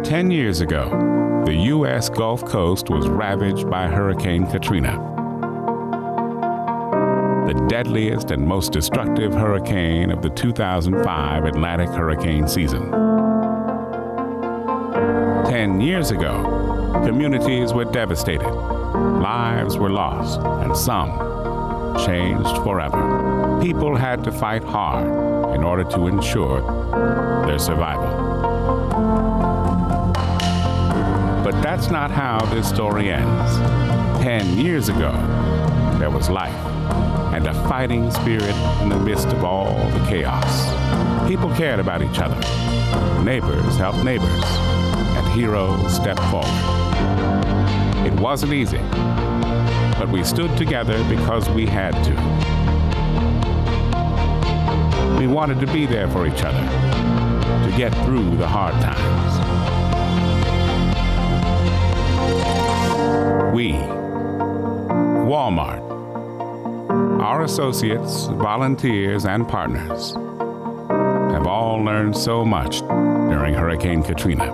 10 years ago, the U.S. Gulf Coast was ravaged by Hurricane Katrina, the deadliest and most destructive hurricane of the 2005 Atlantic hurricane season. 10 years ago, communities were devastated, lives were lost, and some changed forever. People had to fight hard in order to ensure their survival. But that's not how this story ends. 10 years ago, there was life and a fighting spirit in the midst of all the chaos. People cared about each other. Neighbors helped neighbors, and heroes stepped forward. It wasn't easy, but we stood together because we had to. We wanted to be there for each other, to get through the hard times. We, Walmart, our associates, volunteers, and partners have all learned so much during Hurricane Katrina.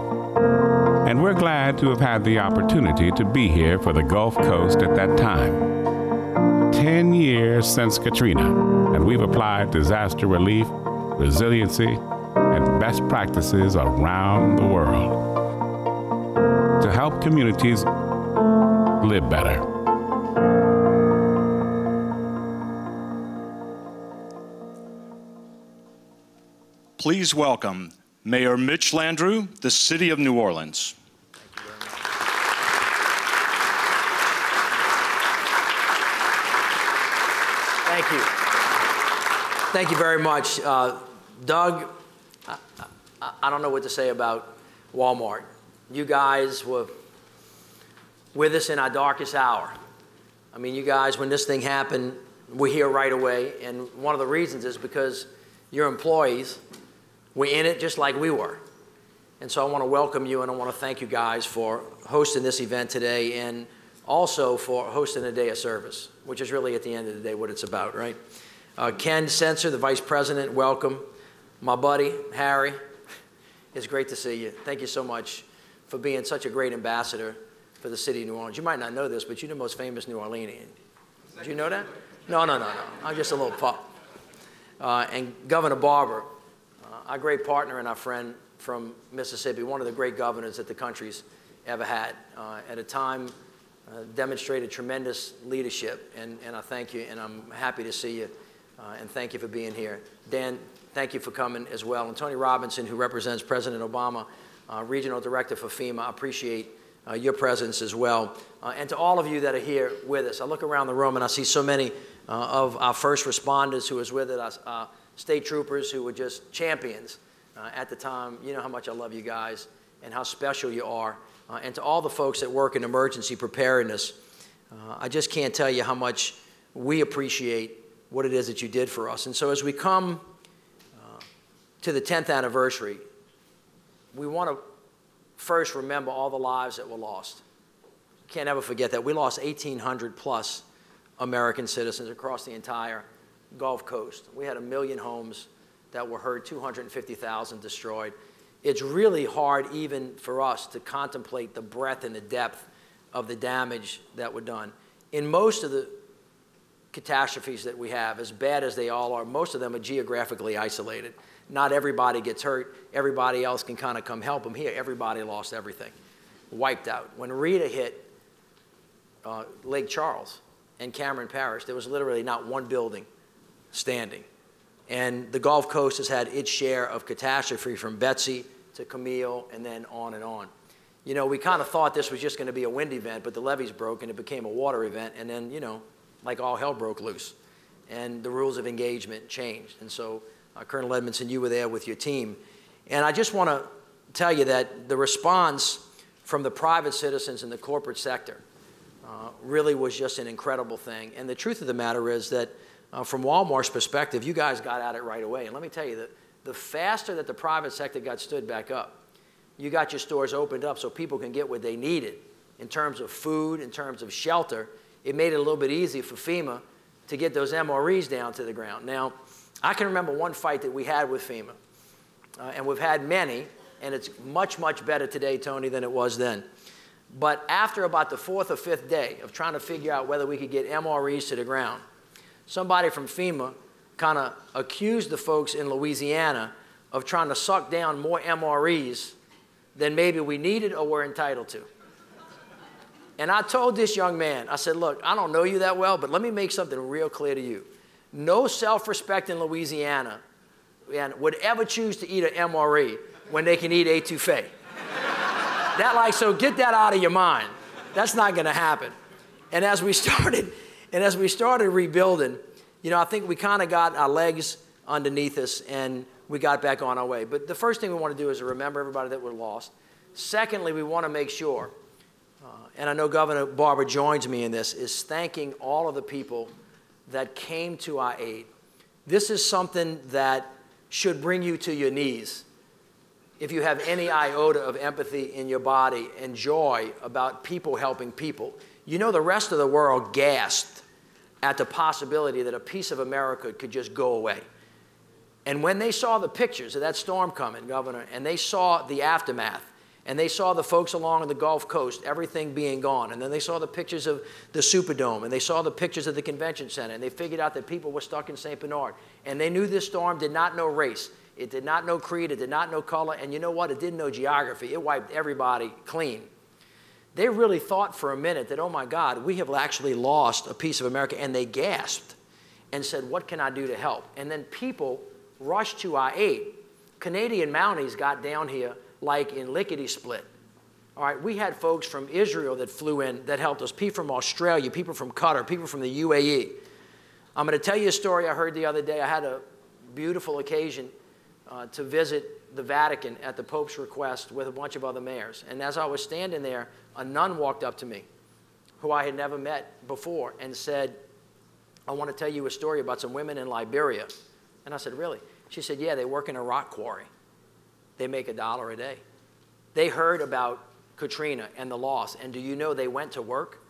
And we're glad to have had the opportunity to be here for the Gulf Coast at that time. 10 years since Katrina, and we've applied disaster relief, resiliency, and best practices around the world to help communities live better. Please welcome Mayor Mitch Landrieu, the City of New Orleans. Thank you. Thank you very much. Doug, I don't know what to say about Walmart. You guys were with us in our darkest hour. I mean, you guys, when this thing happened, were here right away. And one of the reasons is because your employees were in it just like we were. And so I want to welcome you, and I want to thank you guys for hosting this event today, and also for hosting a day of service, which is really at the end of the day what it's about, right? Ken Sensor, the Vice President, welcome. My buddy, Harry, it's great to see you. Thank you so much for being such a great ambassador for the city of New Orleans. You might not know this, but you're the most famous New Orleanian. Did you know that? No. I'm just a little pup. And Governor Barber, our great partner and our friend from Mississippi, one of the great governors that the country's ever had. At a time, demonstrated tremendous leadership, and I thank you, and I'm happy to see you, and thank you for being here. Dan, thank you for coming as well. And Tony Robinson, who represents President Obama, Regional Director for FEMA, I appreciate your presence as well. And to all of you that are here with us, I look around the room and I see so many of our first responders who was with us, state troopers who were just champions at the time. You know how much I love you guys and how special you are. And to all the folks that work in emergency preparedness, I just can't tell you how much we appreciate what it is that you did for us. And so as we come to the 10th anniversary, we want to first remember all the lives that were lost. Can't ever forget that. We lost 1,800 plus American citizens across the entire Gulf Coast. We had 1 million homes that were hurt, 250,000 destroyed. It's really hard even for us to contemplate the breadth and the depth of the damage that were done. In most of the catastrophes that we have, as bad as they all are, most of them are geographically isolated. Not everybody gets hurt. Everybody else can kind of come help them. Here, everybody lost everything, wiped out. When Rita hit Lake Charles and Cameron Parish, there was literally not one building standing. And the Gulf Coast has had its share of catastrophe, from Betsy to Camille and then on and on. You know, we kind of thought this was just going to be a wind event, but the levees broke and it became a water event. And then, you know, like all hell broke loose. And the rules of engagement changed. And so, Colonel Edmondson, you were there with your team. And I just want to tell you that the response from the private citizens in the corporate sector really was just an incredible thing. And the truth of the matter is that from Walmart's perspective, you guys got at it right away. And let me tell you, that the faster that the private sector got stood back up, you got your stores opened up so people can get what they needed in terms of food, in terms of shelter. It made it a little bit easier for FEMA to get those MREs down to the ground. Now, I can remember one fight that we had with FEMA, and we've had many, And it's much, much better today, Tony, than it was then. But after about the 4th or 5th day of trying to figure out whether we could get MREs to the ground, somebody from FEMA kind of accused the folks in Louisiana of trying to suck down more MREs than maybe we needed or were entitled to. And I told this young man, I said, look, I don't know you that well, but let me make something real clear to you. No self-respecting Louisiana would ever choose to eat an MRE when they can eat etouffee. So get that out of your mind. That's not going to happen. And as we started rebuilding, I think we kind of got our legs underneath us and we got back on our way. But the first thing we want to do is to remember everybody that we're lost. Secondly, we want to make sure, and I know Governor Barber joins me in this, is thanking all of the people that came to our aid. This is something that should bring you to your knees. If you have any iota of empathy in your body and joy about people helping people, the rest of the world gasped at the possibility that a piece of America could just go away. And when they saw the pictures of that storm coming, Governor, and they saw the aftermath, and they saw the folks along the Gulf Coast, everything being gone, and then they saw the pictures of the Superdome, and they saw the pictures of the convention center, and they figured out that people were stuck in St. Bernard, and they knew this storm did not know race. It did not know creed. It did not know color. And you know what? It didn't know geography. It wiped everybody clean. They really thought for a minute that, oh, my God, we have actually lost a piece of America. And they gasped and said, what can I do to help? And then people rushed to our aid. Canadian Mounties got down here like in lickety-split. All right, we had folks from Israel that flew in that helped us, people from Australia, people from Qatar, people from the UAE. I'm going to tell you a story I heard the other day. I had a beautiful occasion to visit the Vatican at the Pope's request with a bunch of other mayors. And as I was standing there, a nun walked up to me who I had never met before and said, I want to tell you a story about some women in Liberia. And I said, really? She said, yeah, they work in a rock quarry. They make $1 a day. They heard about Katrina and the loss, and do you know they went to work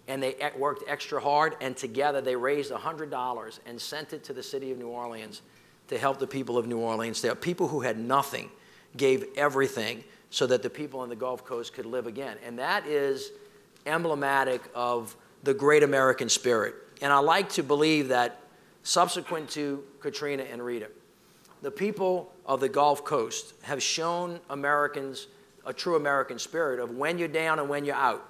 and they worked extra hard, and together they raised $100 and sent it to the city of New Orleans to help the people of New Orleans. There are people who had nothing, gave everything so that the people on the Gulf Coast could live again. And that is emblematic of the great American spirit. And I like to believe that subsequent to Katrina and Rita, the people of the Gulf Coast have shown Americans a true American spirit of when you're down and when you're out,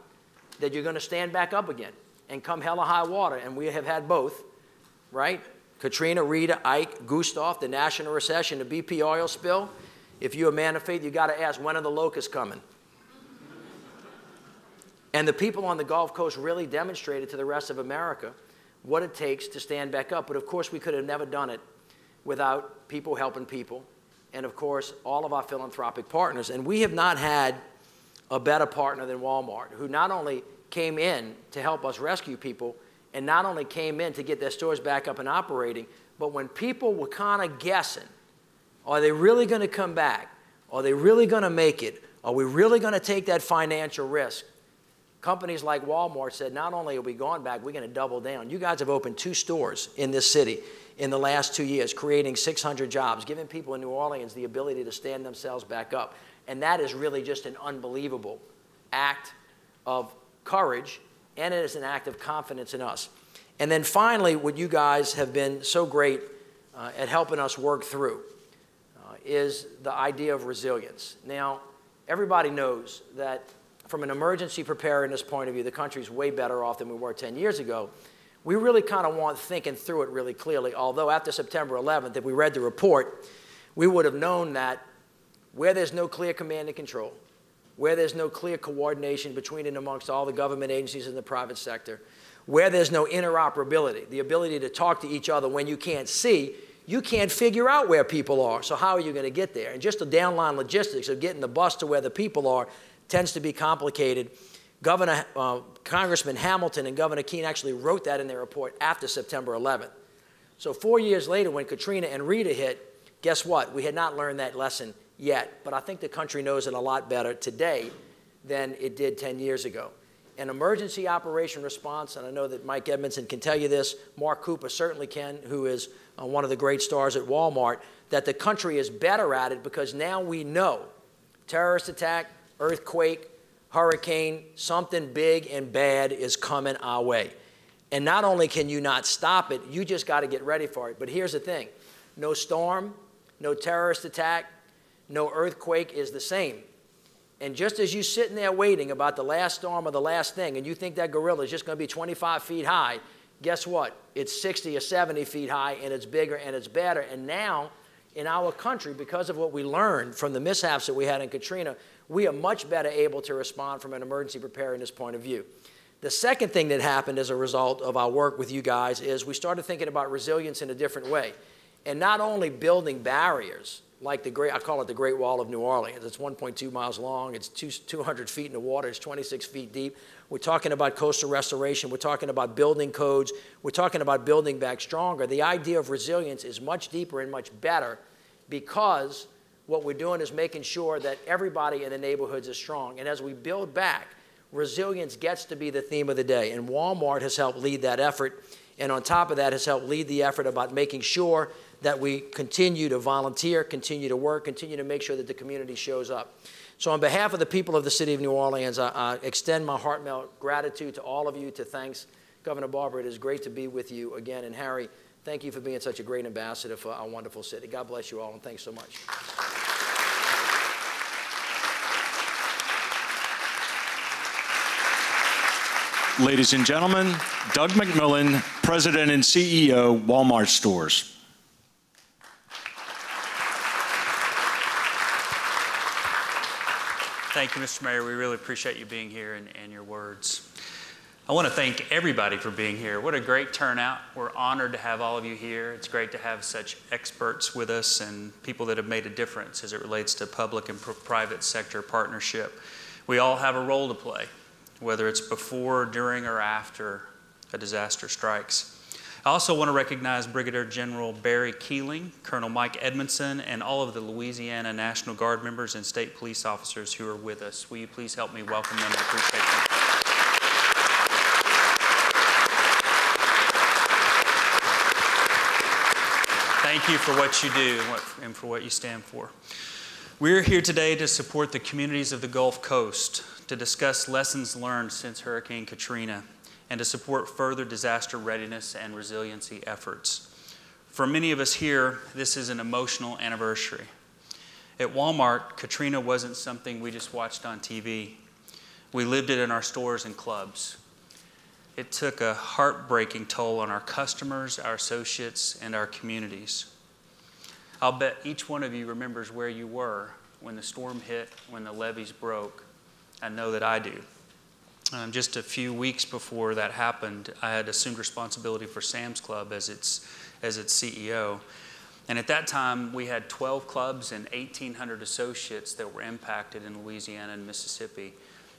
that you're going to stand back up again and come hell or high water. And we have had both, right? Katrina, Rita, Ike, Gustav, the national recession, the BP oil spill. If you're a man of faith, you got to ask, when are the locusts coming? And the people on the Gulf Coast really demonstrated to the rest of America what it takes to stand back up. But of course, we could have never done it without people helping people. And of course, all of our philanthropic partners. And we have not had a better partner than Walmart, who not only came in to help us rescue people, and not only came in to get their stores back up and operating, but when people were kind of guessing, are they really going to come back? Are they really going to make it? Are we really going to take that financial risk? Companies like Walmart said, not only are we going back, we're going to double down. You guys have opened 2 stores in this city in the last 2 years, creating 600 jobs, giving people in New Orleans the ability to stand themselves back up. And that is really just an unbelievable act of courage, and it is an act of confidence in us. And then finally, what you guys have been so great at helping us work through is the idea of resilience. Now, everybody knows that from an emergency preparedness point of view, the country's way better off than we were 10 years ago. We really kind of want thinking through it really clearly, although after September 11th, if we read the report, we would have known that where there's no clear command and control, where there's no clear coordination between and amongst all the government agencies in the private sector, where there's no interoperability, the ability to talk to each other when you can't see, you can't figure out where people are. So how are you going to get there? And just the downline logistics of getting the bus to where the people are tends to be complicated. Congressman Hamilton and Governor Keene actually wrote that in their report after September 11th. So 4 years later, when Katrina and Rita hit, guess what? We had not learned that lesson yet. But I think the country knows it a lot better today than it did 10 years ago. An emergency operation response, and I know that Mike Edmondson can tell you this, Mark Cooper certainly can, who is one of the great stars at Walmart, that the country is better at it because now we know terrorist attack, earthquake, hurricane, something big and bad is coming our way. And not only can you not stop it, you just got to get ready for it. But here's the thing. No storm, no terrorist attack, no earthquake is the same. And just as you're sitting there waiting about the last storm or the last thing, and you think that gorilla is just going to be 25 feet high, guess what? It's 60 or 70 feet high, and it's bigger and it's better. And now, in our country, because of what we learned from the mishaps that we had in Katrina, we are much better able to respond from an emergency preparedness point of view. The second thing that happened as a result of our work with you guys is we started thinking about resilience in a different way. And not only building barriers, like I call it the Great Wall of New Orleans. It's 1.2 miles long. It's 200 feet in the water. It's 26 feet deep. We're talking about coastal restoration. We're talking about building codes. We're talking about building back stronger. The idea of resilience is much deeper and much better because what we're doing is making sure that everybody in the neighborhoods is strong. And as we build back, resilience gets to be the theme of the day. And Walmart has helped lead that effort. And on top of that, has helped lead the effort about making sure that we continue to volunteer, continue to work, continue to make sure that the community shows up. So on behalf of the people of the city of New Orleans, I extend my heartfelt gratitude to all of you, to thanks Governor Barbour. It is great to be with you again. And Harry, thank you for being such a great ambassador for our wonderful city. God bless you all, and thanks so much. Ladies and gentlemen, Doug McMillon, President and CEO, Walmart Stores. Thank you, Mr. Mayor. We really appreciate you being here and your words. I want to thank everybody for being here. What a great turnout. We're honored to have all of you here. It's great to have such experts with us and people that have made a difference as it relates to public and private sector partnership. We all have a role to play, whether it's before, during, or after a disaster strikes. I also want to recognize Brigadier General Barry Keeling, Colonel Mike Edmondson, and all of the Louisiana National Guard members and state police officers who are with us. Will you please help me welcome them? I appreciate them. Thank you for what you do and for what you stand for. We're here today to support the communities of the Gulf Coast, to discuss lessons learned since Hurricane Katrina, and to support further disaster readiness and resiliency efforts. For many of us here, this is an emotional anniversary. At Walmart, Katrina wasn't something we just watched on TV. We lived it in our stores and clubs. It took a heartbreaking toll on our customers, our associates, and our communities. I'll bet each one of you remembers where you were when the storm hit, when the levees broke. I know that I do. Just a few weeks before that happened, I had assumed responsibility for Sam's Club as its CEO. And at that time, we had 12 clubs and 1,800 associates that were impacted in Louisiana and Mississippi,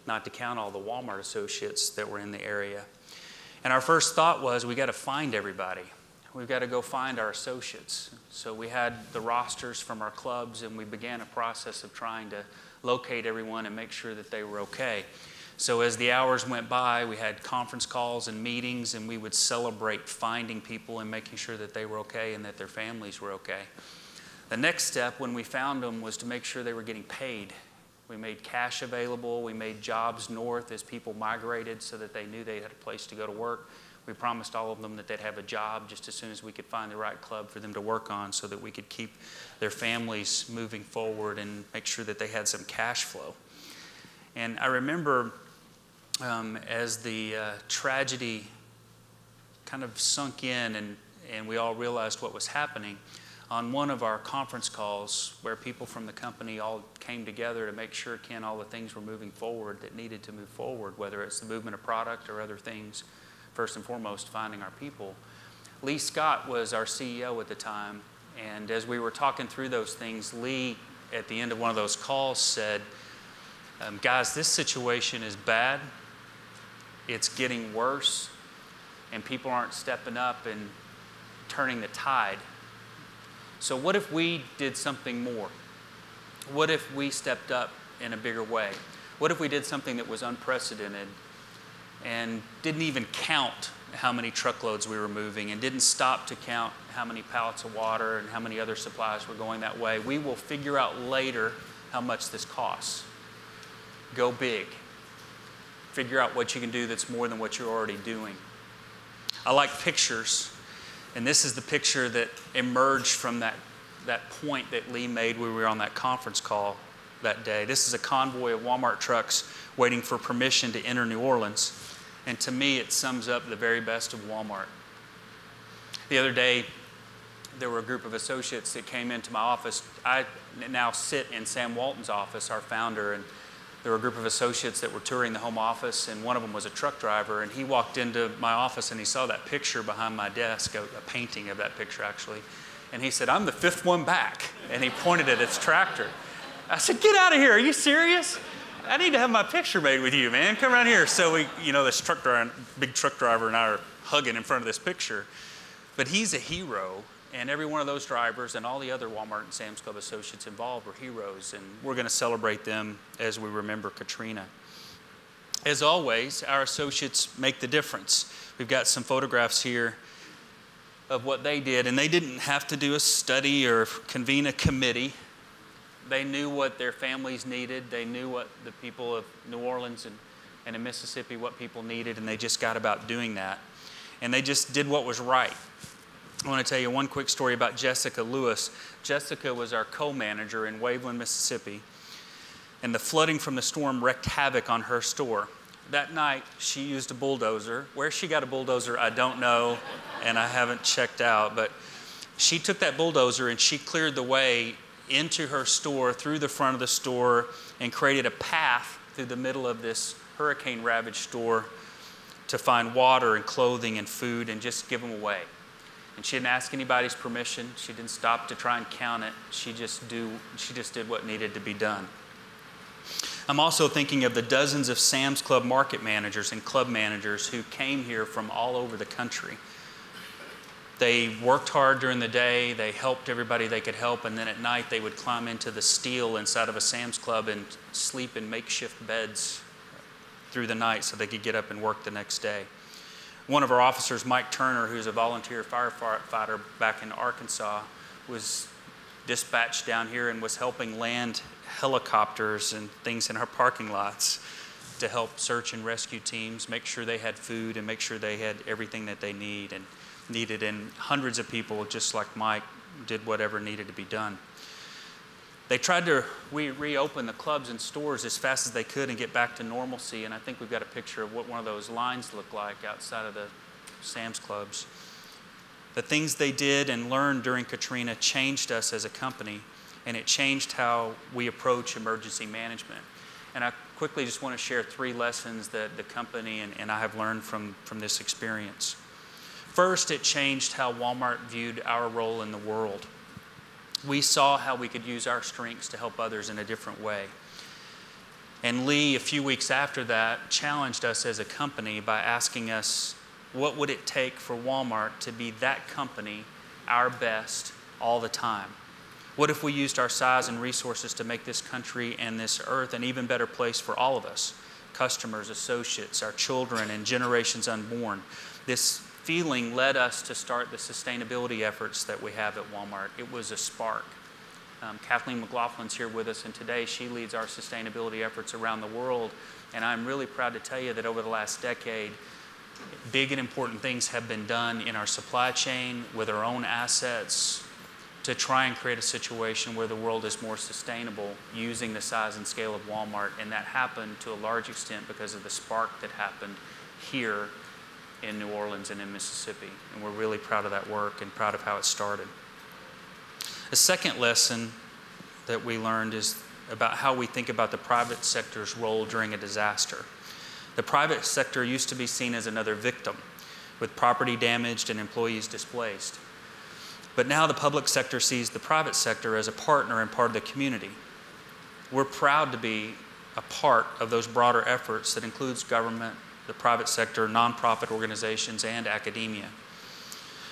not to count all the Walmart associates that were in the area. And our first thought was, we got to find everybody. We've got to go find our associates. So we had the rosters from our clubs, and we began a process of trying to locate everyone and make sure that they were okay. So as the hours went by, we had conference calls and meetings, and we would celebrate finding people and making sure that they were okay and that their families were okay. The next step when we found them was to make sure they were getting paid. We made cash available. We made jobs north as people migrated so that they knew they had a place to go to work. We promised all of them that they'd have a job just as soon as we could find the right club for them to work on so that we could keep their families moving forward and make sure that they had some cash flow. And I remember as the tragedy kind of sunk in and we all realized what was happening, on one of our conference calls where people from the company all came together to make sure, Ken, all the things were moving forward that needed to move forward, whether it's the movement of product or other things, first and foremost, finding our people. Lee Scott was our CEO at the time, and as we were talking through those things, Lee, at the end of one of those calls, said, guys, this situation is bad. It's getting worse, and people aren't stepping up and turning the tide. So what if we did something more? What if we stepped up in a bigger way? What if we did something that was unprecedented and didn't even count how many truckloads we were moving and didn't stop to count how many pallets of water and how many other supplies were going that way? We will figure out later how much this costs. Go big. Figure out what you can do that's more than what you're already doing. I like pictures, and this is the picture that emerged from that point that Lee made when we were on that conference call that day. This is a convoy of Walmart trucks waiting for permission to enter New Orleans, and to me it sums up the very best of Walmart. The other day, there were a group of associates that came into my office. I now sit in Sam Walton's office, our founder, and there were a group of associates that were touring the home office, and one of them was a truck driver, and he walked into my office and he saw that picture behind my desk, a painting of that picture actually, and he said, "I'm the fifth one back," and he pointed at his tractor. I said, "Get out of here, are you serious? I need to have my picture made with you, man, come around here." So we, this truck driver, big truck driver and I are hugging in front of this picture, but he's a hero. And every one of those drivers and all the other Walmart and Sam's Club associates involved were heroes, and we're going to celebrate them as we remember Katrina. As always, our associates make the difference. We've got some photographs here of what they did, and they didn't have to do a study or convene a committee. They knew what their families needed. They knew what the people of New Orleans and in Mississippi, what people needed, and they just got about doing that. And they just did what was right. I want to tell you one quick story about Jessica Lewis. Jessica was our co-manager in Waveland, Mississippi, and the flooding from the storm wreaked havoc on her store. That night, she used a bulldozer. Where she got a bulldozer, I don't know, and I haven't checked out, but she took that bulldozer and she cleared the way into her store, through the front of the store, and created a path through the middle of this hurricane-ravaged store to find water and clothing and food and just give them away. And she didn't ask anybody's permission. She didn't stop to try and count it. She just did what needed to be done. I'm also thinking of the dozens of Sam's Club market managers and club managers who came here from all over the country. They worked hard during the day. They helped everybody they could help. And then at night, they would climb into the steel inside of a Sam's Club and sleep in makeshift beds through the night so they could get up and work the next day. One of our officers, Mike Turner, who's a volunteer firefighter back in Arkansas, was dispatched down here and was helping land helicopters and things in our parking lots to help search and rescue teams, make sure they had food and make sure they had everything that they needed. And hundreds of people, just like Mike, did whatever needed to be done. They tried to reopen the clubs and stores as fast as they could and get back to normalcy, and I think we've got a picture of what one of those lines looked like outside of the Sam's Clubs. The things they did and learned during Katrina changed us as a company, and it changed how we approach emergency management. And I quickly just want to share 3 lessons that the company and I have learned from this experience. First, it changed how Walmart viewed our role in the world. We saw how we could use our strengths to help others in a different way. And Lee, a few weeks after that, challenged us as a company by asking us, what would it take for Walmart to be that company, our best, all the time? What if we used our size and resources to make this country and this earth an even better place for all of us? Customers, associates, our children, and generations unborn. This feeling led us to start the sustainability efforts that we have at Walmart. It was a spark. Kathleen McLaughlin's here with us, and today she leads our sustainability efforts around the world. And I'm really proud to tell you that over the last decade, big and important things have been done in our supply chain with our own assets to try and create a situation where the world is more sustainable using the size and scale of Walmart. And that happened to a large extent because of the spark that happened here in New Orleans and in Mississippi. And we're really proud of that work and proud of how it started. The second lesson that we learned is about how we think about the private sector's role during a disaster. The private sector used to be seen as another victim, with property damaged and employees displaced. But now the public sector sees the private sector as a partner and part of the community. We're proud to be a part of those broader efforts that includes government, the private sector, nonprofit organizations, and academia.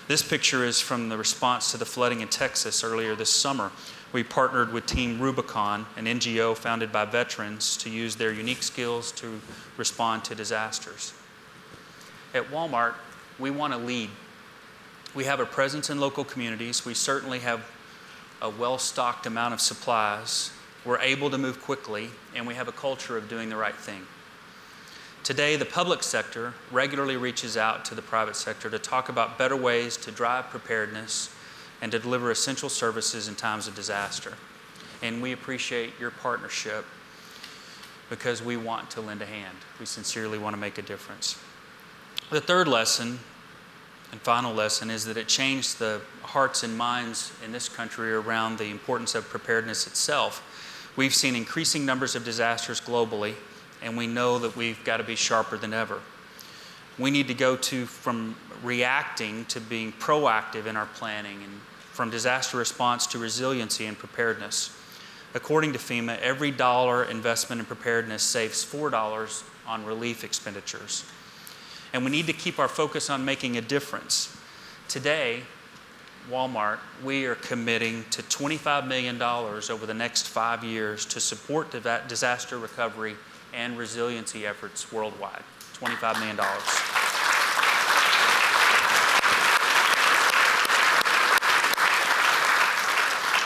This picture is from the response to the flooding in Texas earlier this summer. We partnered with Team Rubicon, an NGO founded by veterans, to use their unique skills to respond to disasters. At Walmart, we want to lead. We have a presence in local communities. We certainly have a well-stocked amount of supplies. We're able to move quickly, and we have a culture of doing the right thing. Today, the public sector regularly reaches out to the private sector to talk about better ways to drive preparedness and to deliver essential services in times of disaster. And we appreciate your partnership because we want to lend a hand. We sincerely want to make a difference. The third lesson and final lesson is that it changed the hearts and minds in this country around the importance of preparedness itself. We've seen increasing numbers of disasters globally, and we know that we've got to be sharper than ever. We need to go from reacting to being proactive in our planning, and from disaster response to resiliency and preparedness. According to FEMA, every dollar investment in preparedness saves $4 on relief expenditures. And we need to keep our focus on making a difference. Today, Walmart, we are committing to $25 million over the next 5 years to support disaster recovery and resiliency efforts worldwide. $25 million.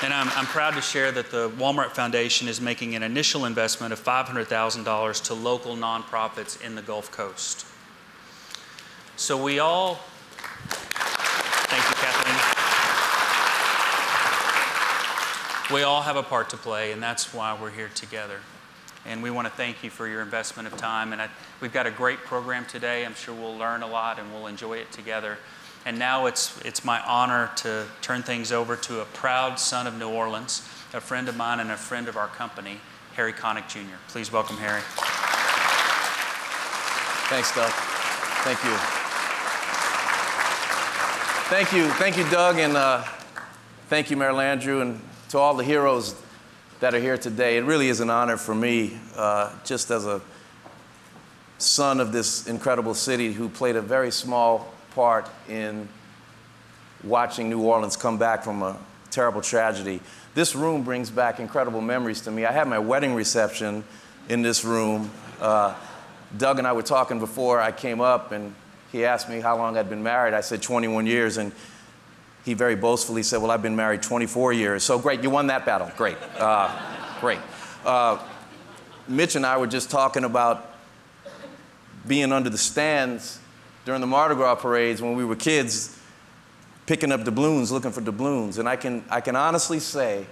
And I'm proud to share that the Walmart Foundation is making an initial investment of $500,000 to local nonprofits in the Gulf Coast. So we all, thank you, Kathleen. We all have a part to play, and that's why we're here together. And we want to thank you for your investment of time. And we've got a great program today. I'm sure we'll learn a lot and we'll enjoy it together. And now it's my honor to turn things over to a proud son of New Orleans, a friend of mine and a friend of our company, Harry Connick Jr. Please welcome Harry. Thanks, Doug. Thank you. Thank you, Doug, and thank you, Mayor Landrieu, and to all the heroes that are here today. It really is an honor for me, just as a son of this incredible city who played a very small part in watching New Orleans come back from a terrible tragedy. This room brings back incredible memories to me. I had my wedding reception in this room. Doug and I were talking before I came up, and he asked me how long I'd been married. I said 21 years, and he very boastfully said, well, I've been married 24 years. So great, you won that battle, great, great. Mitch and I were just talking about being under the stands during the Mardi Gras parades when we were kids, picking up doubloons, looking for doubloons. And I can honestly say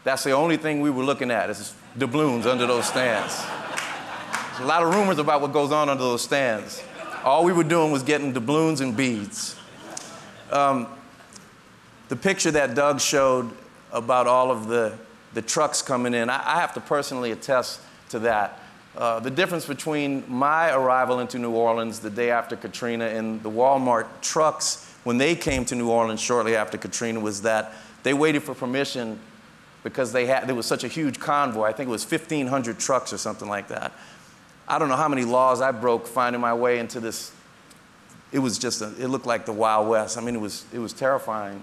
that's the only thing we were looking at is doubloons under those stands. There's a lot of rumors about what goes on under those stands. All we were doing was getting doubloons and beads. The picture that Doug showed about all of the trucks coming in, I have to personally attest to that. The difference between my arrival into New Orleans the day after Katrina and the Walmart trucks when they came to New Orleans shortly after Katrina was that they waited for permission because there was such a huge convoy. I think it was 1,500 trucks or something like that. I don't know how many laws I broke finding my way into this. It was just, it looked like the Wild West. I mean, it was terrifying.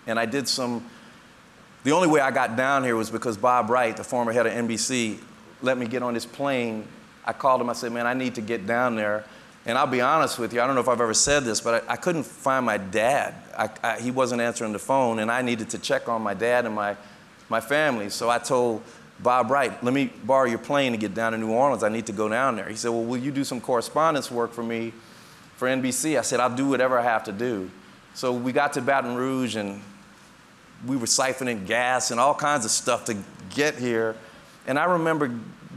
And I did the only way I got down here was because Bob Wright, the former head of NBC, let me get on this plane. I called him, I said, man, I need to get down there. And I'll be honest with you, I don't know if I've ever said this, but I couldn't find my dad. He wasn't answering the phone, and I needed to check on my dad and my family. So I told Bob Wright, let me borrow your plane to get down to New Orleans. I need to go down there. He said, well, will you do some correspondence work for me for NBC? I said, I'll do whatever I have to do. So we got to Baton Rouge, and we were siphoning gas and all kinds of stuff to get here. And I remember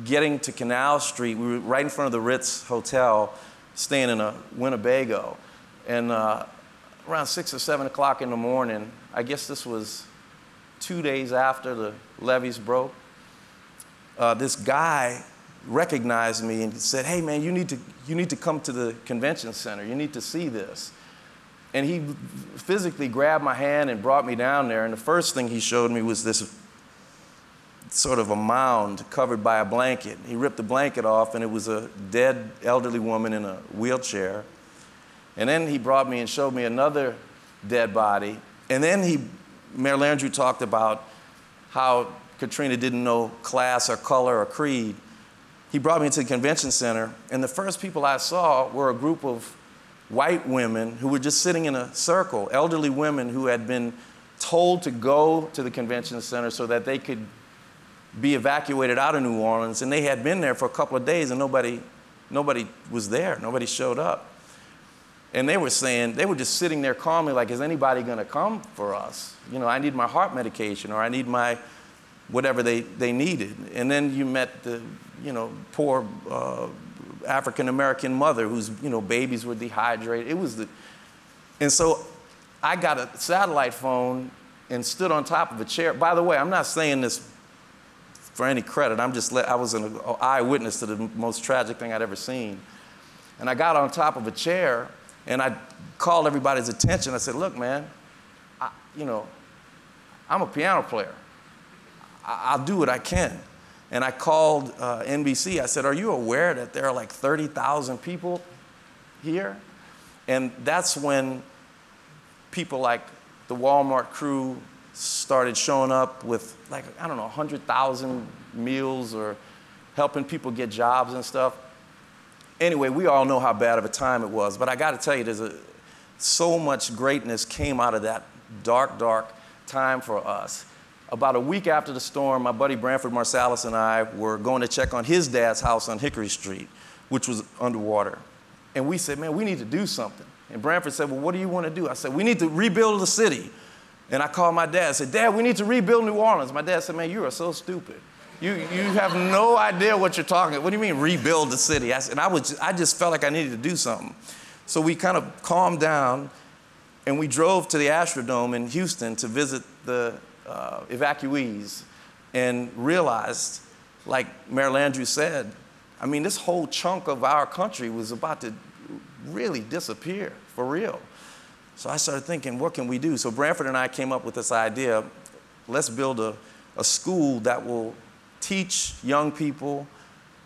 getting to Canal Street. We were right in front of the Ritz Hotel, staying in a Winnebago. And around 6 or 7 o'clock in the morning, I guess this was 2 days after the levees broke, this guy recognized me and said, hey man, you need to come to the convention center. You need to see this. And he physically grabbed my hand and brought me down there. And the first thing he showed me was this sort of a mound covered by a blanket. He ripped the blanket off, and it was a dead elderly woman in a wheelchair. And then he brought me and showed me another dead body. And then Mayor Landrieu talked about how Katrina didn't know class or color or creed. He brought me into the convention center, and the first people I saw were a group of white women who were just sitting in a circle, elderly women who had been told to go to the convention center so that they could be evacuated out of New Orleans, and they had been there for a couple of days, and nobody was there. Nobody showed up. And they were saying, they were just sitting there calmly like, is anybody going to come for us? You know, I need my heart medication, or I need my whatever they needed. And then you met the, you know, poor African-American mother whose, you know, babies were dehydrated. It was and so I got a satellite phone and stood on top of a chair. By the way, I'm not saying this for any credit. I was an eyewitness to the most tragic thing I'd ever seen. And I got on top of a chair and I called everybody's attention. I said, look, man, you know, I'm a piano player. I'll do what I can. And I called NBC. I said, are you aware that there are like 30,000 people here? And that's when people like the Walmart crew started showing up with, like, I don't know, 100,000 meals or helping people get jobs and stuff. Anyway, we all know how bad of a time it was. But I got to tell you, so much greatness came out of that dark, dark time for us. About a week after the storm, my buddy Branford Marsalis and I were going to check on his dad's house on Hickory Street, which was underwater. And we said, man, we need to do something. And Branford said, well, what do you want to do? I said, we need to rebuild the city. And I called my dad. I said, Dad, we need to rebuild New Orleans. My dad said, man, you are so stupid. You have no idea what you're talking about. What do you mean rebuild the city? I just felt like I needed to do something. So we kind of calmed down, and we drove to the Astrodome in Houston to visit the evacuees and realized, like Mayor Landrieu said, I mean, this whole chunk of our country was about to really disappear, for real. So I started thinking, what can we do? So Branford and I came up with this idea, let's build a school that will teach young people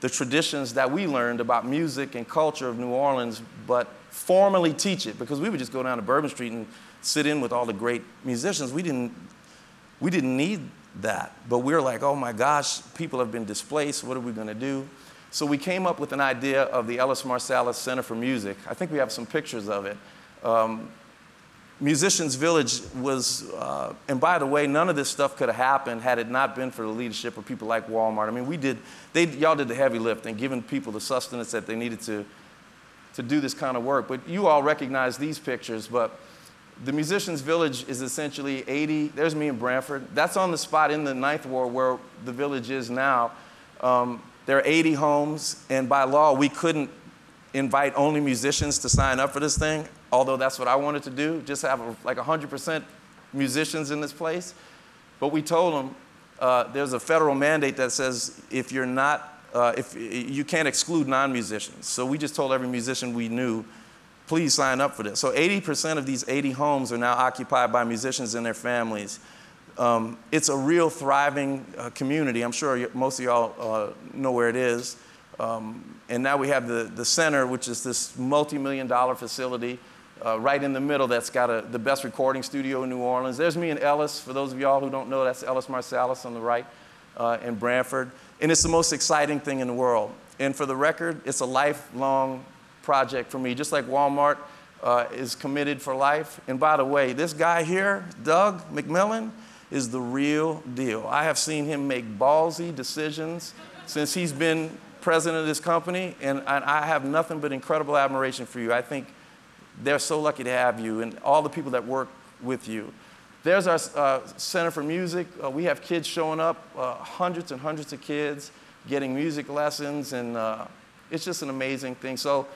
the traditions that we learned about music and culture of New Orleans, but formally teach it, because we would just go down to Bourbon Street and sit in with all the great musicians. We didn't need that, but we were like, oh my gosh, people have been displaced, what are we gonna do? So we came up with an idea of the Ellis Marsalis Center for Music. I think we have some pictures of it. Musicians Village was, and by the way, none of this stuff could have happened had it not been for the leadership of people like Walmart. I mean, y'all did the heavy lifting, giving people the sustenance that they needed to do this kind of work. But you all recognize these pictures, but the Musicians Village is essentially 80, there's me and Branford. That's on the spot in the Ninth Ward where the village is now. There are 80 homes, and by law, we couldn't invite only musicians to sign up for this thing, although that's what I wanted to do, just have like 100% musicians in this place. But we told them there's a federal mandate that says if you're not, if you can't exclude non-musicians. So we just told every musician we knew, please sign up for this. So 80% of these 80 homes are now occupied by musicians and their families. It's a real thriving community. I'm sure most of y'all know where it is. And now we have the center, which is this multi-million-dollar facility right in the middle that's got the best recording studio in New Orleans. There's me and Ellis. For those of y'all who don't know, that's Ellis Marsalis on the right, and Branford. And it's the most exciting thing in the world. And for the record, it's a lifelong project for me, just like Walmart is committed for life. And by the way, this guy here, Doug McMillon, is the real deal. I have seen him make ballsy decisions since he's been president of this company, and I have nothing but incredible admiration for you. I think they're so lucky to have you and all the people that work with you. There's our Center for Music. We have kids showing up, hundreds and hundreds of kids getting music lessons, and it's just an amazing thing. So,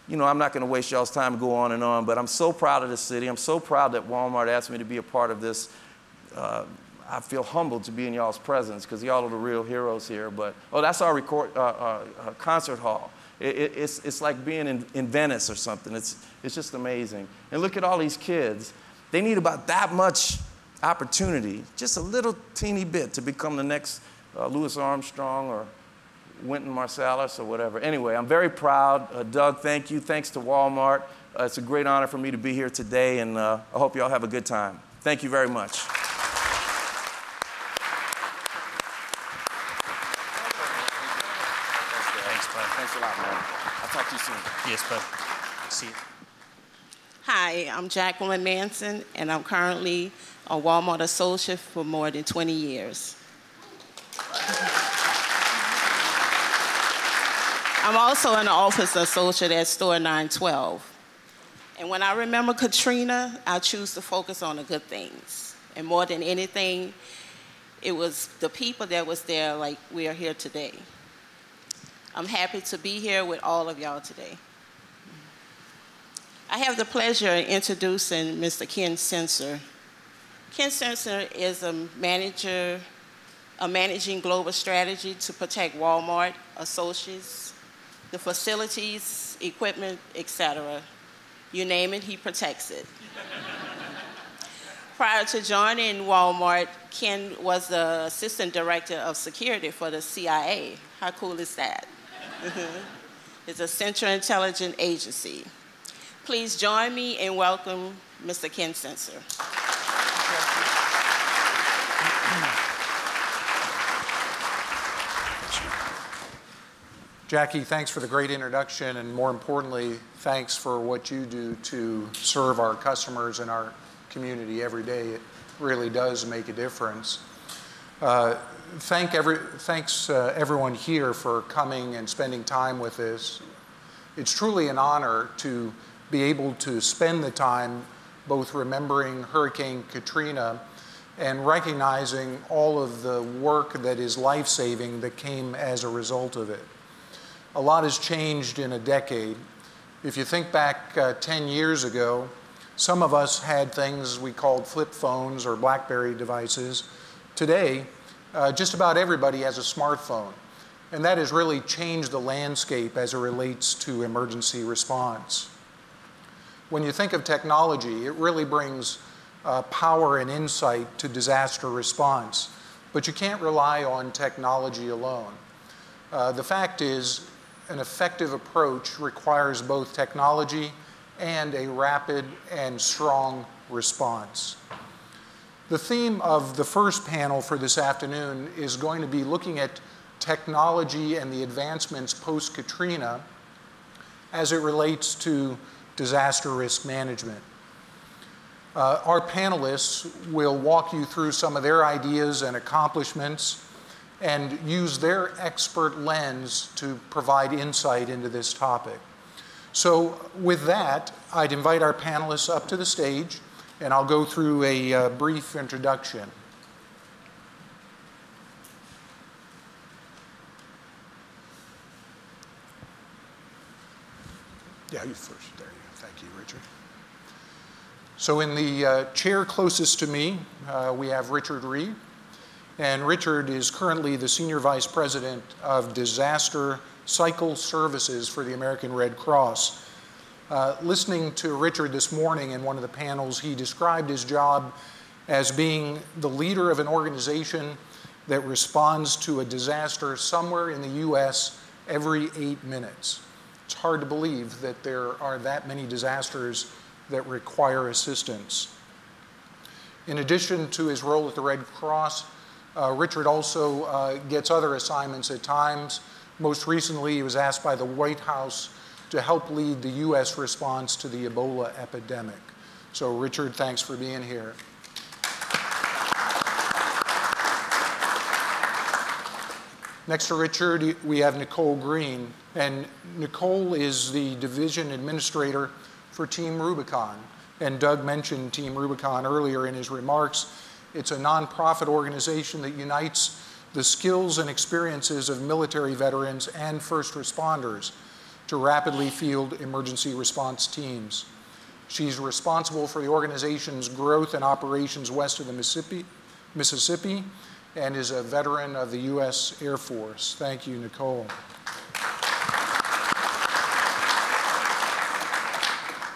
you know, I'm not gonna waste y'all's time and go on, but I'm so proud of this city. I'm so proud that Walmart asked me to be a part of this. I feel humbled to be in y'all's presence because y'all are the real heroes here. But, oh, that's our concert hall. It's like being in Venice or something. It's just amazing. And look at all these kids. They need about that much opportunity, just a little teeny bit to become the next Louis Armstrong or Wynton Marsalis or whatever. Anyway, I'm very proud. Doug, thank you. Thanks to Walmart. It's a great honor for me to be here today, and I hope y'all have a good time. Thank you very much. Thanks a lot, man. I'll talk to you soon. Yes, bud. See you. Hi, I'm Jacqueline Manson, and I'm currently a Walmart associate for more than 20 years. I'm also an office associate at store 912. And when I remember Katrina, I choose to focus on the good things. And more than anything, it was the people that was there like we are here today. I'm happy to be here with all of y'all today. I have the pleasure of introducing Mr. Ken Sensor. Ken Sensor is managing global strategy to protect Walmart associates, the facilities, equipment, etc. You name it, he protects it. Prior to joining Walmart, Ken was the assistant director of security for the CIA. How cool is that? It's a Central Intelligence Agency. Please join me in welcome Mr. Ken Sensor. Jackie, thanks for the great introduction, and more importantly, thanks for what you do to serve our customers and our community every day. It really does make a difference. Thanks everyone here for coming and spending time with us. It's truly an honor to be able to spend the time both remembering Hurricane Katrina and recognizing all of the work that is life-saving that came as a result of it. A lot has changed in a decade. If you think back 10 years ago, some of us had things we called flip phones or BlackBerry devices. Today, just about everybody has a smartphone. And that has really changed the landscape as it relates to emergency response. When you think of technology, it really brings power and insight to disaster response. But you can't rely on technology alone. The fact is, an effective approach requires both technology and a rapid and strong response. The theme of the first panel for this afternoon is going to be looking at technology and the advancements post-Katrina as it relates to disaster risk management. Our panelists will walk you through some of their ideas and accomplishments and use their expert lens to provide insight into this topic. So with that, I'd invite our panelists up to the stage, and I'll go through a brief introduction. Yeah, you first. There you go. Thank you, Richard. So in the chair closest to me, we have Richard Reed. And Richard is currently the Senior Vice President of Disaster Cycle Services for the American Red Cross. Listening to Richard this morning in one of the panels, he described his job as being the leader of an organization that responds to a disaster somewhere in the US every 8 minutes. It's hard to believe that there are that many disasters that require assistance. In addition to his role at the Red Cross, Richard also gets other assignments at times. Most recently, he was asked by the White House to help lead the US response to the Ebola epidemic. So Richard, thanks for being here. Next to Richard, we have Nicole Green. And Nicole is the division administrator for Team Rubicon. And Doug mentioned Team Rubicon earlier in his remarks. It's a nonprofit organization that unites the skills and experiences of military veterans and first responders to rapidly field emergency response teams. She's responsible for the organization's growth and operations west of the Mississippi, and is a veteran of the US Air Force. Thank you, Nicole.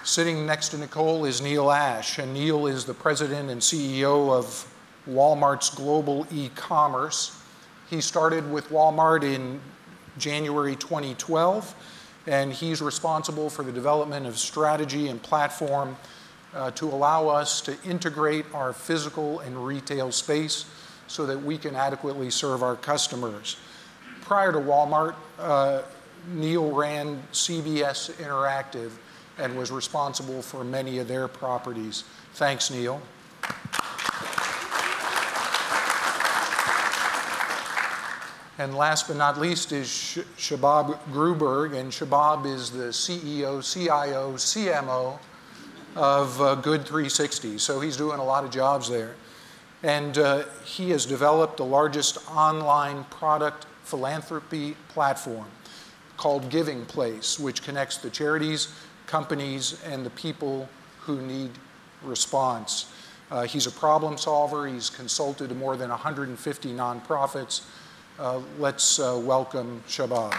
Sitting next to Nicole is Neil Ash, and Neil is the president and CEO of Walmart's global e-commerce. He started with Walmart in January 2012, and he's responsible for the development of strategy and platform to allow us to integrate our physical and retail space so that we can adequately serve our customers. Prior to Walmart, Neil ran CBS Interactive and was responsible for many of their properties. Thanks, Neil. And last but not least is Shabab Gruberg, and Shabab is the CEO, CIO, CMO of Good 360. So he's doing a lot of jobs there. And he has developed the largest online product philanthropy platform called Giving Place, which connects the charities, companies, and the people who need response. He's a problem solver. He's consulted to more than 150 nonprofits. Let's welcome Shabab.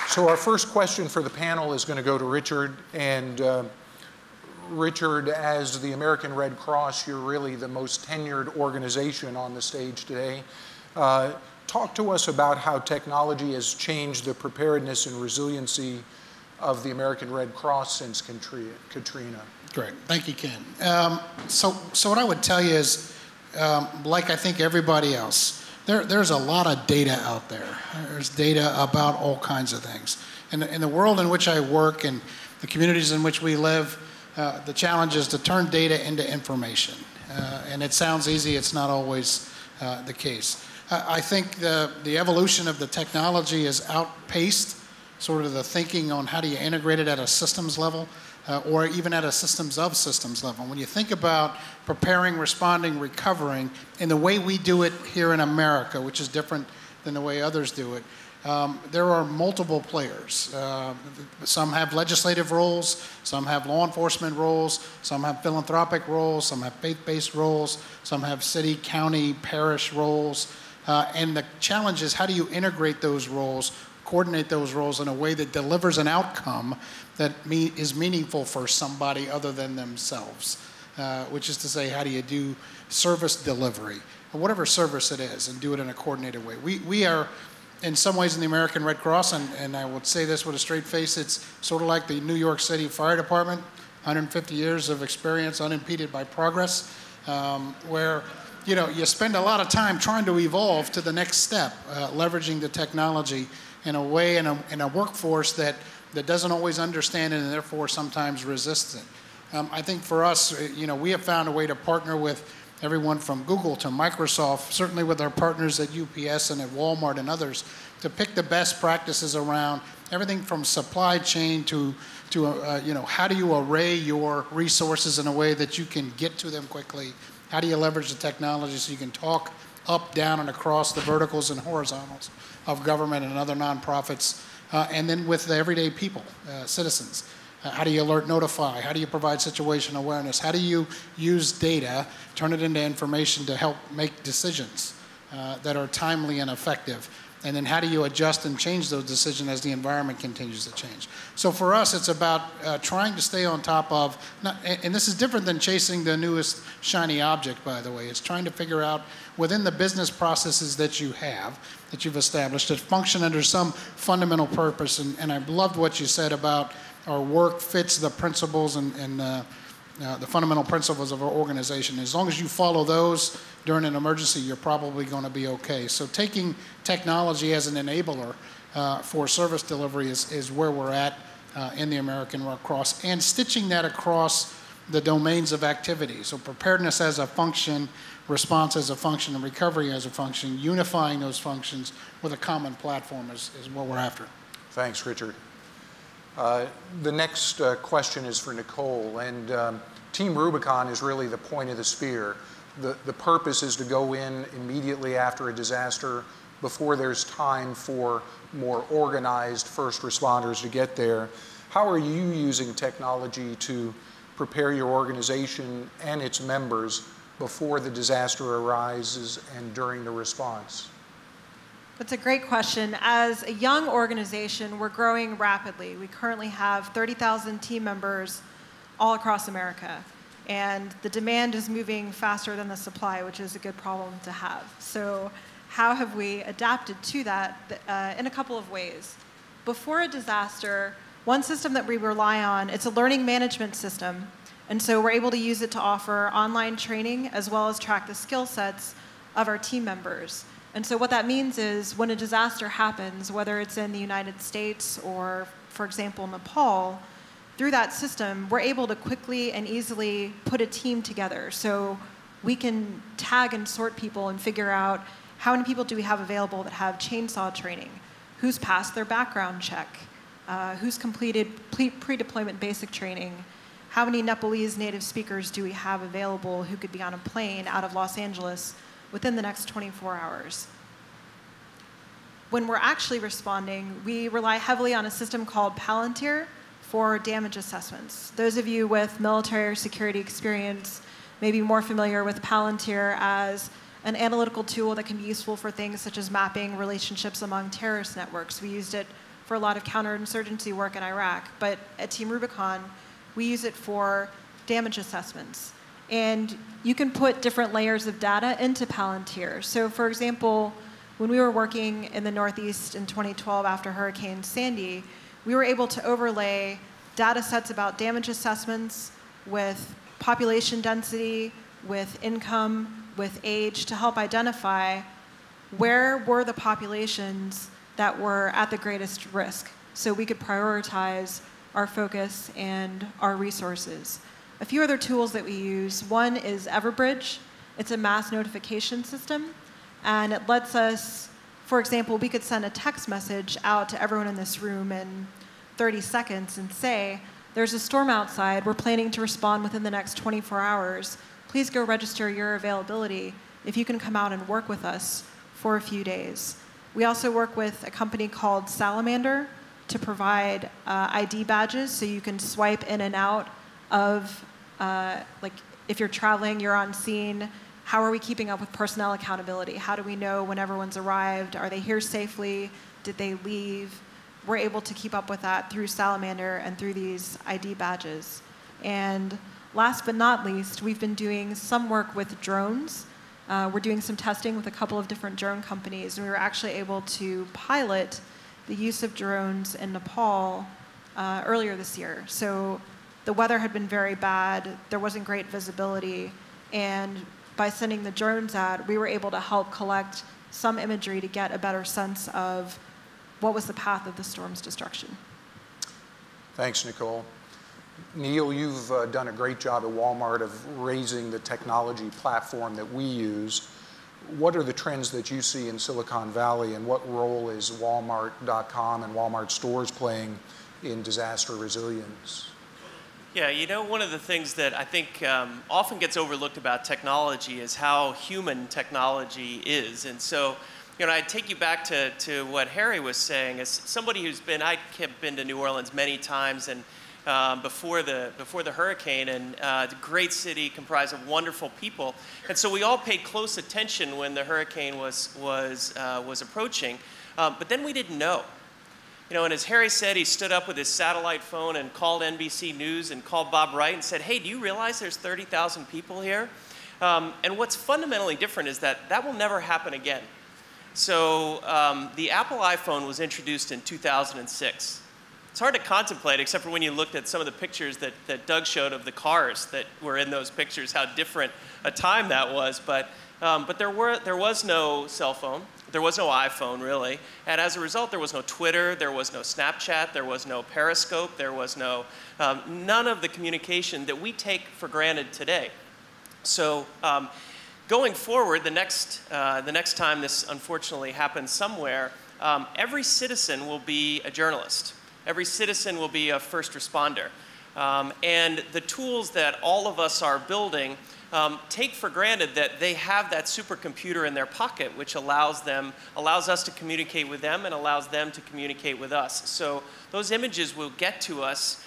So our first question for the panel is going to go to Richard. And Richard, as the American Red Cross, you're really the most tenured organization on the stage today. Talk to us about how technology has changed the preparedness and resiliency of the American Red Cross since Katrina. Great, thank you, Ken. So what I would tell you is, like I think everybody else, there's a lot of data out there. There's data about all kinds of things. And in the world in which I work and the communities in which we live, the challenge is to turn data into information. And it sounds easy, it's not always the case. I think the evolution of the technology has outpaced sort of the thinking on how do you integrate it at a systems level, or even at a systems of systems level. When you think about preparing, responding, recovering, in the way we do it here in America, which is different than the way others do it, there are multiple players. Some have legislative roles, some have law enforcement roles, some have philanthropic roles, some have faith-based roles, some have city, county, parish roles. And the challenge is how do you integrate those roles, coordinate those roles in a way that delivers an outcome that is meaningful for somebody other than themselves, which is to say, how do you do service delivery, or whatever service it is, and do it in a coordinated way. We are, in some ways, in the American Red Cross, and I would say this with a straight face, it's sort of like the New York City Fire Department, 150 years of experience unimpeded by progress, where you spend a lot of time trying to evolve to the next step, leveraging the technology in a way, in a workforce that doesn't always understand it and therefore sometimes resists it. I think for us, we have found a way to partner with everyone from Google to Microsoft, certainly with our partners at UPS and at Walmart and others, to pick the best practices around everything from supply chain to how do you array your resources in a way that you can get to them quickly. How do you leverage the technology so you can talk up, down, and across the verticals and horizontals of government and other nonprofits, and then with the everyday people, citizens. How do you alert, notify? How do you provide situational awareness? How do you use data, turn it into information to help make decisions that are timely and effective? And then how do you adjust and change those decisions as the environment continues to change? So for us, it's about trying to stay on top of, and this is different than chasing the newest shiny object, by the way. It's trying to figure out within the business processes that you have, that you've established, that function under some fundamental purpose. And I loved what you said about our work fits the principles and the fundamental principles of our organization. As long as you follow those during an emergency, you're probably going to be okay. So taking technology as an enabler for service delivery is where we're at in the American Red Cross, and stitching that across the domains of activity. So preparedness as a function, response as a function, and recovery as a function, unifying those functions with a common platform is what we're after. Thanks, Richard. The next question is for Nicole, and Team Rubicon is really the point of the spear. The purpose is to go in immediately after a disaster before there's time for more organized first responders to get there. How are you using technology to prepare your organization and its members before the disaster arises and during the response? That's a great question. As a young organization, we're growing rapidly. We currently have 30,000 team members all across America. And the demand is moving faster than the supply, which is a good problem to have. So how have we adapted to that? In a couple of ways. Before a disaster, one system that we rely on, it's a learning management system. And so we're able to use it to offer online training as well as track the skill sets of our team members. And so what that means is when a disaster happens, whether it's in the United States or, for example, Nepal, through that system, we're able to quickly and easily put a team together. So we can tag and sort people and figure out how many people do we have available that have chainsaw training, who's passed their background check, who's completed pre-deployment basic training, how many Nepalese native speakers do we have available who could be on a plane out of Los Angeles within the next 24 hours. When we're actually responding, we rely heavily on a system called Palantir for damage assessments. Those of you with military or security experience may be more familiar with Palantir as an analytical tool that can be useful for things such as mapping relationships among terrorist networks. We used it for a lot of counterinsurgency work in Iraq, but at Team Rubicon, we use it for damage assessments. And you can put different layers of data into Palantir. So for example, when we were working in the Northeast in 2012 after Hurricane Sandy, we were able to overlay data sets about damage assessments with population density, with income, with age, to help identify where were the populations that were at the greatest risk, so we could prioritize our focus and our resources. A few other tools that we use, one is Everbridge. It's a mass notification system, and it lets us, for example, we could send a text message out to everyone in this room in 30 seconds and say, there's a storm outside, we're planning to respond within the next 24 hours. Please go register your availability if you can come out and work with us for a few days. We also work with a company called Salamander to provide ID badges so you can swipe in and out of, like if you're traveling, you're on scene, how are we keeping up with personnel accountability? How do we know when everyone's arrived? Are they here safely? Did they leave? We're able to keep up with that through Salamander and through these ID badges. And last but not least, we've been doing some work with drones. We're doing some testing with a couple of different drone companies, and we were actually able to pilot the use of drones in Nepal earlier this year. So the weather had been very bad, there wasn't great visibility, and by sending the drones out, we were able to help collect some imagery to get a better sense of what was the path of the storm's destruction. Thanks, Nicole. Neil, you've done a great job at Walmart of raising the technology platform that we use. What are the trends that you see in Silicon Valley, and what role is Walmart.com and Walmart stores playing in disaster resilience? Yeah, you know, one of the things that I think often gets overlooked about technology is how human technology is. And so, you know, I'd take you back to what Harry was saying. As somebody who's been, I have been to New Orleans many times, and before the hurricane, and it's a great city comprised of wonderful people. And so we all paid close attention when the hurricane was approaching, but then we didn't know. You know, and as Harry said, he stood up with his satellite phone and called NBC News and called Bob Wright and said, hey, do you realize there's 30,000 people here? And what's fundamentally different is that that will never happen again. So the Apple iPhone was introduced in 2006. It's hard to contemplate, except for when you looked at some of the pictures that Doug showed of the cars that were in those pictures, how different a time that was. But there was no cell phone. There was no iPhone, really. And as a result, there was no Twitter, there was no Snapchat, there was no Periscope, there was no, none of the communication that we take for granted today. So going forward, the next time this unfortunately happens somewhere, every citizen will be a journalist. Every citizen will be a first responder. And the tools that all of us are building take for granted that they have that supercomputer in their pocket, which allows us to communicate with them and allows them to communicate with us. So those images will get to us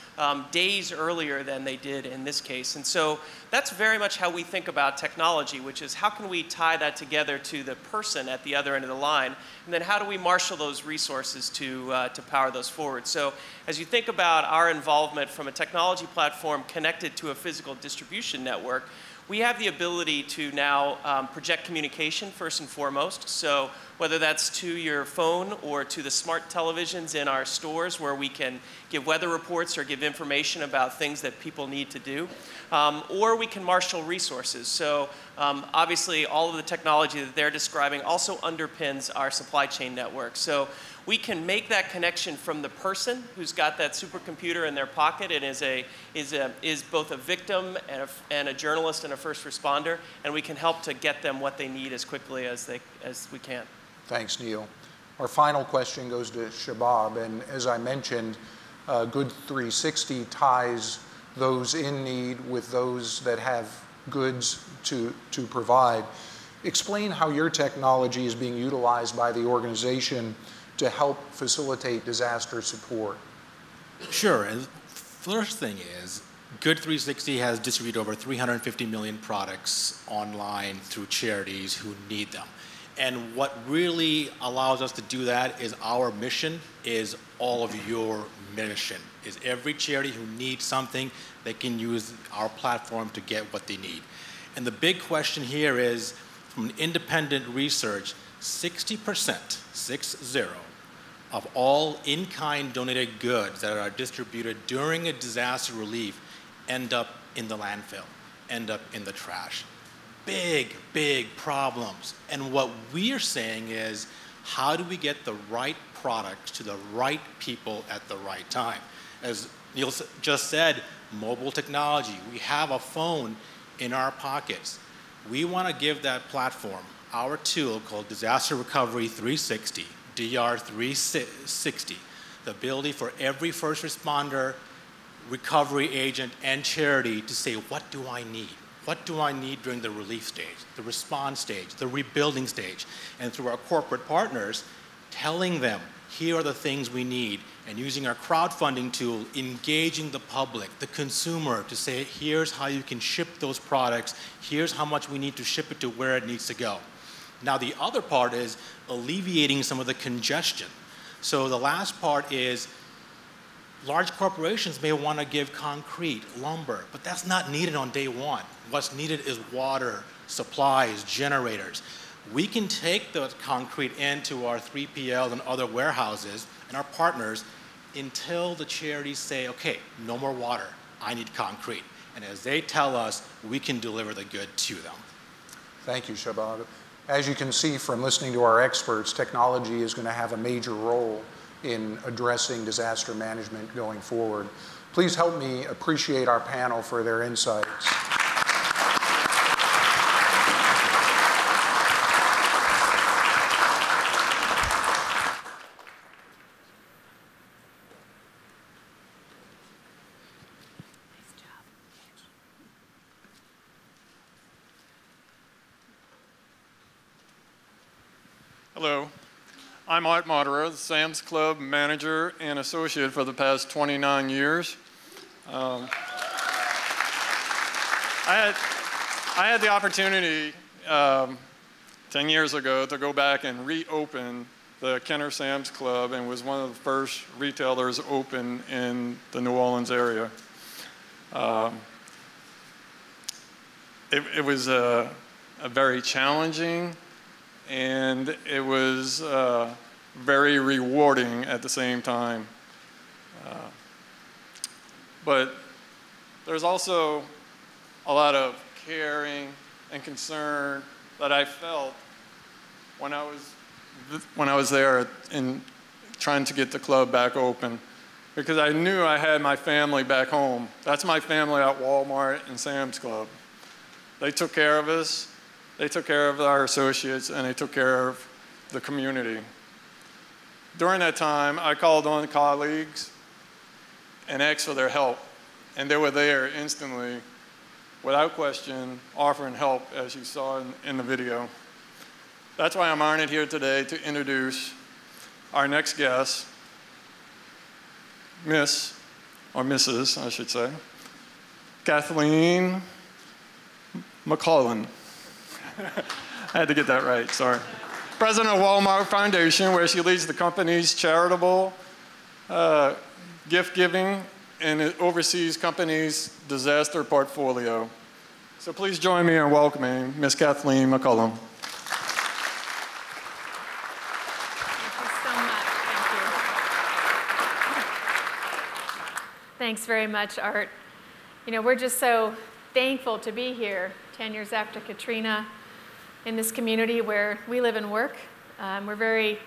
days earlier than they did in this case. And so that's very much how we think about technology, which is how can we tie that together to the person at the other end of the line, and then how do we marshal those resources to power those forward. So as you think about our involvement from a technology platform connected to a physical distribution network, we have the ability to now project communication first and foremost. So whether that's to your phone or to the smart televisions in our stores where we can give weather reports or give information about things that people need to do, or we can marshal resources. So obviously all of the technology that they're describing also underpins our supply chain network. So we can make that connection from the person who's got that supercomputer in their pocket and is both a victim and a journalist and a first responder, and we can help to get them what they need as quickly as we can. Thanks, Neil. Our final question goes to Shabab, and as I mentioned, Good 360 ties those in need with those that have goods to provide. Explain how your technology is being utilized by the organization to help facilitate disaster support. Sure. And first thing is, Good 360 has distributed over 350 million products online through charities who need them. And what really allows us to do that is our mission is all of your mission. Is every charity who needs something, they can use our platform to get what they need. And the big question here is, from independent research, 60%, 60, of all in-kind donated goods that are distributed during a disaster relief end up in the landfill, end up in the trash. Big, big problems. And what we're saying is, how do we get the right products to the right people at the right time? As Neil just said, mobile technology. We have a phone in our pockets. We want to give that platform, our tool called Disaster Recovery 360, DR 360, the ability for every first responder, recovery agent, and charity to say, what do I need? What do I need during the relief stage, the response stage, the rebuilding stage? And through our corporate partners, telling them, here are the things we need, and using our crowdfunding tool, engaging the public, the consumer, to say, here's how you can ship those products, here's how much we need to ship it to where it needs to go. Now the other part is alleviating some of the congestion. So the last part is, large corporations may want to give concrete, lumber, but that's not needed on day one. What's needed is water, supplies, generators. We can take the concrete into our 3PL and other warehouses and our partners until the charities say, okay, no more water, I need concrete. And as they tell us, we can deliver the good to them. Thank you, Shabab. As you can see from listening to our experts, technology is going to have a major role in addressing disaster management going forward. Please help me appreciate our panel for their insights. Hello, I'm Art Moderer, the Sam's Club manager and associate for the past 29 years. I had the opportunity 10 years ago to go back and reopen the Kenner Sam's Club, and was one of the first retailers open in the New Orleans area. It was a very challenging, and it was very rewarding at the same time. But there's also a lot of caring and concern that I felt when I was there in trying to get the club back open, because I knew I had my family back home. That's my family at Walmart and Sam's Club. They took care of us. They took care of our associates, and they took care of the community. During that time, I called on colleagues and asked for their help, and they were there instantly, without question, offering help, as you saw in the video. That's why I'm honored here today to introduce our next guest, Miss, or Mrs., I should say, Kathleen McMillon. I had to get that right, sorry. President of Walmart Foundation, where she leads the company's charitable gift giving, and it oversees company's disaster portfolio. So please join me in welcoming Ms. Kathleen McMillon. Thanks very much, Art. You know, we're just so thankful to be here 10 years after Katrina in this community where we live and work. We're very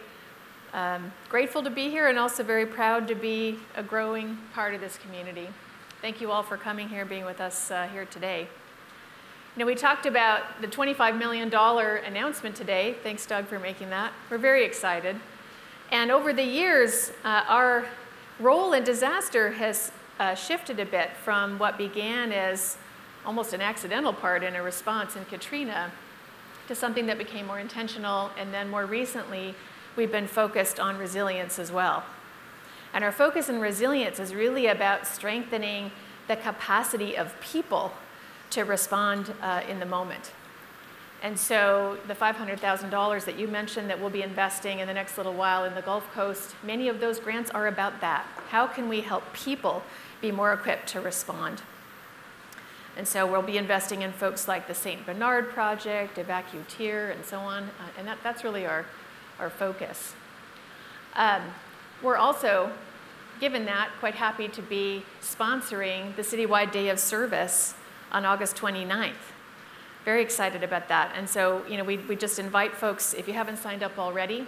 Grateful to be here and also very proud to be a growing part of this community. Thank you all for coming here and being with us here today. You know, we talked about the $25 million announcement today. Thanks, Doug, for making that. We're very excited. And over the years, our role in disaster has shifted a bit from what began as almost an accidental part in a response in Katrina to something that became more intentional, and then more recently, we've been focused on resilience as well. And our focus in resilience is really about strengthening the capacity of people to respond in the moment. And so the $500,000 that you mentioned that we'll be investing in the next little while in the Gulf Coast, many of those grants are about that. How can we help people be more equipped to respond? And so we'll be investing in folks like the St. Bernard Project, Evacueteer, and so on, and that's really our focus. We're also, given that, quite happy to be sponsoring the Citywide Day of Service on August 29th. Very excited about that. And so, you know, we just invite folks, if you haven't signed up already,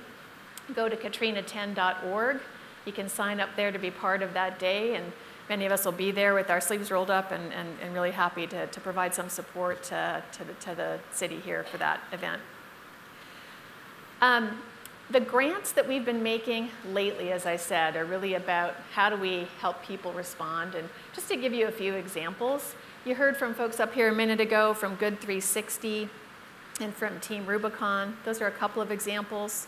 go to katrina10.org. You can sign up there to be part of that day, and many of us will be there with our sleeves rolled up and really happy to provide some support to the city here for that event. The grants that we've been making lately, as I said, are really about how do we help people respond. And just to give you a few examples, you heard from folks up here a minute ago from Good 360 and from Team Rubicon. Those are a couple of examples.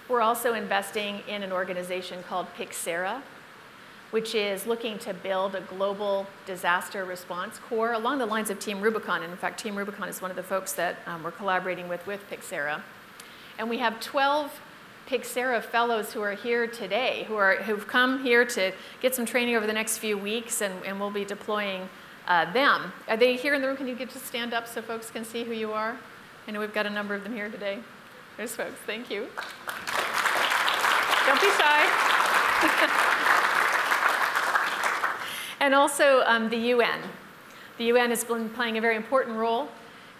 We're also investing in an organization called Pixera, which is looking to build a global disaster response corps along the lines of Team Rubicon. And in fact, Team Rubicon is one of the folks that we're collaborating with Pixera. And we have 12 Pixera fellows who are here today, who've come here to get some training over the next few weeks, and we'll be deploying them. Are they here in the room? Can you get to stand up so folks can see who you are? I know we've got a number of them here today. There's folks. Thank you. Don't be shy. And also the UN. The UN has been playing a very important role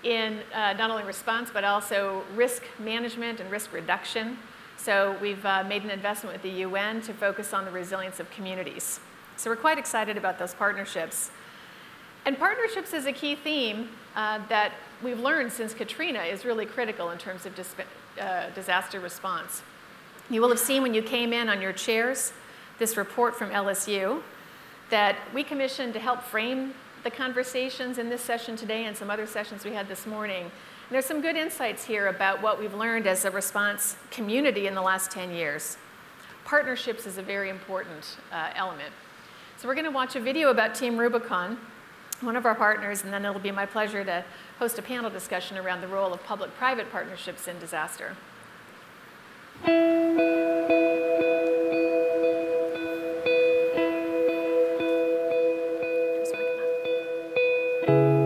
in not only response, but also risk management and risk reduction. So we've made an investment with the UN to focus on the resilience of communities. So we're quite excited about those partnerships. And partnerships is a key theme that we've learned since Katrina is really critical in terms of disaster response. You will have seen when you came in on your chairs this report from LSU that we commissioned to help frame the conversations in this session today and some other sessions we had this morning. And there's some good insights here about what we've learned as a response community in the last 10 years. Partnerships is a very important element. So we're going to watch a video about Team Rubicon, one of our partners, and then it'll be my pleasure to host a panel discussion around the role of public-private partnerships in disaster.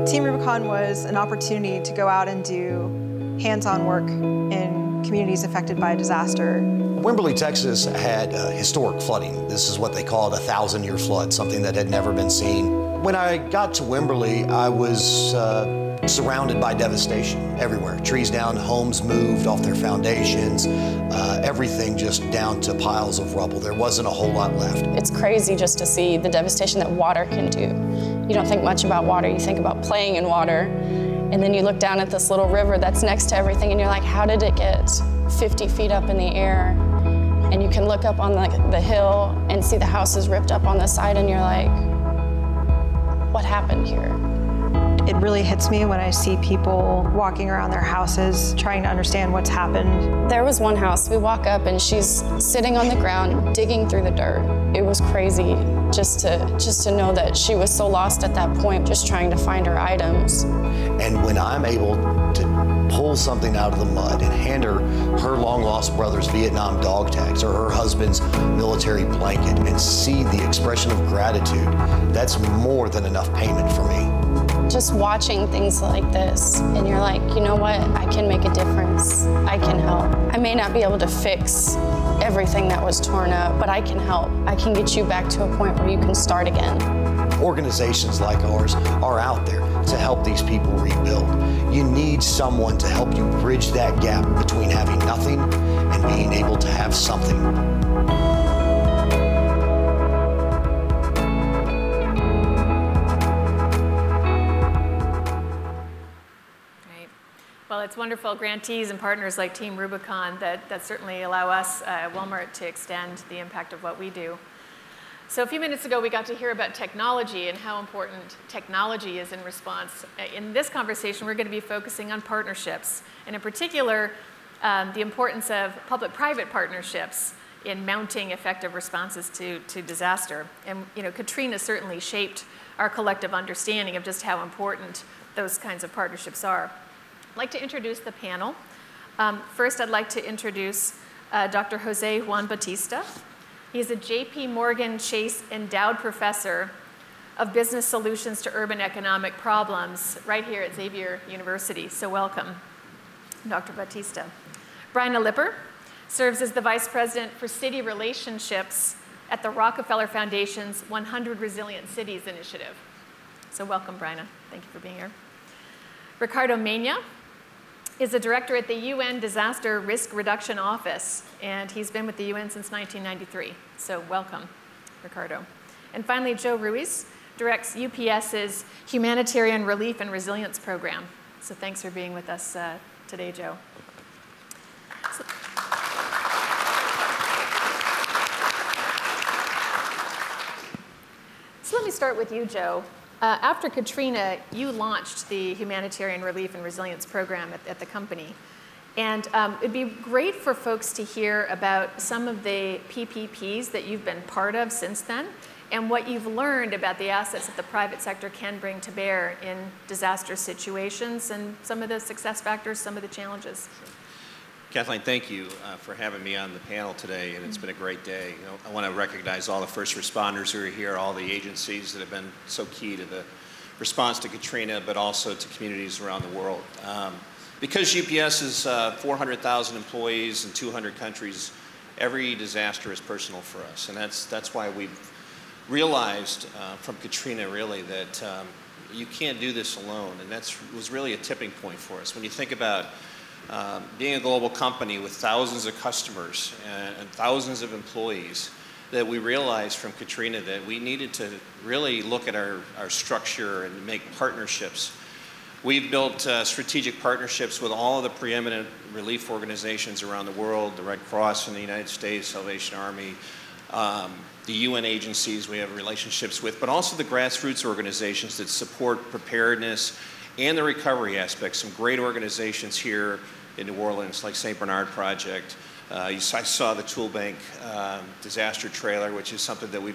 Team Rubicon was an opportunity to go out and do hands-on work in communities affected by a disaster. Wimberley, Texas had historic flooding. This is what they called a 1,000-year flood, something that had never been seen. When I got to Wimberley, I was surrounded by devastation everywhere. Trees down, homes moved off their foundations, everything just down to piles of rubble. There wasn't a whole lot left. It's crazy just to see the devastation that water can do. You don't think much about water, you think about playing in water, and then you look down at this little river that's next to everything and you're like, how did it get 50 feet up in the air? And you can look up on the hill and see the houses ripped up on the side and you're like, what happened here? It really hits me when I see people walking around their houses trying to understand what's happened. There was one house, we walk up and she's sitting on the ground digging through the dirt. It was crazy just to know that she was so lost at that point, just trying to find her items. And when I'm able to pull something out of the mud and hand her her long-lost brother's Vietnam dog tags or her husband's military blanket and see the expression of gratitude, that's more than enough payment for me. Just watching things like this, and you're like, you know what? I can make a difference. I can help. I may not be able to fix everything that was torn up, but I can help. I can get you back to a point where you can start again. Organizations like ours are out there to help these people rebuild. You need someone to help you bridge that gap between having nothing and and being able to have something. Well, it's wonderful grantees and partners like Team Rubicon that certainly allow us at Walmart to extend the impact of what we do. So a few minutes ago, we got to hear about technology and how important technology is in response. In this conversation, we're going to be focusing on partnerships, and in particular, the importance of public-private partnerships in mounting effective responses to disaster. And Katrina certainly shaped our collective understanding of just how important those kinds of partnerships are. I'd like to introduce the panel. First, I'd like to introduce Dr. Jose Juan Batista. He's a J.P. Morgan Chase Endowed Professor of Business Solutions to Urban Economic Problems right here at Xavier University. So welcome, Dr. Batista. Brian Lipper serves as the Vice President for City Relationships at the Rockefeller Foundation's 100 Resilient Cities Initiative. So welcome, Brian. Thank you for being here. Ricardo Mena is a director at the UN Disaster Risk Reduction Office, and he's been with the UN since 1993. So welcome, Ricardo. And finally, Joe Ruiz directs UPS's Humanitarian Relief and Resilience Program. So thanks for being with us today, Joe. So let me start with you, Joe. After Katrina, you launched the Humanitarian Relief and Resilience Program at the company. And it'd be great for folks to hear about some of the PPPs that you've been part of since then, and what you've learned about the assets that the private sector can bring to bear in disaster situations, and some of the success factors, some of the challenges. Kathleen, thank you for having me on the panel today, and it's been a great day. I want to recognize all the first responders who are here, all the agencies that have been so key to the response to Katrina, but also to communities around the world. Because UPS is 400,000 employees in 200 countries, every disaster is personal for us, and that's why we've realized from Katrina really that you can't do this alone, and that was really a tipping point for us. When you think about being a global company with thousands of customers and thousands of employees, that we realized from Katrina that we needed to really look at our structure and make partnerships. We've built strategic partnerships with all of the preeminent relief organizations around the world, the Red Cross in the United States, Salvation Army, the UN agencies we have relationships with, but also the grassroots organizations that support preparedness and the recovery aspects. Some great organizations here in New Orleans, like St. Bernard Project. I saw the Tool Bank disaster trailer, which is something that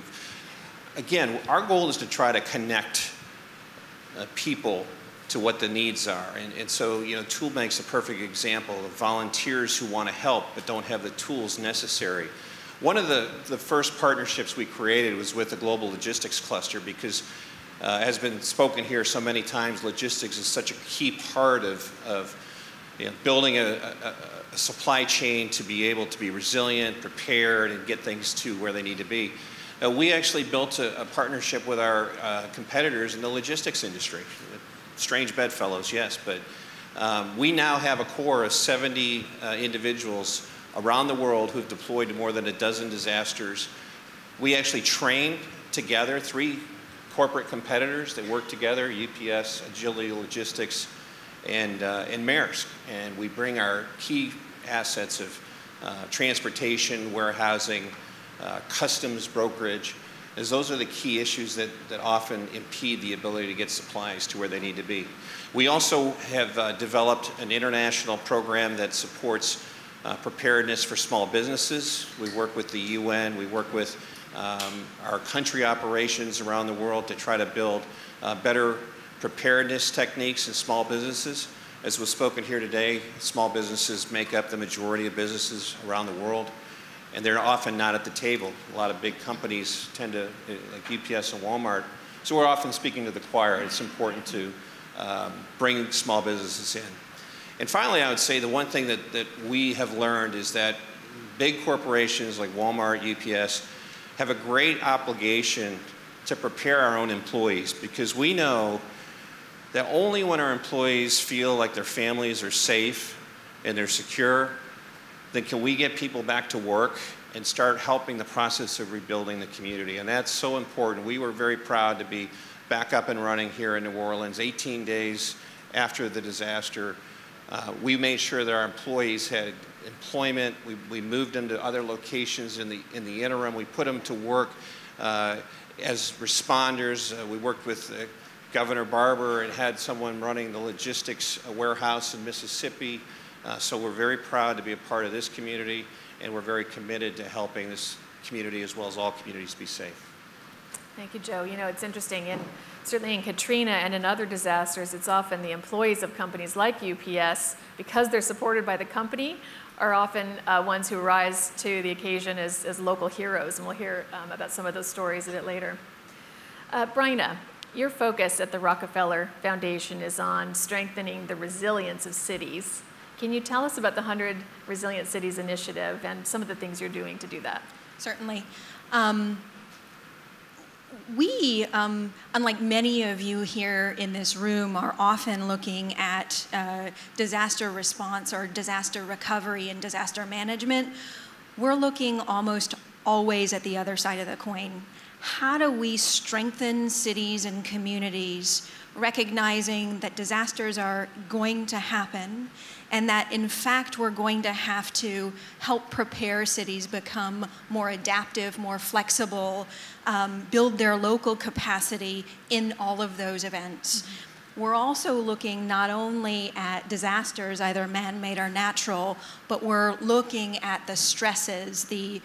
again, our goal is to try to connect people to what the needs are. And so, Tool Bank's a perfect example of volunteers who want to help but don't have the tools necessary. One of the first partnerships we created was with the Global Logistics Cluster, because has been spoken here so many times, logistics is such a key part of building a supply chain to be able to be resilient, prepared, and get things to where they need to be. We actually built a partnership with our competitors in the logistics industry. Strange bedfellows, yes, but we now have a core of 70 individuals around the world who've deployed to more than a dozen disasters. We actually train together 3 corporate competitors that work together, UPS, Agility Logistics, and Maersk. And we bring our key assets of transportation, warehousing, customs brokerage, as those are the key issues that often impede the ability to get supplies to where they need to be. We also have developed an international program that supports preparedness for small businesses. We work with the UN, we work with our country operations around the world to try to build better preparedness techniques in small businesses. As was spoken here today, small businesses make up the majority of businesses around the world, and they're often not at the table. A lot of big companies tend to, like UPS and Walmart, so we're often speaking to the choir. It's important to bring small businesses in. And finally, I would say the one thing that we have learned is that big corporations like Walmart, UPS, have a great obligation to prepare our own employees, because we know that only when our employees feel like their families are safe and they're secure, then can we get people back to work and start helping the process of rebuilding the community? And that's so important. We were very proud to be back up and running here in New Orleans 18 days after the disaster. We made sure that our employees had employment. We moved them to other locations in the interim. We put them to work as responders. We worked with Governor Barber and had someone running the logistics warehouse in Mississippi. So we're very proud to be a part of this community, and we're very committed to helping this community as well as all communities be safe. Thank you, Joe. You know, it's interesting, and certainly in Katrina and in other disasters, it's often the employees of companies like UPS, because they're supported by the company, are often ones who rise to the occasion as local heroes, and we'll hear about some of those stories a bit later. Bryna, your focus at the Rockefeller Foundation is on strengthening the resilience of cities. Can you tell us about the 100 Resilient Cities Initiative and some of the things you're doing to do that? Certainly. We, unlike many of you here in this room, are often looking at disaster response or disaster recovery and disaster management. We're looking almost always at the other side of the coin. How do we strengthen cities and communities, recognizing that disasters are going to happen and that, in fact, we're going to have to help prepare cities become more adaptive, more flexible, build their local capacity in all of those events. Mm-hmm. We're also looking not only at disasters, either man-made or natural, but we're looking at the stresses, the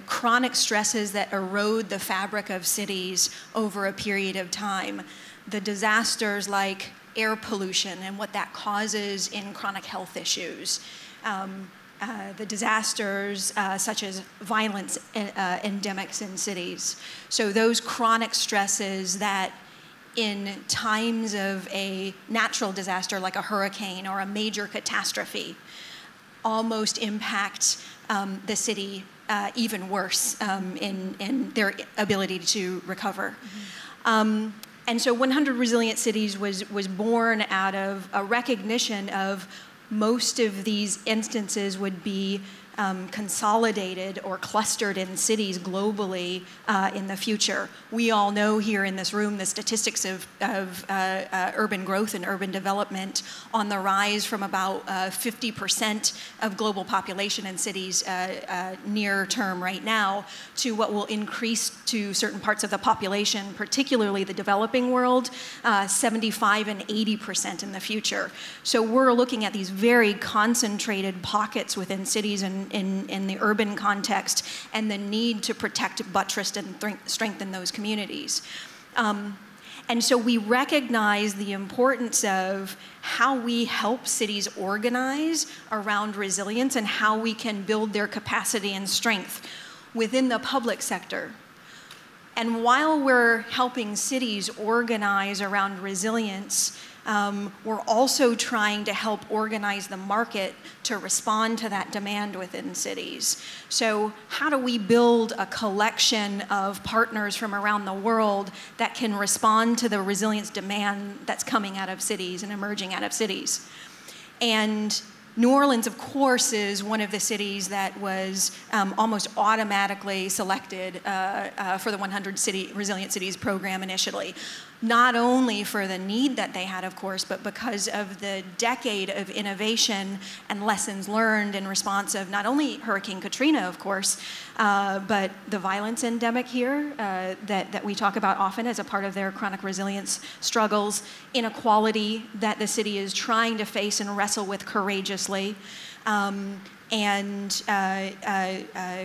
chronic stresses that erode the fabric of cities over a period of time. The disasters like air pollution and what that causes in chronic health issues. The disasters such as violence endemics in cities. So those chronic stresses that in times of a natural disaster like a hurricane or a major catastrophe almost impact the city even worse in their ability to recover. Mm-hmm. And so 100 Resilient Cities was born out of a recognition of most of these instances would be consolidated or clustered in cities globally in the future. We all know here in this room the statistics of urban growth and urban development on the rise from about 50% of global population in cities near term right now to what will increase to certain parts of the population, particularly the developing world, 75 and 80% in the future. So we're looking at these very concentrated pockets within cities and in the urban context, and the need to protect, buttress, and strengthen those communities. And so we recognize the importance of how we help cities organize around resilience and how we can build their capacity and strength within the public sector. And while we're helping cities organize around resilience, we're also trying to help organize the market to respond to that demand within cities. So how do we build a collection of partners from around the world that can respond to the resilience demand that's coming out of cities and emerging out of cities? And New Orleans, of course, is one of the cities that was almost automatically selected for the 100 Resilient Cities program initially. Not only for the need that they had, of course, but because of the decade of innovation and lessons learned in response of not only Hurricane Katrina, of course, but the violence endemic here that we talk about often as a part of their chronic resilience struggles, inequality that the city is trying to face and wrestle with courageously, and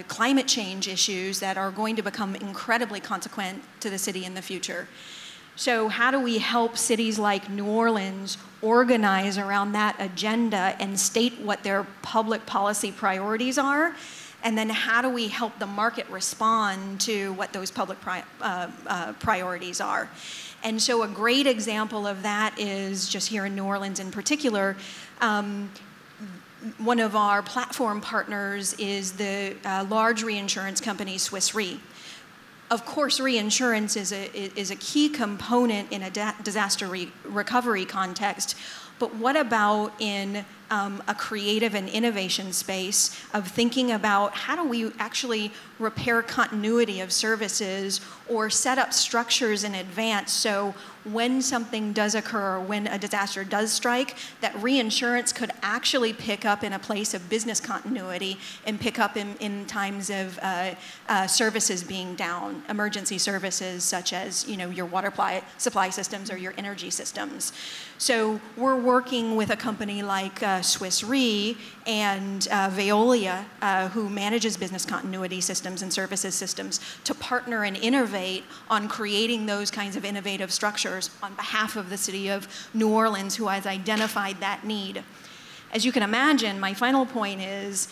climate change issues that are going to become incredibly consequent to the city in the future. So how do we help cities like New Orleans organize around that agenda and state what their public policy priorities are? And then how do we help the market respond to what those public priorities are? And so a great example of that is just here in New Orleans in particular. One of our platform partners is the large reinsurance company Swiss Re. Of course, reinsurance is a key component in a disaster recovery context, but what about in a creative and innovation space of thinking about how do we actually repair continuity of services or set up structures in advance so when something does occur, when a disaster does strike, that reinsurance could actually pick up in a place of business continuity and pick up in times of services being down, emergency services such as your water supply systems or your energy systems. So we're working with a company like Swiss Re and Veolia, who manages business continuity systems and services systems, to partner and innovate on creating those kinds of innovative structures on behalf of the city of New Orleans, who has identified that need. As you can imagine, my final point is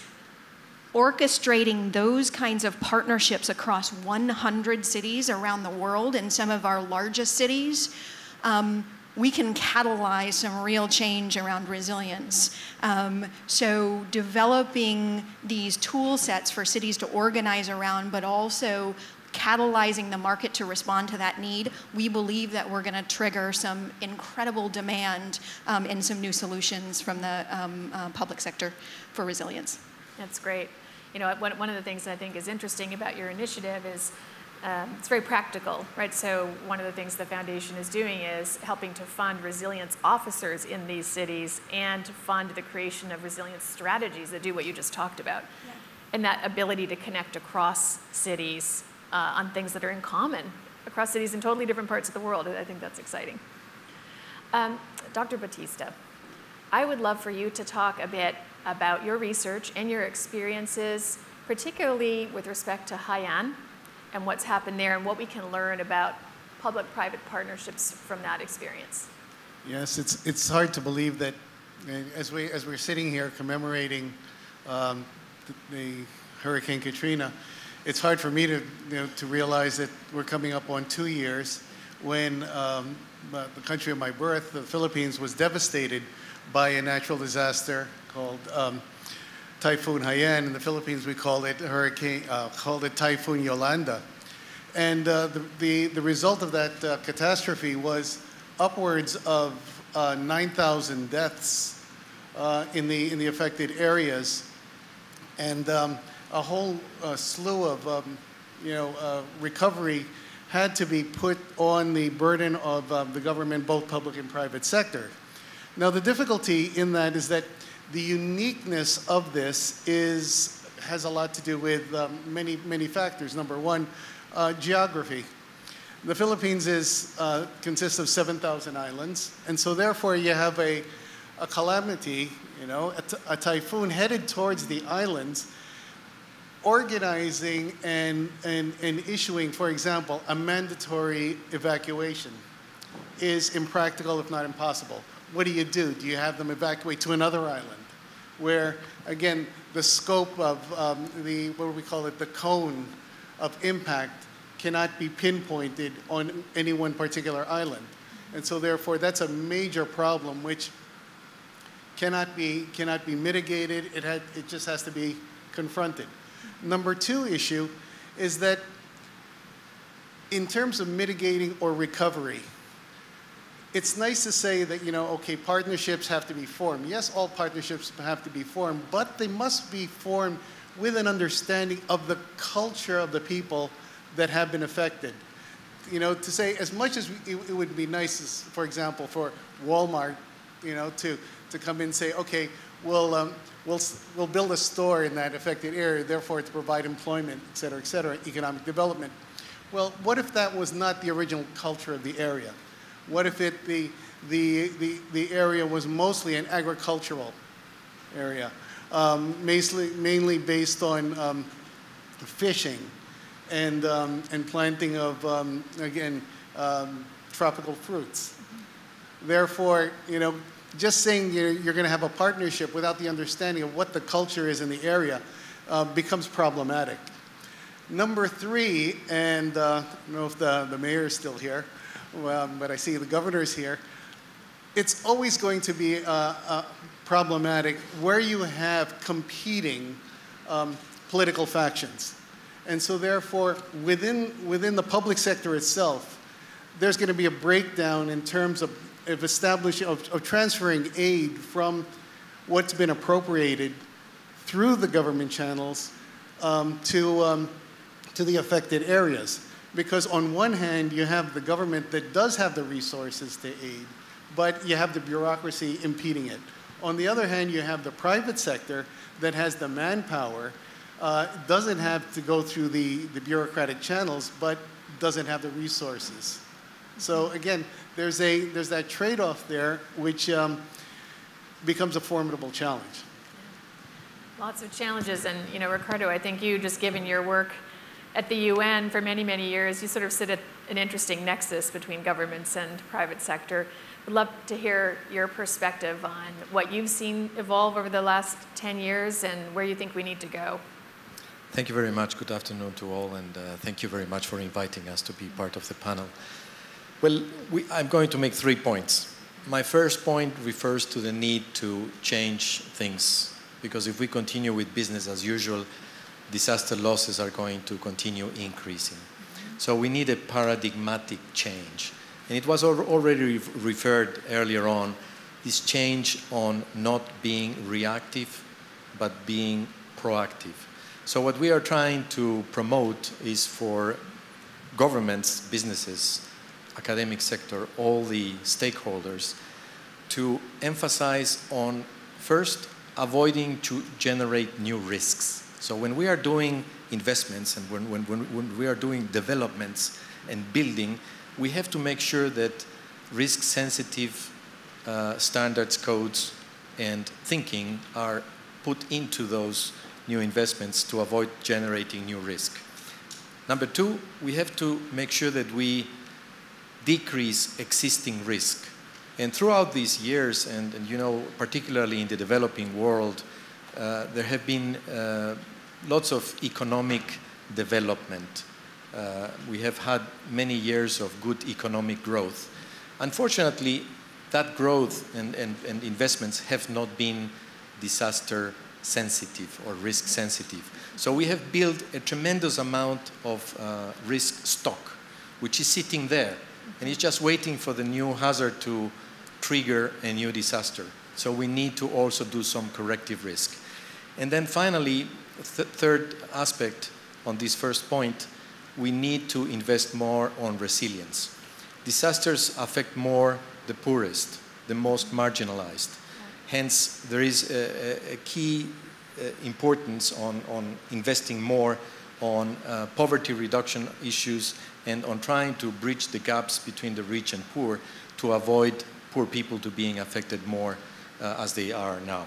orchestrating those kinds of partnerships across 100 cities around the world and some of our largest cities. We can catalyze some real change around resilience. So developing these tool sets for cities to organize around, but also catalyzing the market to respond to that need, we believe that we're going to trigger some incredible demand and some new solutions from the public sector for resilience. That's great. One of the things I think is interesting about your initiative is it's very practical, right? So one of the things the foundation is doing is helping to fund resilience officers in these cities and to fund the creation of resilience strategies that do what you just talked about. Yeah. And that ability to connect across cities on things that are in common across cities in totally different parts of the world. I think that's exciting. Dr. Batista, I would love for you to talk a bit about your research and your experiences, particularly with respect to Haiyan and what's happened there and what we can learn about public-private partnerships from that experience. Yes, it's hard to believe that as we're sitting here commemorating the Hurricane Katrina, it's hard for me to realize that we're coming up on 2 years when the country of my birth, the Philippines, was devastated by a natural disaster called Typhoon Haiyan. In the Philippines, we called it Typhoon Yolanda. And the result of that catastrophe was upwards of 9,000 deaths in the affected areas, and a whole slew of recovery had to be put on the burden of the government, both public and private sector. Now, the difficulty in that is that the uniqueness of this has a lot to do with many factors. Number one, geography. The Philippines consists of 7,000 islands, and so therefore you have a calamity, a typhoon headed towards the islands, organizing and issuing, for example, a mandatory evacuation is impractical, if not impossible. What do? Do you have them evacuate to another island where, again, the scope of the cone of impact cannot be pinpointed on any one particular island? And so therefore, that's a major problem which cannot be mitigated. It just has to be confronted. Number two issue is that in terms of mitigating or recovery, it's nice to say that, okay, partnerships have to be formed. Yes, all partnerships have to be formed, but they must be formed with an understanding of the culture of the people that have been affected. To say, as much as it would be nice, for example, for Walmart, to come in and say, okay, we'll build a store in that affected area, therefore to provide employment, et cetera, economic development. Well, what if that was not the original culture of the area? What if the area was mostly an agricultural area, mainly based on fishing and planting of, tropical fruits? Therefore, just saying you're going to have a partnership without the understanding of what the culture is in the area becomes problematic. Number three, and I don't know if the mayor is still here, but I see the governor's here. It's always going to be problematic where you have competing political factions. And so therefore, within the public sector itself, there's going to be a breakdown in terms of transferring aid from what's been appropriated through the government channels to the affected areas. Because on one hand, you have the government that does have the resources to aid, but you have the bureaucracy impeding it. On the other hand, you have the private sector that has the manpower, doesn't have to go through the bureaucratic channels, but doesn't have the resources. So again, there's that trade-off there, which becomes a formidable challenge. Lots of challenges, and Ricardo, I think you, just given your work at the UN for many, many years, you sort of sit at an interesting nexus between governments and private sector. I'd love to hear your perspective on what you've seen evolve over the last 10 years and where you think we need to go. Thank you very much. Good afternoon to all, and thank you very much for inviting us to be part of the panel. Well, I'm going to make 3 points. My first point refers to the need to change things, because if we continue with business as usual, disaster losses are going to continue increasing. So we need a paradigmatic change. And it was already referred earlier on, this change on not being reactive, but being proactive. So what we are trying to promote is for governments, businesses, academic sector, all the stakeholders, to emphasize on, first, avoiding to generate new risks. So when we are doing investments and when we are doing developments and building, we have to make sure that risk-sensitive standards, codes, and thinking are put into those new investments to avoid generating new risk. Number 2, we have to make sure that we decrease existing risk. And throughout these years, and particularly in the developing world, there have been lots of economic development. We have had many years of good economic growth. Unfortunately, that growth and investments have not been disaster sensitive or risk sensitive. So we have built a tremendous amount of risk stock, which is sitting there, and it's just waiting for the new hazard to trigger a new disaster. So we need to also do some corrective risk. And then finally, third aspect on this first point, we need to invest more on resilience. Disasters affect more the poorest, the most marginalized. Hence, there is a key importance on investing more on poverty reduction issues and on trying to bridge the gaps between the rich and poor to avoid poor people to being affected more as they are now.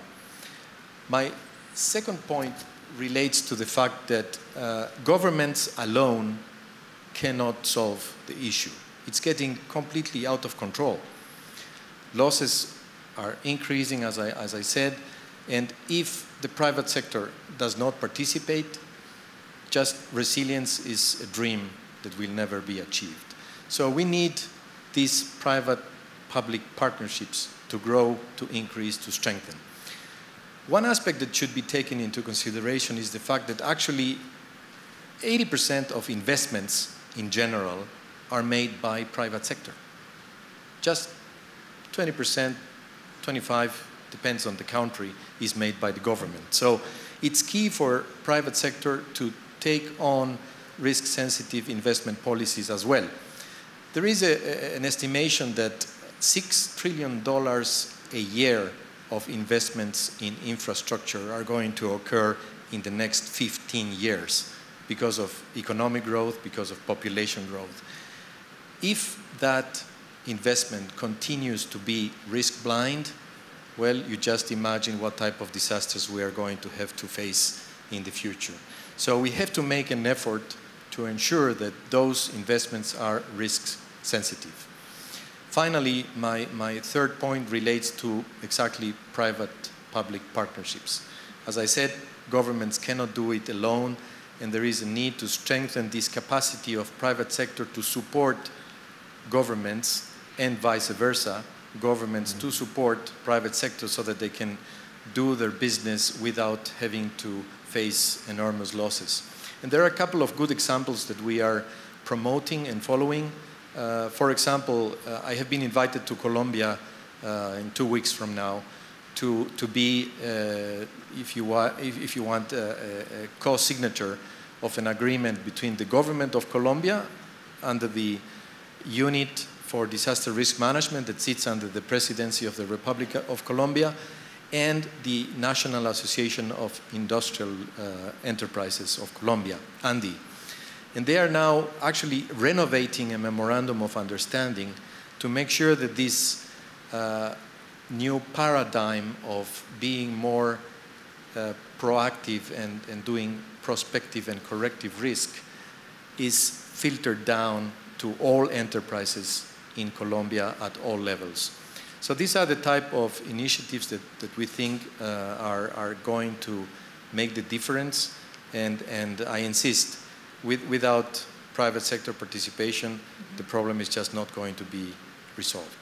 My second point relates to the fact that governments alone cannot solve the issue. It's getting completely out of control. Losses are increasing, as I said, and if the private sector does not participate, just resilience is a dream that will never be achieved. So we need these private-public partnerships to grow, to increase, to strengthen. One aspect that should be taken into consideration is the fact that actually 80% of investments in general are made by private sector. Just 20%, 25%, depends on the country, is made by the government. So it's key for private sector to take on risk-sensitive investment policies as well. There is an estimation that $6 trillion a year of investments in infrastructure are going to occur in the next 15 years because of economic growth, because of population growth. If that investment continues to be risk-blind, well, you just imagine what type of disasters we are going to have to face in the future. So we have to make an effort to ensure that those investments are risk-sensitive. Finally, my third point relates to exactly private-public partnerships. As I said, governments cannot do it alone, and there is a need to strengthen this capacity of private sector to support governments and vice versa, governments to support private sector so that they can do their business without having to face enormous losses. And there are a couple of good examples that we are promoting and following. For example, I have been invited to Colombia in 2 weeks from now to be, if you want, a co-signature of an agreement between the government of Colombia under the Unit for Disaster Risk Management that sits under the Presidency of the Republic of Colombia and the National Association of Industrial Enterprises of Colombia, ANDI. And they are now actually renovating a memorandum of understanding to make sure that this new paradigm of being more proactive and doing prospective and corrective risk is filtered down to all enterprises in Colombia at all levels. So these are the type of initiatives that we think are going to make the difference. And I insist, without private sector participation, the problem is just not going to be resolved.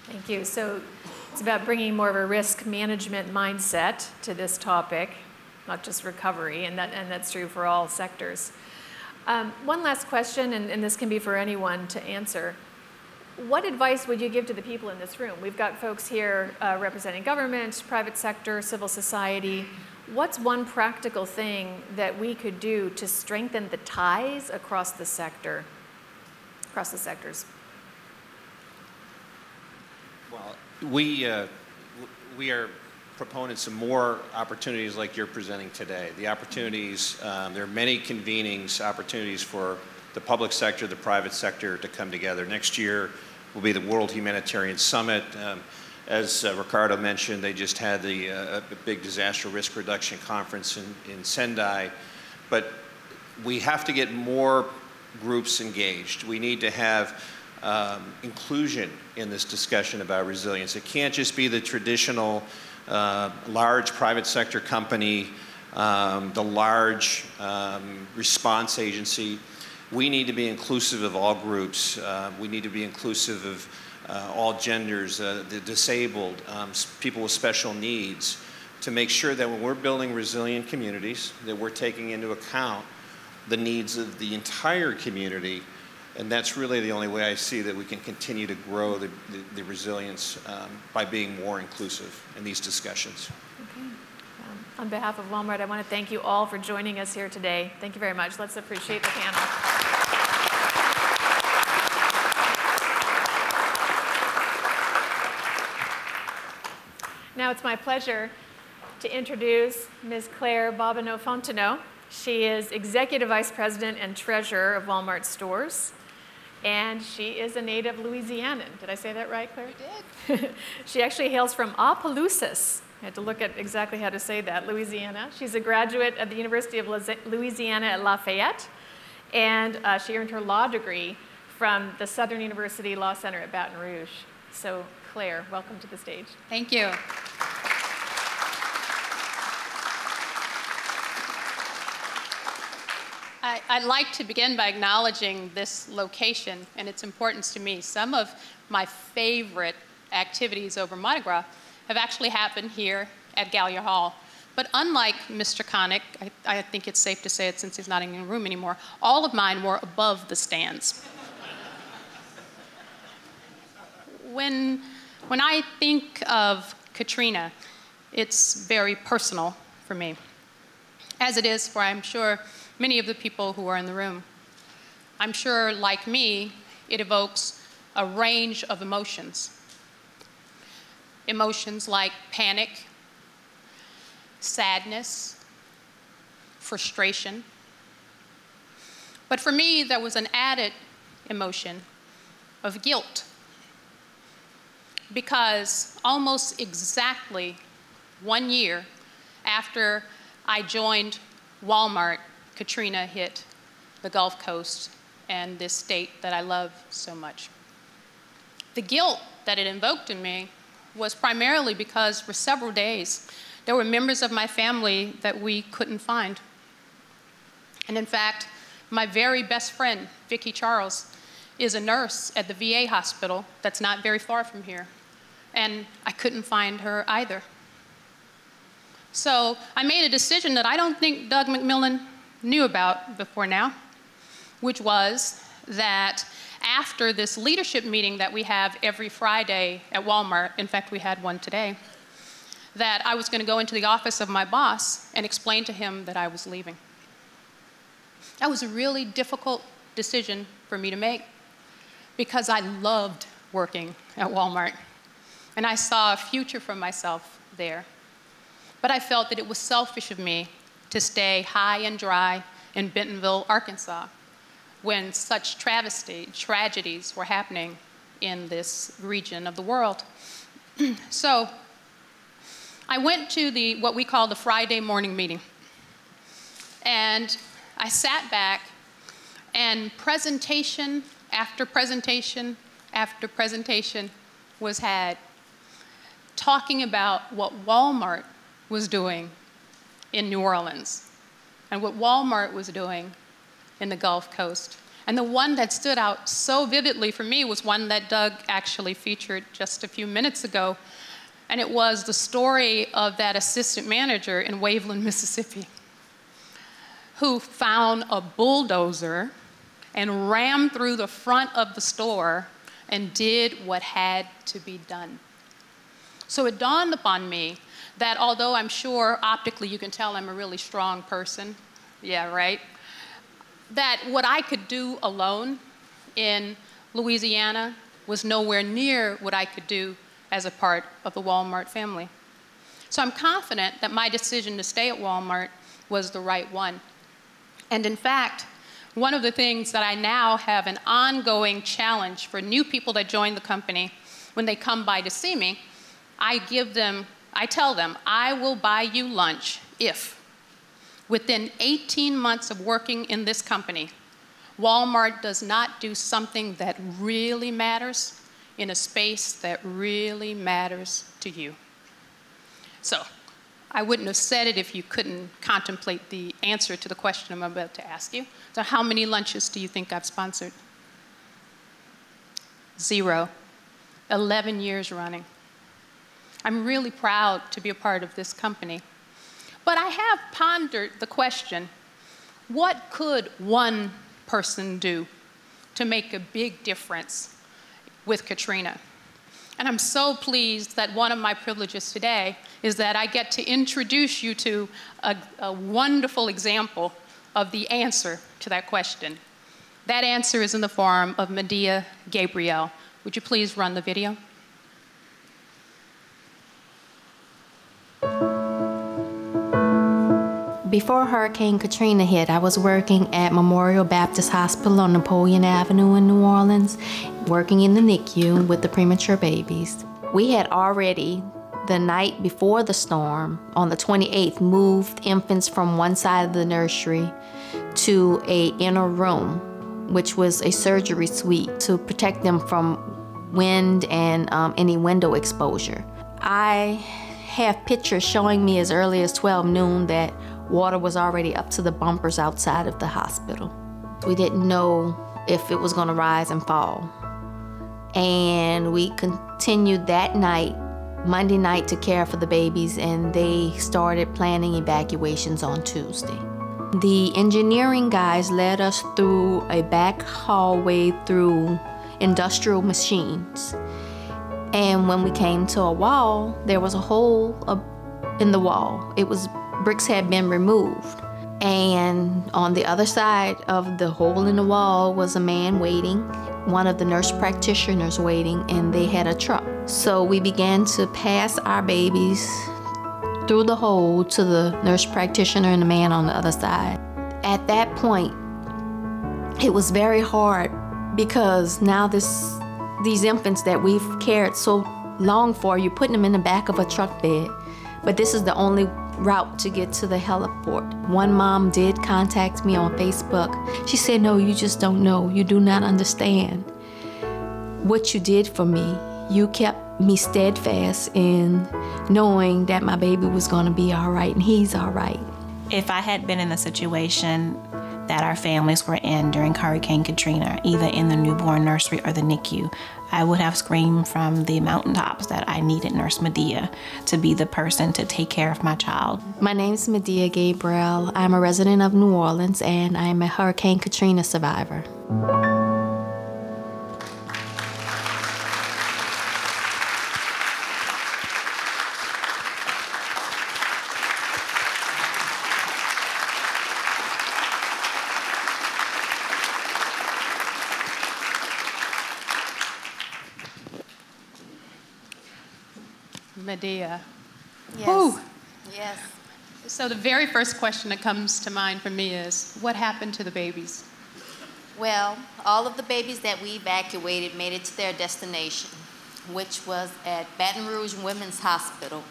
Thank you. So it's about bringing more of a risk management mindset to this topic, not just recovery, and that's true for all sectors. One last question, and this can be for anyone to answer. What advice would you give to the people in this room? We've got folks here representing government, private sector, civil society. What's one practical thing that we could do to strengthen the ties across the sector, across the sectors? Well, we are proponents of more opportunities like you're presenting today. The opportunities, there are many convenings, opportunities for the public sector, the private sector to come together. Next year will be the World Humanitarian Summit. As Ricardo mentioned, they just had the big disaster risk reduction conference in Sendai. But we have to get more groups engaged. We need to have inclusion in this discussion about resilience. It can't just be the traditional large private sector company, the large response agency. We need to be inclusive of all groups. We need to be inclusive of all genders, the disabled, people with special needs, to make sure that when we're building resilient communities, that we're taking into account the needs of the entire community. And that's really the only way I see that we can continue to grow the resilience by being more inclusive in these discussions. Okay. On behalf of Walmart, I want to thank you all for joining us here today. Thank you very much. Let's appreciate the panel. Now it's my pleasure to introduce Ms. Claire Bobino-Fontenot. She is Executive Vice President and Treasurer of Walmart Stores. And she is a native Louisianan. Did I say that right, Claire? You did. She actually hails from Opelousas. I had to look at exactly how to say that, Louisiana. She's a graduate of the University of Louisiana at Lafayette. And she earned her law degree from the Southern University Law Center at Baton Rouge. So Claire, welcome to the stage. Thank you. I'd like to begin by acknowledging this location and its importance to me. Some of my favorite activities over Mardi Gras have actually happened here at Gallier Hall. But unlike Mr. Connick, I think it's safe to say it since he's not in the room anymore, all of mine were above the stands. When I think of Katrina, it's very personal for me, as it is for, I'm sure, many of the people who are in the room. I'm sure, like me, it evokes a range of emotions. Emotions like panic, sadness, frustration. But for me, there was an added emotion of guilt, because almost exactly 1 year after I joined Walmart, Katrina hit the Gulf Coast and this state that I love so much. The guilt that it invoked in me was primarily because for several days, there were members of my family that we couldn't find. And in fact, my very best friend, Vicki Charles, is a nurse at the VA hospital that's not very far from here. And I couldn't find her either. So I made a decision that I don't think Doug McMillon knew about before now, which was that after this leadership meeting that we have every Friday at Walmart, in fact, we had one today, that I was going to go into the office of my boss and explain to him that I was leaving. That was a really difficult decision for me to make because I loved working at Walmart and I saw a future for myself there. But I felt that it was selfish of me to stay high and dry in Bentonville, Arkansas, when such tragedies were happening in this region of the world. So I went to what we call the Friday morning meeting. And I sat back and presentation after presentation after presentation was had talking about what Walmart was doing in New Orleans and what Walmart was doing in the Gulf Coast. And the one that stood out so vividly for me was one that Doug actually featured just a few minutes ago. And it was the story of that assistant manager in Waveland, Mississippi, who found a bulldozer and rammed through the front of the store and did what had to be done. So it dawned upon me that although I'm sure optically you can tell I'm a really strong person, yeah, right? That what I could do alone in Louisiana was nowhere near what I could do as a part of the Walmart family. So I'm confident that my decision to stay at Walmart was the right one. And in fact, one of the things that I now have an ongoing challenge for new people that join the company, when they come by to see me, I tell them, I will buy you lunch if, within 18 months of working in this company, Walmart does not do something that really matters in a space that really matters to you. So I wouldn't have said it if you couldn't contemplate the answer to the question I'm about to ask you. So how many lunches do you think I've sponsored? 0. 11 years running. I'm really proud to be a part of this company. But I have pondered the question, what could one person do to make a big difference with Katrina? And I'm so pleased that one of my privileges today is that I get to introduce you to a wonderful example of the answer to that question. That answer is in the form of Medea Gabriel. Would you please run the video? Before Hurricane Katrina hit, I was working at Memorial Baptist Hospital on Napoleon Avenue in New Orleans, working in the NICU with the premature babies. We had already, the night before the storm, on the 28th, moved infants from one side of the nursery to an inner room, which was a surgery suite to protect them from wind and any window exposure. I have pictures showing me as early as 12 noon that water was already up to the bumpers outside of the hospital. We didn't know if it was gonna rise and fall. And we continued that night, Monday night, to care for the babies, and they started planning evacuations on Tuesday. The engineering guys led us through a back hallway through industrial machines. And when we came to a wall, there was a hole in the wall. Bricks had been removed. And on the other side of the hole in the wall was a man waiting, one of the nurse practitioners waiting, and they had a truck. So we began to pass our babies through the hole to the nurse practitioner and the man on the other side. At that point, it was very hard because now these infants that we've cared so long for, you're putting them in the back of a truck bed, but this is the only route to get to the heliport. One mom did contact me on Facebook. She said, "No, you just don't know. You do not understand what you did for me. You kept me steadfast in knowing that my baby was going to be all right and he's all right." If I had been in the situation that our families were in during Hurricane Katrina, either in the newborn nursery or the NICU, I would have screamed from the mountaintops that I needed Nurse Medea to be the person to take care of my child. My name's Medea Gabriel. I'm a resident of New Orleans and I'm a Hurricane Katrina survivor. Medea. Yes. Whew. Yes. So the very first question that comes to mind for me is, what happened to the babies? Well, all of the babies that we evacuated made it to their destination, which was at Baton Rouge Women's Hospital.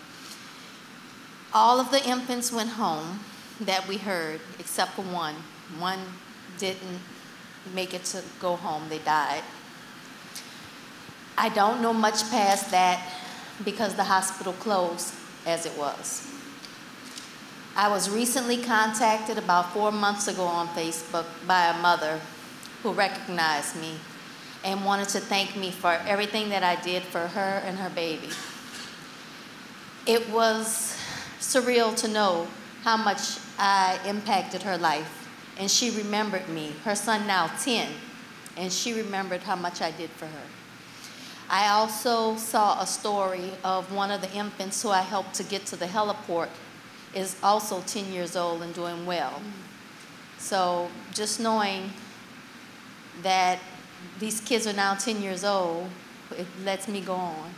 All of the infants went home that we heard, except for one. One didn't make it to go home, they died. I don't know much past that because the hospital closed as it was. I was recently contacted about 4 months ago on Facebook by a mother who recognized me and wanted to thank me for everything that I did for her and her baby. It was surreal to know how much I impacted her life, and she remembered me. Her son now 10, and she remembered how much I did for her. I also saw a story of one of the infants who I helped to get to the heliport is also 10 years old and doing well. So just knowing that these kids are now 10 years old, it lets me go on.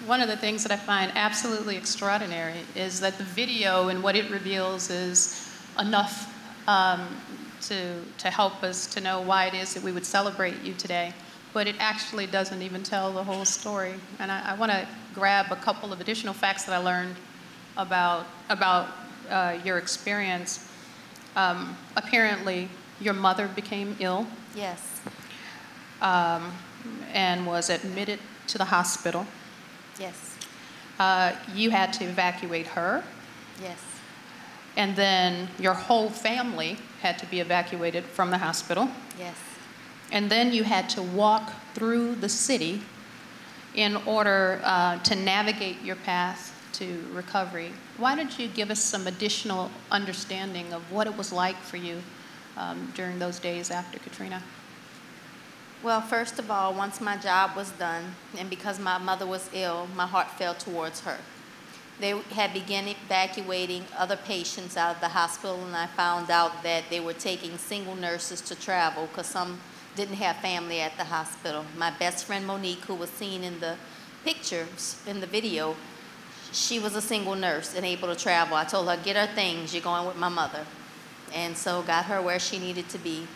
One of the things that I find absolutely extraordinary is that the video and what it reveals is enough to help us to know why it is that we would celebrate you today. But it actually doesn't even tell the whole story. And I want to grab a couple of additional facts that I learned about your experience. Apparently, your mother became ill. Yes. And was admitted to the hospital. Yes. You had to evacuate her. Yes. And then your whole family had to be evacuated from the hospital. Yes. And then you had to walk through the city in order to navigate your path to recovery. Why don't you give us some additional understanding of what it was like for you during those days after Katrina? Well, first of all, once my job was done, and because my mother was ill, my heart fell towards her. They had begun evacuating other patients out of the hospital, and I found out that they were taking single nurses to travel because some didn't have family at the hospital. My best friend Monique, who was seen in the pictures, in the video, she was a single nurse and able to travel. I told her, get her things, you're going with my mother. And so got her where she needed to be.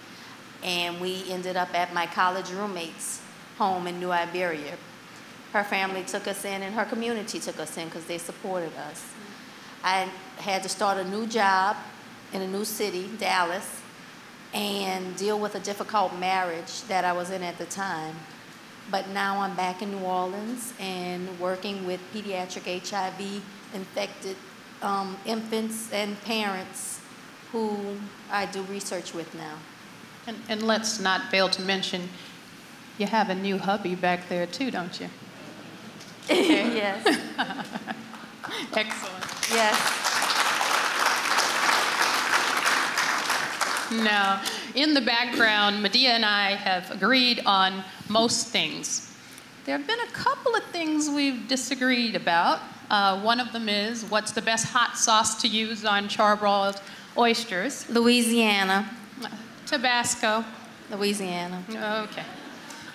And we ended up at my college roommate's home in New Iberia. Her family took us in and her community took us in because they supported us. I had to start a new job in a new city, Dallas, and deal with a difficult marriage that I was in at the time. But now I'm back in New Orleans and working with pediatric HIV-infected infants and parents who I do research with now. And let's not fail to mention, you have a new hubby back there too, don't you? Okay. Yes. Excellent. Yes. Now, in the background, Medea and I have agreed on most things. There have been a couple of things we've disagreed about. One of them is, what's the best hot sauce to use on charbroiled oysters? Louisiana. Tabasco. Louisiana. Okay.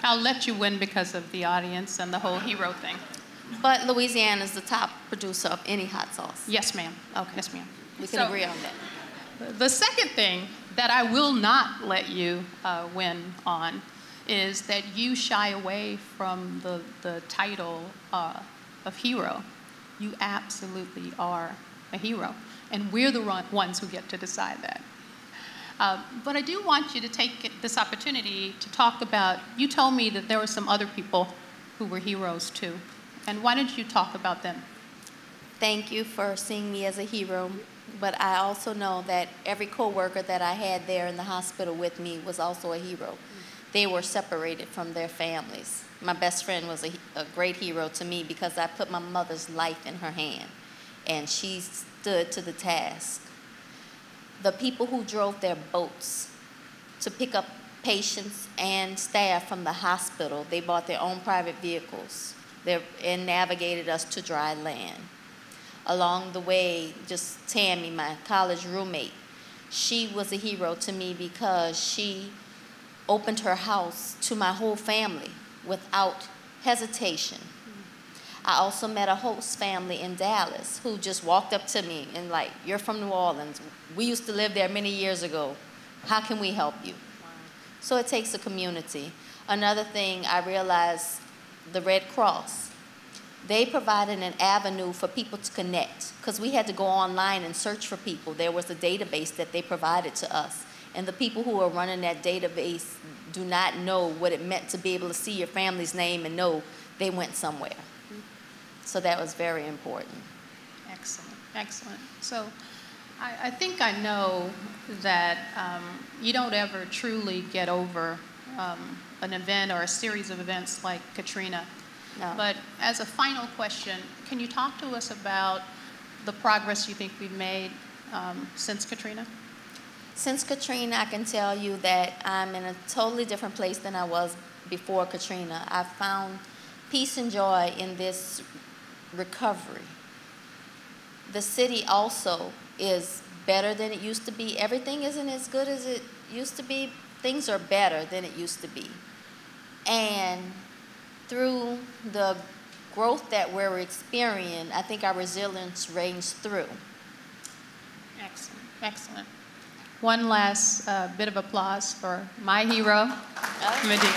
I'll let you win because of the audience and the whole hero thing. But Louisiana is the top producer of any hot sauce. Yes, ma'am. Okay. Yes, ma'am. We can agree on that. The second thing that I will not let you win on is that you shy away from the title of hero. You absolutely are a hero, and we're the ones who get to decide that. But I do want you to take this opportunity to talk about, you told me that there were some other people who were heroes too, and why don't you talk about them? Thank you for seeing me as a hero. But I also know that every coworker that I had there in the hospital with me was also a hero. They were separated from their families. My best friend was a great hero to me because I put my mother's life in her hand, and she stood to the task. The people who drove their boats to pick up patients and staff from the hospital, they bought their own private vehicles and navigated us to dry land. Along the way, just Tammy, my college roommate, she was a hero to me because she opened her house to my whole family without hesitation. I also met a host family in Dallas who just walked up to me and like, you're from New Orleans. We used to live there many years ago. How can we help you? Wow. So it takes a community. Another thing I realized, the Red Cross, they provided an avenue for people to connect because we had to go online and search for people. There was a database that they provided to us. And the people who are running that database do not know what it meant to be able to see your family's name and know they went somewhere. So that was very important. Excellent, excellent. So I think I know that you don't ever truly get over an event or a series of events like Katrina. No. But as a final question, can you talk to us about the progress you think we've made since Katrina? Since Katrina, I can tell you that I'm in a totally different place than I was before Katrina. I've found peace and joy in this recovery. The city also is better than it used to be. Everything isn't as good as it used to be. Things are better than it used to be. And through the growth that we're experiencing, I think our resilience reigns through. Excellent, excellent. One last bit of applause for my hero, Medea.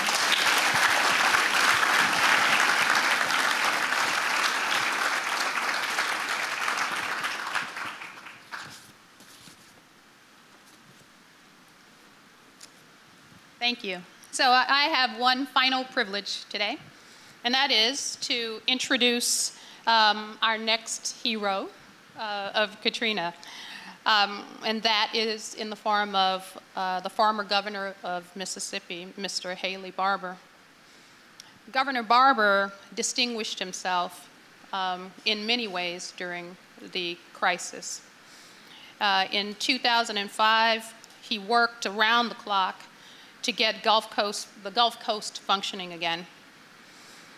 Thank you. So I have one final privilege today, and that is to introduce our next hero of Katrina. And that is in the form of the former governor of Mississippi, Mr. Haley Barbour. Governor Barbour distinguished himself in many ways during the crisis. In 2005, he worked around the clock to get the Gulf Coast functioning again.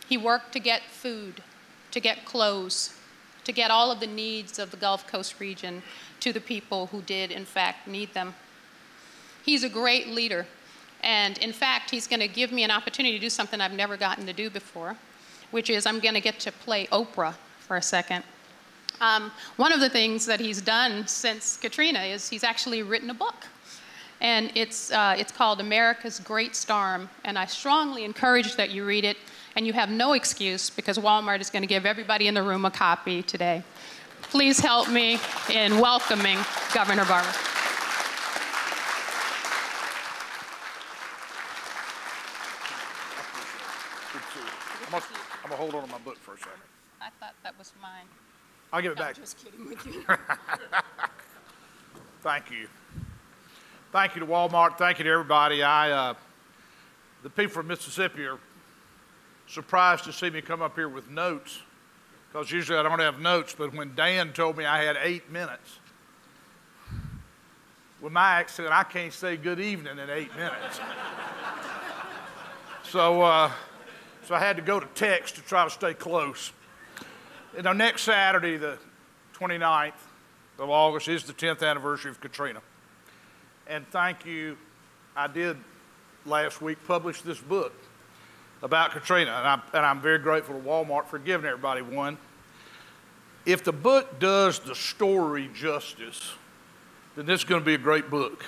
He worked to get food, to get clothes, to get all of the needs of the Gulf Coast region to the people who did, in fact, need them. He's a great leader, and in fact, he's going to give me an opportunity to do something I've never gotten to do before, which is I'm going to get to play Oprah for a second. One of the things that he's done since Katrina is he's actually written a book, and it's called America's Great Storm, and I strongly encourage that you read it, and you have no excuse because Walmart is going to give everybody in the room a copy today. Please help me in welcoming Governor Barbour. I'm going to hold on to my book for a second. I thought that was mine. I'll give it back. I'm just kidding with you. Thank you. Thank you to Walmart. Thank you to everybody. The people from Mississippi are surprised to see me come up here with notes, because usually I don't have notes, but when Dan told me I had 8 minutes, with my accent, I can't say good evening in 8 minutes. So I had to go to text to try to stay close. You know, next Saturday, the 29th of August, is the 10th anniversary of Katrina. And thank you, I did last week publish this book about Katrina, and I'm very grateful to Walmart for giving everybody one. If the book does the story justice, then this is going to be a great book,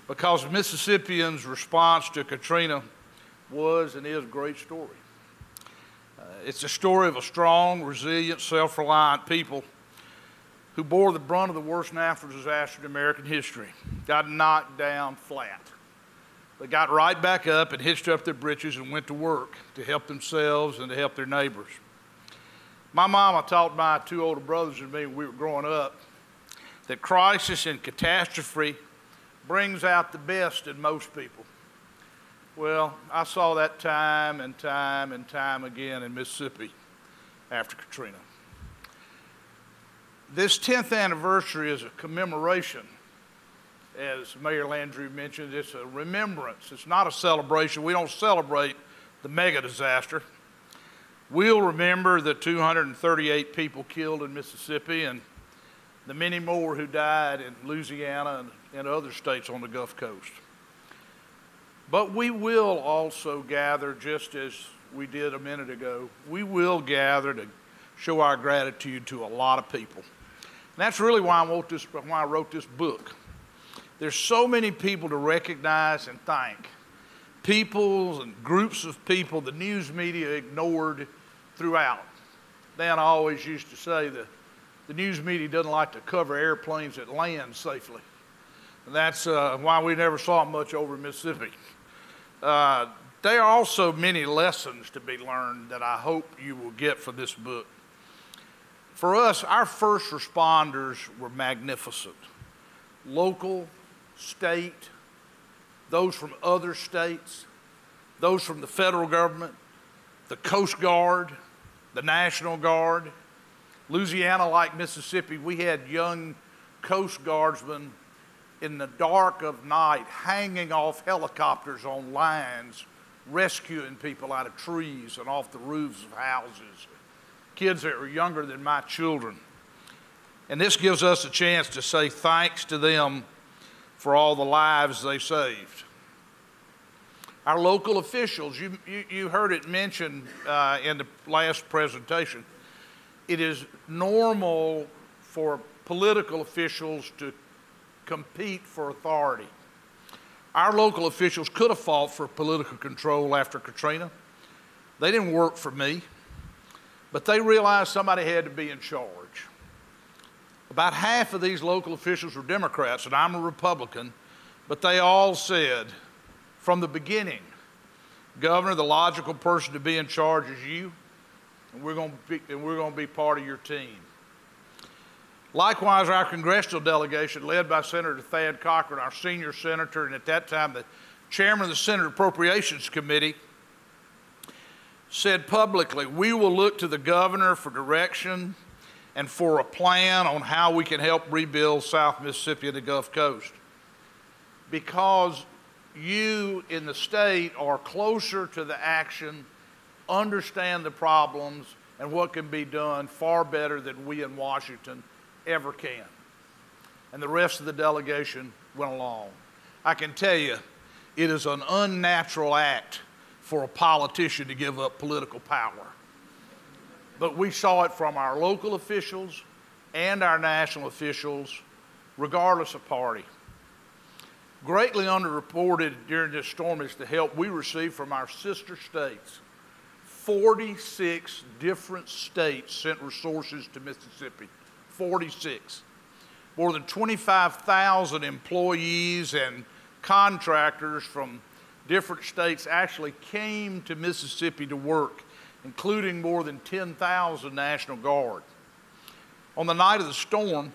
because Mississippians' response to Katrina was and is a great story. It's a story of a strong, resilient, self-reliant people who bore the brunt of the worst natural disaster in American history, got knocked down flat. They got right back up and hitched up their britches and went to work to help themselves and to help their neighbors. My mama taught my 2 older brothers and me when we were growing up that crisis and catastrophe brings out the best in most people. Well, I saw that time and time and time again in Mississippi after Katrina. This 10th anniversary is a commemoration. As Mayor Landrieu mentioned, it's a remembrance. It's not a celebration. We don't celebrate the mega disaster. We'll remember the 238 people killed in Mississippi and the many more who died in Louisiana and other states on the Gulf Coast. But we will also gather, just as we did a minute ago, we will gather to show our gratitude to a lot of people. And that's really why I wrote this book. There's so many people to recognize and thank. People and groups of people the news media ignored throughout. Dan always used to say that the news media doesn't like to cover airplanes that land safely. And that's why we never saw much over Mississippi. There are also many lessons to be learned that I hope you will get from this book. For us, our first responders were magnificent. Local, state, those from other states, those from the federal government, the Coast Guard, the National Guard. Louisiana, like Mississippi, we had young Coast Guardsmen in the dark of night hanging off helicopters on lines, rescuing people out of trees and off the roofs of houses. Kids that were younger than my children. And this gives us a chance to say thanks to them for all the lives they saved. Our local officials, you heard it mentioned in the last presentation, it is normal for political officials to compete for authority. Our local officials could have fought for political control after Katrina. They didn't work for me, but they realized somebody had to be in charge. About half of these local officials were Democrats, and I'm a Republican, but they all said from the beginning, Governor, the logical person to be in charge is you, and we're going to be part of your team. Likewise, our congressional delegation, led by Senator Thad Cochran, our senior senator, and at that time the chairman of the Senate Appropriations Committee, said publicly, we will look to the governor for direction and for a plan on how we can help rebuild South Mississippi and the Gulf Coast. Because you in the state are closer to the action, understand the problems, and what can be done far better than we in Washington ever can. And the rest of the delegation went along. I can tell you, it is an unnatural act for a politician to give up political power. But we saw it from our local officials and our national officials, regardless of party. Greatly underreported during this storm is the help we received from our sister states. 46 different states sent resources to Mississippi. 46. More than 25,000 employees and contractors from different states actually came to Mississippi to work, including more than 10,000 National Guard. On the night of the storm,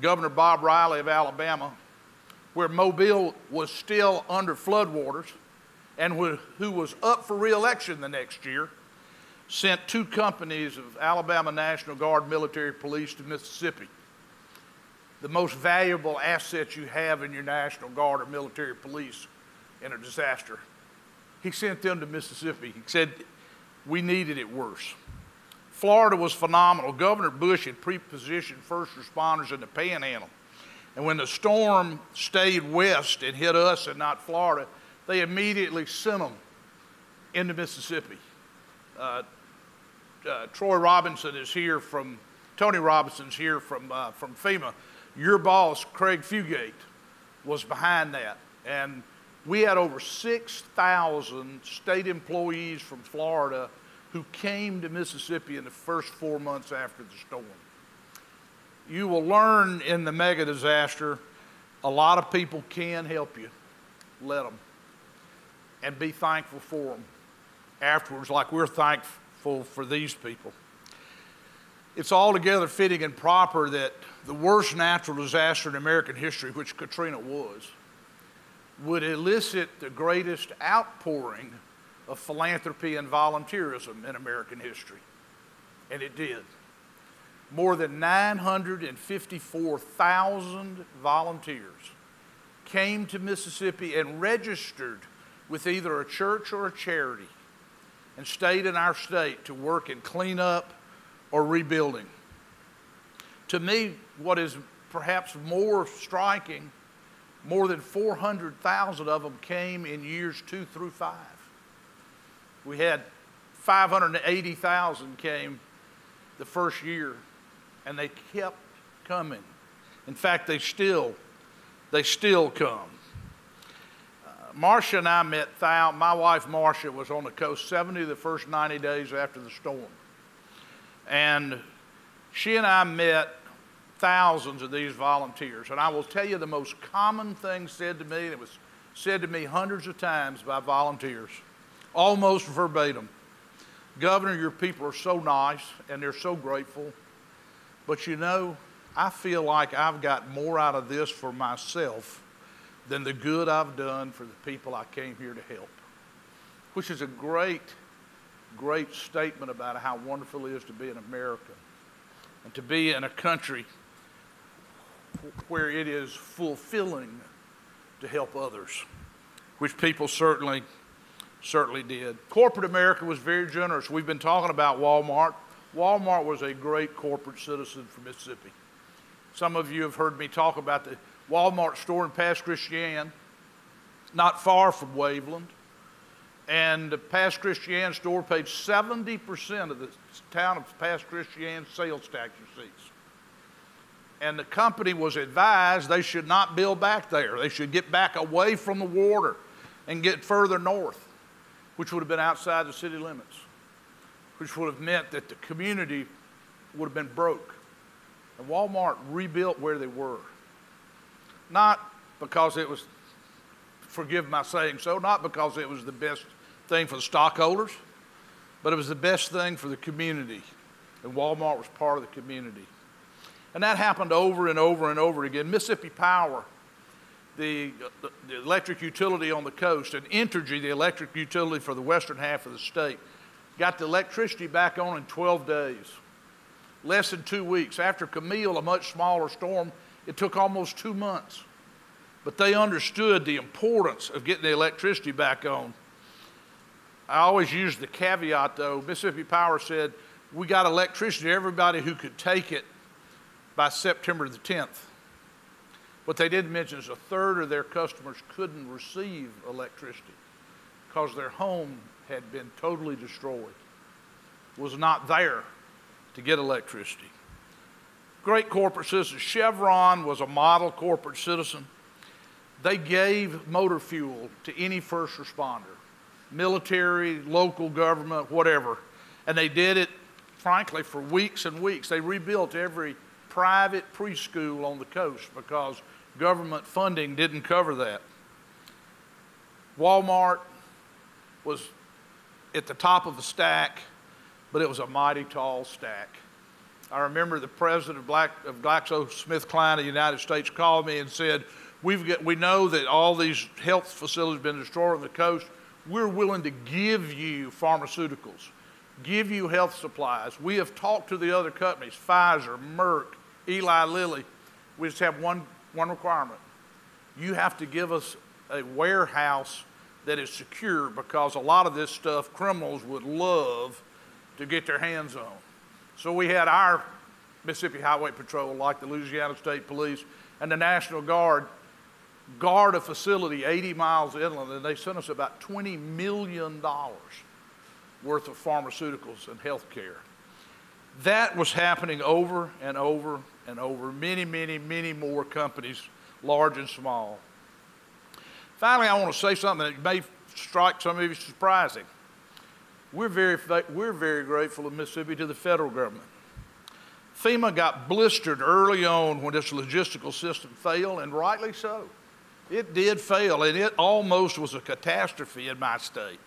Governor Bob Riley of Alabama, where Mobile was still under floodwaters and who was up for re-election the next year, sent 2 companies of Alabama National Guard military police to Mississippi. The most valuable assets you have in your National Guard or military police in a disaster. He sent them to Mississippi. He said, we needed it worse. Florida was phenomenal. Governor Bush had pre-positioned first responders in the Panhandle. And when the storm stayed west and hit us and not Florida, they immediately sent them into Mississippi. Tony Robinson's here from FEMA. Your boss, Craig Fugate, was behind that. And we had over 6,000 state employees from Florida who came to Mississippi in the first 4 months after the storm. You will learn in the mega disaster, a lot of people can help you. Let them. And be thankful for them afterwards, like we're thankful for these people. It's altogether fitting and proper that the worst natural disaster in American history, which Katrina was, would elicit the greatest outpouring of philanthropy and volunteerism in American history. And it did. More than 954,000 volunteers came to Mississippi and registered with either a church or a charity and stayed in our state to work in cleanup or rebuilding. To me, what is perhaps more striking, more than 400,000 of them came in years 2 through 5. We had 580,000 came the first year, and they kept coming. In fact, they still come. Marcia and I met, my wife Marcia was on the coast 70 of the first 90 days after the storm. And she and I met thousands of these volunteers. And I will tell you the most common thing said to me, and it was said to me hundreds of times by volunteers, almost verbatim. Governor, your people are so nice and they're so grateful, but you know, I feel like I've got more out of this for myself than the good I've done for the people I came here to help, which is a great, great statement about how wonderful it is to be an American and to be in a country where it is fulfilling to help others, which people certainly did. Corporate America was very generous. We've been talking about Walmart. Walmart was a great corporate citizen for Mississippi. Some of you have heard me talk about the Walmart store in Pass Christian, not far from Waveland. And the Pass Christian store paid 70% of the town of Pass Christian sales tax receipts. And the company was advised they should not build back there. They should get back away from the water and get further north, which would have been outside the city limits, which would have meant that the community would have been broke. And Walmart rebuilt where they were. Not because it was, forgive my saying so, not because it was the best thing for the stockholders, but it was the best thing for the community. And Walmart was part of the community. And that happened over and over and over again. Mississippi Power, the electric utility on the coast, and Entergy, the electric utility for the western half of the state, got the electricity back on in 12 days. Less than 2 weeks. After Camille, a much smaller storm, it took almost 2 months. But they understood the importance of getting the electricity back on. I always use the caveat, though. Mississippi Power said, we got electricity to everybody who could take it by September the 10th. What they didn't mention is a third of their customers couldn't receive electricity because their home had been totally destroyed, was not there to get electricity. Great corporate citizens. Chevron was a model corporate citizen. They gave motor fuel to any first responder, military, local government, whatever. And they did it, frankly, for weeks and weeks. They rebuilt every private preschool on the coast because government funding didn't cover that. Walmart was at the top of the stack, but it was a mighty tall stack. I remember the president of GlaxoSmithKline of the United States called me and said, we know that all these health facilities have been destroyed on the coast. We're willing to give you pharmaceuticals, give you health supplies. We have talked to the other companies, Pfizer, Merck, Eli Lilly. We just have one requirement. You have to give us a warehouse that is secure because a lot of this stuff criminals would love to get their hands on. So we had our Mississippi Highway Patrol, like the Louisiana State Police and the National Guard, guard a facility 80 miles inland, and they sent us about $20 million worth of pharmaceuticals and health care. That was happening over and over and over. Many, many, many more companies, large and small. Finally, I want to say something that may strike some of you surprising. We're very grateful in Mississippi to the federal government. FEMA got blistered early on when this logistical system failed, and rightly so. It did fail, and it almost was a catastrophe in my state.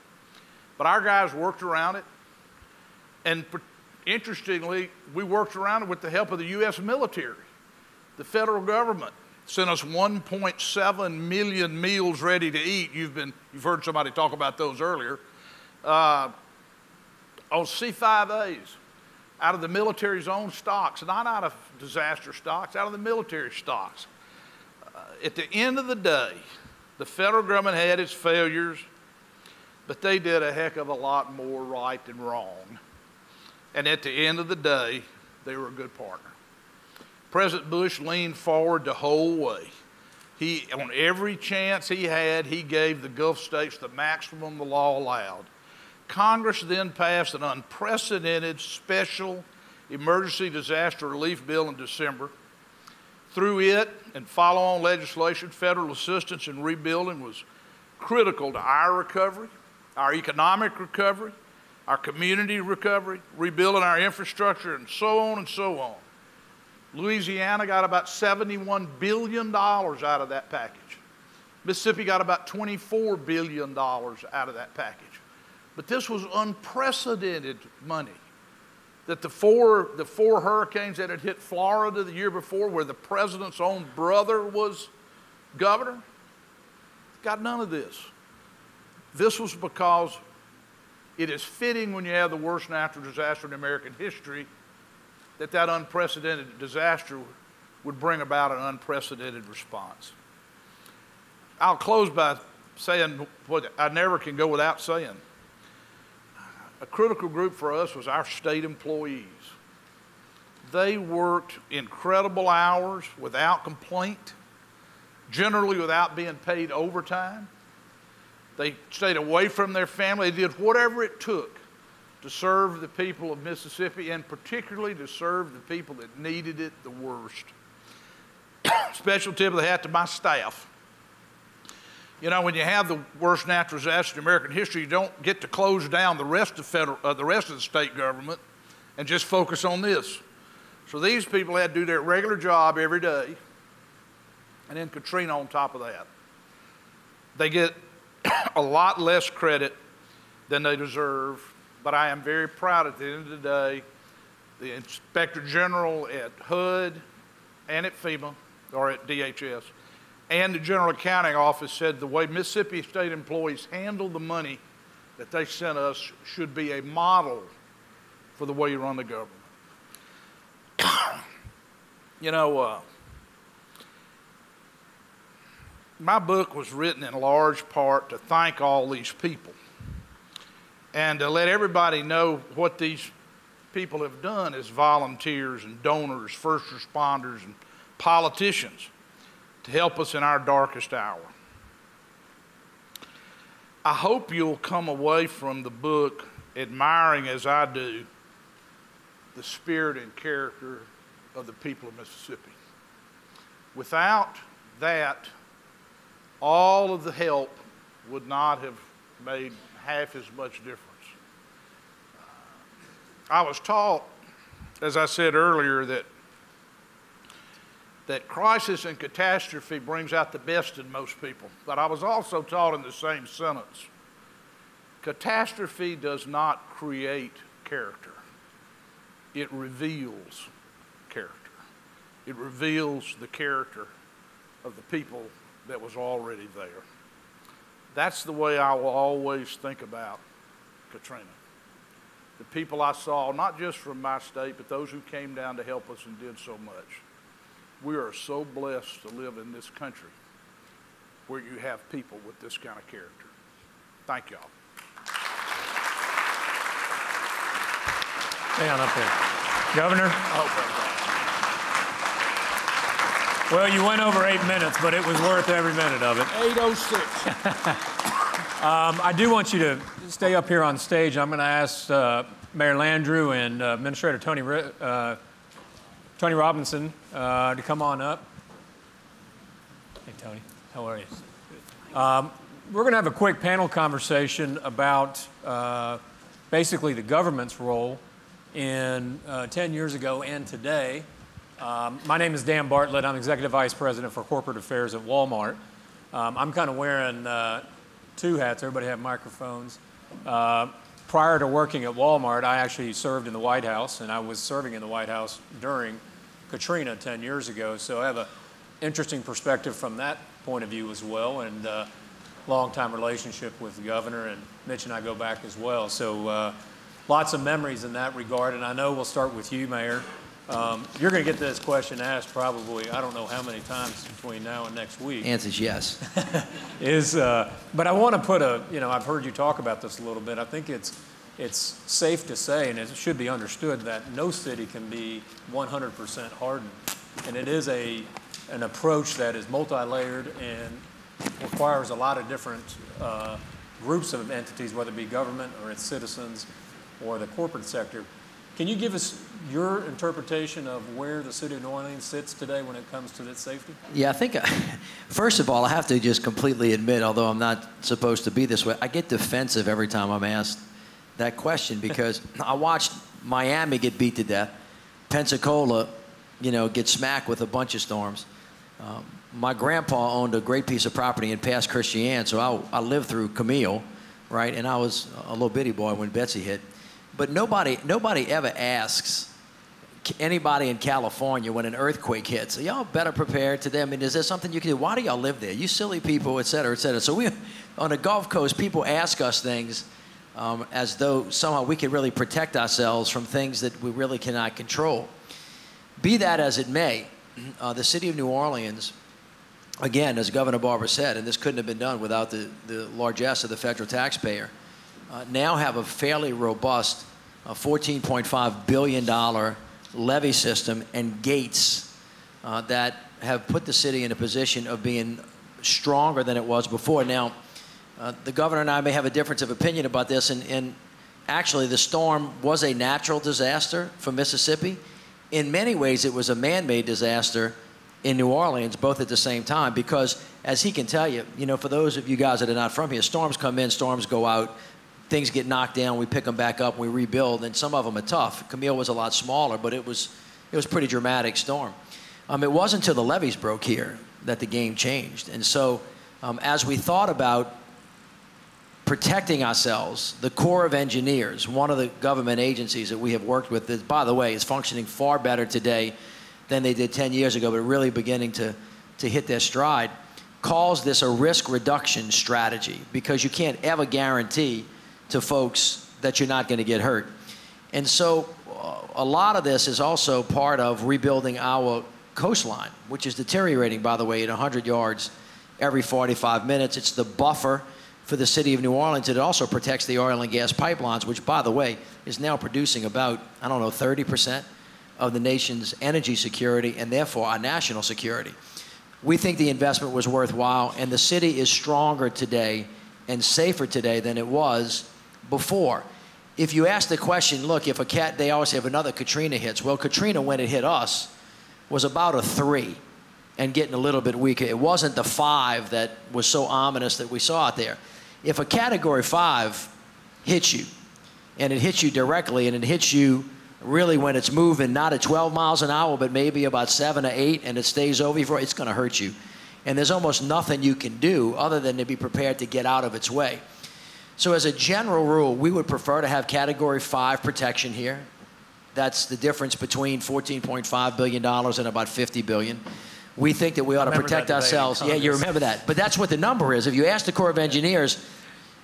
But our guys worked around it, and interestingly, we worked around it with the help of the U.S. military. The federal government sent us 1.7 million meals ready to eat. You've heard somebody talk about those earlier. On C5As, out of the military's own stocks, not out of disaster stocks, out of the military stocks. At the end of the day, the federal government had its failures, but they did a heck of a lot more right than wrong. And at the end of the day, they were a good partner. President Bush leaned forward the whole way. On every chance he had, he gave the Gulf states the maximum the law allowed. Congress then passed an unprecedented special emergency disaster relief bill in December. Through it and follow-on legislation, federal assistance in rebuilding was critical to our recovery, our economic recovery, our community recovery, rebuilding our infrastructure, and so on and so on. Louisiana got about $71 billion out of that package. Mississippi got about $24 billion out of that package. But this was unprecedented money. That the four hurricanes that had hit Florida the year before, where the president's own brother was governor, got none of this. This was because it is fitting when you have the worst natural disaster in American history that unprecedented disaster would bring about an unprecedented response. I'll close by saying what I never can go without saying. A critical group for us was our state employees. They worked incredible hours without complaint, generally without being paid overtime. They stayed away from their family. They did whatever it took to serve the people of Mississippi, and particularly to serve the people that needed it the worst. Special tip of the hat to my staff. You know, when you have the worst natural disaster in American history, you don't get to close down the rest of the state government and just focus on this. So these people had to do their regular job every day, and then Katrina on top of that. They get a lot less credit than they deserve, but I am very proud at the end of the day, the Inspector General at HUD and at FEMA, or at DHS, and the General Accounting Office said the way Mississippi State employees handle the money that they sent us should be a model for the way you run the government. You know, my book was written in large part to thank all these people and to let everybody know what these people have done as volunteers and donors, first responders, and politicians to help us in our darkest hour. I hope you'll come away from the book admiring, as I do, the spirit and character of the people of Mississippi. Without that, all of the help would not have made half as much difference. I was taught, as I said earlier, that crisis and catastrophe brings out the best in most people. But I was also taught in the same sentence, catastrophe does not create character. It reveals character. It reveals the character of the people that was already there. That's the way I will always think about Katrina. The people I saw, not just from my state, but those who came down to help us and did so much. We are so blessed to live in this country where you have people with this kind of character. Thank y'all. Stay on up there. Governor? Well, you went over 8 minutes, but it was worth every minute of it. 8:06. I do want you to stay up here on stage. I'm going to ask Mayor Landrieu and Administrator Tony Robinson to come on up. Hey, Tony. How are you? We're going to have a quick panel conversation about basically the government's role in 10 years ago and today. My name is Dan Bartlett. I'm Executive Vice President for Corporate Affairs at Walmart. I'm kind of wearing two hats. Everybody have microphones. Prior to working at Walmart, I actually served in the White House, and I was serving in the White House during Katrina 10 years ago. So I have an interesting perspective from that point of view as well, and long-time relationship with the governor, and Mitch and I go back as well. So lots of memories in that regard, and I know we'll start with you, Mayor. You're going to get this question asked probably, I don't know how many times between now and next week. Answer's yes. But I want to put I've heard you talk about this a little bit. I think it's safe to say, and it should be understood, that no city can be 100% hardened. And it is an approach that is multi-layered and requires a lot of different groups of entities, whether it be government or its citizens or the corporate sector. Can you give us your interpretation of where the city of New Orleans sits today when it comes to its safety? Yeah, I think, first of all, I have to just completely admit, although I'm not supposed to be this way, I get defensive every time I'm asked that question because I watched Miami get beat to death, Pensacola, get smacked with a bunch of storms. My grandpa owned a great piece of property in Pass Christian, so I lived through Camille, right? And I was a little bitty boy when Betsy hit. But nobody ever asks anybody in California when an earthquake hits, are y'all better prepared today? I mean, is there something you can do? Why do y'all live there? You silly people, et cetera, et cetera. So on the Gulf Coast, people ask us things as though somehow we could really protect ourselves from things that we really cannot control. Be that as it may, the city of New Orleans, again, as Governor Barber said, and this couldn't have been done without the largesse of the federal taxpayer, now have a fairly robust $14.5 billion levy system and gates that have put the city in a position of being stronger than it was before. Now, the governor and I may have a difference of opinion about this, and actually the storm was a natural disaster for Mississippi. In many ways, it was a man-made disaster in New Orleans, both at the same time, because as he can tell you, for those of you guys that are not from here, storms come in, storms go out, things get knocked down, we pick them back up, we rebuild, and some of them are tough. Camille was a lot smaller, but it was a pretty dramatic storm. It wasn't until the levees broke here that the game changed. And so as we thought about protecting ourselves, the Corps of Engineers, one of the government agencies that we have worked with, that, by the way, is functioning far better today than they did 10 years ago, but really beginning to hit their stride, calls this a risk reduction strategy because you can't ever guarantee to folks that you're not going to get hurt. And so a lot of this is also part of rebuilding our coastline, which is deteriorating, by the way, at 100 yards every 45 minutes. It's the buffer for the city of New Orleans. It also protects the oil and gas pipelines, which, by the way, is now producing about, 30% of the nation's energy security and therefore our national security. We think the investment was worthwhile, and the city is stronger today and safer today than it was before. If you ask the question, look, they always have another Katrina hits. Well, Katrina, when it hit us, was about a 3 and getting a little bit weaker. It wasn't the 5 that was so ominous that we saw out there. If a Category 5 hits you, and it hits you directly, and it hits you really when it's moving not at 12 miles an hour, but maybe about 7 or 8, and it stays over you, it's going to hurt you. And there's almost nothing you can do other than to be prepared to get out of its way. So as a general rule, we would prefer to have Category 5 protection here. That's the difference between $14.5 billion and about $50 billion. We think that we ought to protect ourselves. Yeah, you remember that. But that's what the number is. If you ask the Corps of Engineers,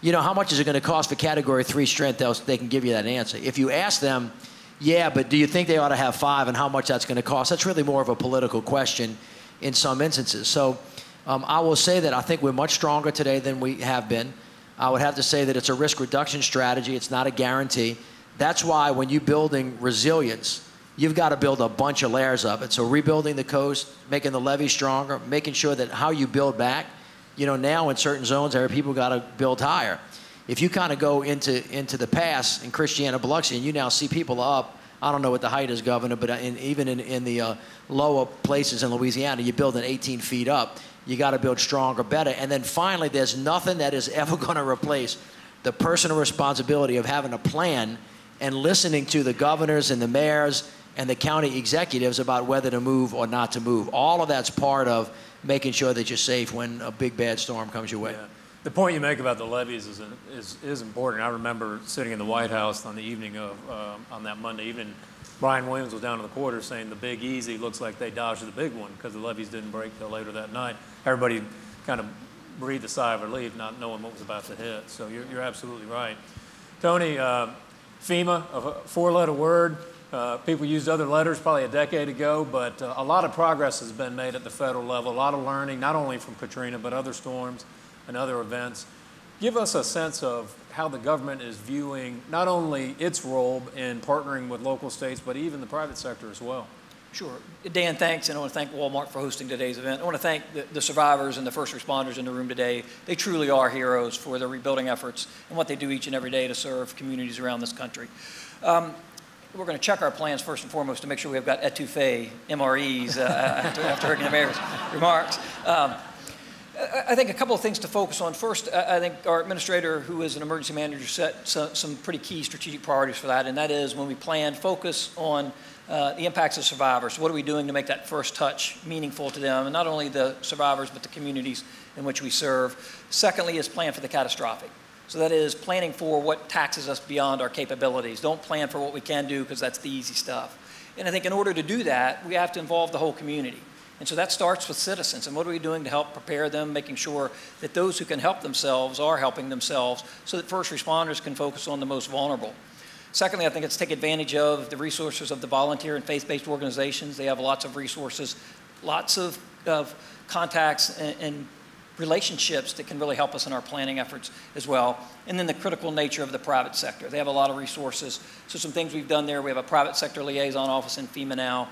how much is it going to cost for Category 3 strength, they can give you that answer. If you ask them, yeah, but do you think they ought to have 5 and how much that's going to cost, that's really more of a political question in some instances. So I will say that I think we're much stronger today than we have been. I would have to say that it's a risk reduction strategy. It's not a guarantee. That's why when you're building resilience, you've got to build a bunch of layers of it. So rebuilding the coast, making the levee stronger, making sure that how you build back, now in certain zones there, people got to build higher. If you kind of go into the pass in Christiana, Biloxi, and you now see people up, I don't know what the height is, Governor, but even in the lower places in Louisiana, you're building 18 feet up. You got to build stronger, better. And then finally, there's nothing that is ever going to replace the personal responsibility of having a plan and listening to the governors and the mayors and the county executives about whether to move or not to move. All of that's part of making sure that you're safe when a big bad storm comes your way. Yeah. The point you make about the levees is important. I remember sitting in the White House on the evening of, on that Monday evening, Brian Williams was down in the quarters saying the Big Easy looks like they dodged the big one because the levees didn't break till later that night. Everybody kind of breathed a sigh of relief, not knowing what was about to hit. So you're absolutely right. Tony, FEMA, a 4-letter word. People used other letters probably a decade ago, but a lot of progress has been made at the federal level, a lot of learning, not only from Katrina, but other storms and other events. Give us a sense of how the government is viewing not only its role in partnering with local states, but even the private sector as well. Sure. Dan, thanks, and I want to thank Walmart for hosting today's event. I want to thank the survivors and the first responders in the room today. They truly are heroes for their rebuilding efforts and what they do each and every day to serve communities around this country. We're going to check our plans first and foremost to make sure we've got etouffee MREs after Hurricane Mayor's remarks. I think a couple of things to focus on. First, I think our administrator, who is an emergency manager, set some pretty key strategic priorities for that, and that is when we plan, focus on the impacts of survivors. What are we doing to make that first touch meaningful to them, and not only the survivors, but the communities in which we serve. Secondly is plan for the catastrophic. So that is planning for what taxes us beyond our capabilities. Don't plan for what we can do because that's the easy stuff. And I think in order to do that, we have to involve the whole community. And so that starts with citizens. And what are we doing to help prepare them, making sure that those who can help themselves are helping themselves so that first responders can focus on the most vulnerable. Secondly, I think it's take advantage of the resources of the volunteer and faith-based organizations. They have lots of resources, lots of contacts and relationships that can really help us in our planning efforts as well. And then the critical nature of the private sector. They have a lot of resources. So some things we've done there, we have a private sector liaison office in FEMA now.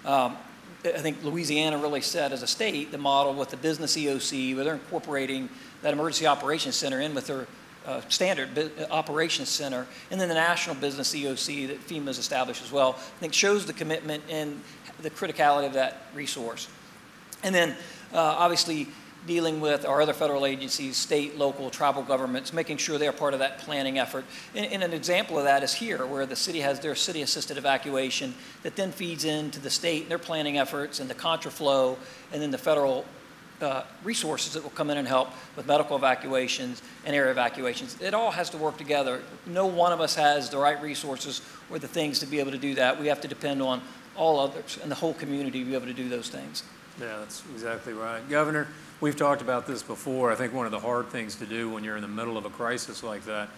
I think Louisiana really set as a state the model with the business EOC, where they're incorporating that emergency operations center in with their standard operations center, and then the national business EOC that FEMA has established as well. I think shows the commitment and the criticality of that resource. And then obviously dealing with our other federal agencies, state, local, tribal governments, making sure they're part of that planning effort. And an example of that is here, where the city has their city-assisted evacuation that then feeds into the state and their planning efforts and the contraflow, and then the federal resources that will come in and help with medical evacuations and area evacuations. It all has to work together. No one of us has the right resources or the things to be able to do that. We have to depend on all others and the whole community to be able to do those things. Yeah, that's exactly right. Governor, we've talked about this before. I think one of the hard things to do when you're in the middle of a crisis like that,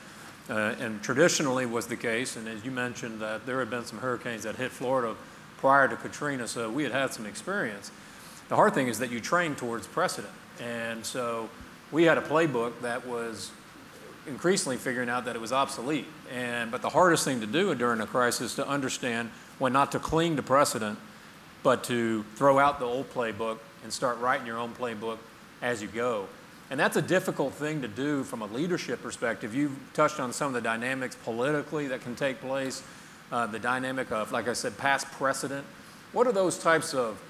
and traditionally was the case, and as you mentioned that there had been some hurricanes that hit Florida prior to Katrina, so we had some experience. The hard thing is that you train towards precedent. And so we had a playbook that was increasingly figuring out that it was obsolete. But the hardest thing to do during a crisis is to understand when not to cling to precedent, but to throw out the old playbook and start writing your own playbook as you go. And that's a difficult thing to do from a leadership perspective. You've touched on some of the dynamics politically that can take place, the dynamic of, like I said, past precedent. What are those types of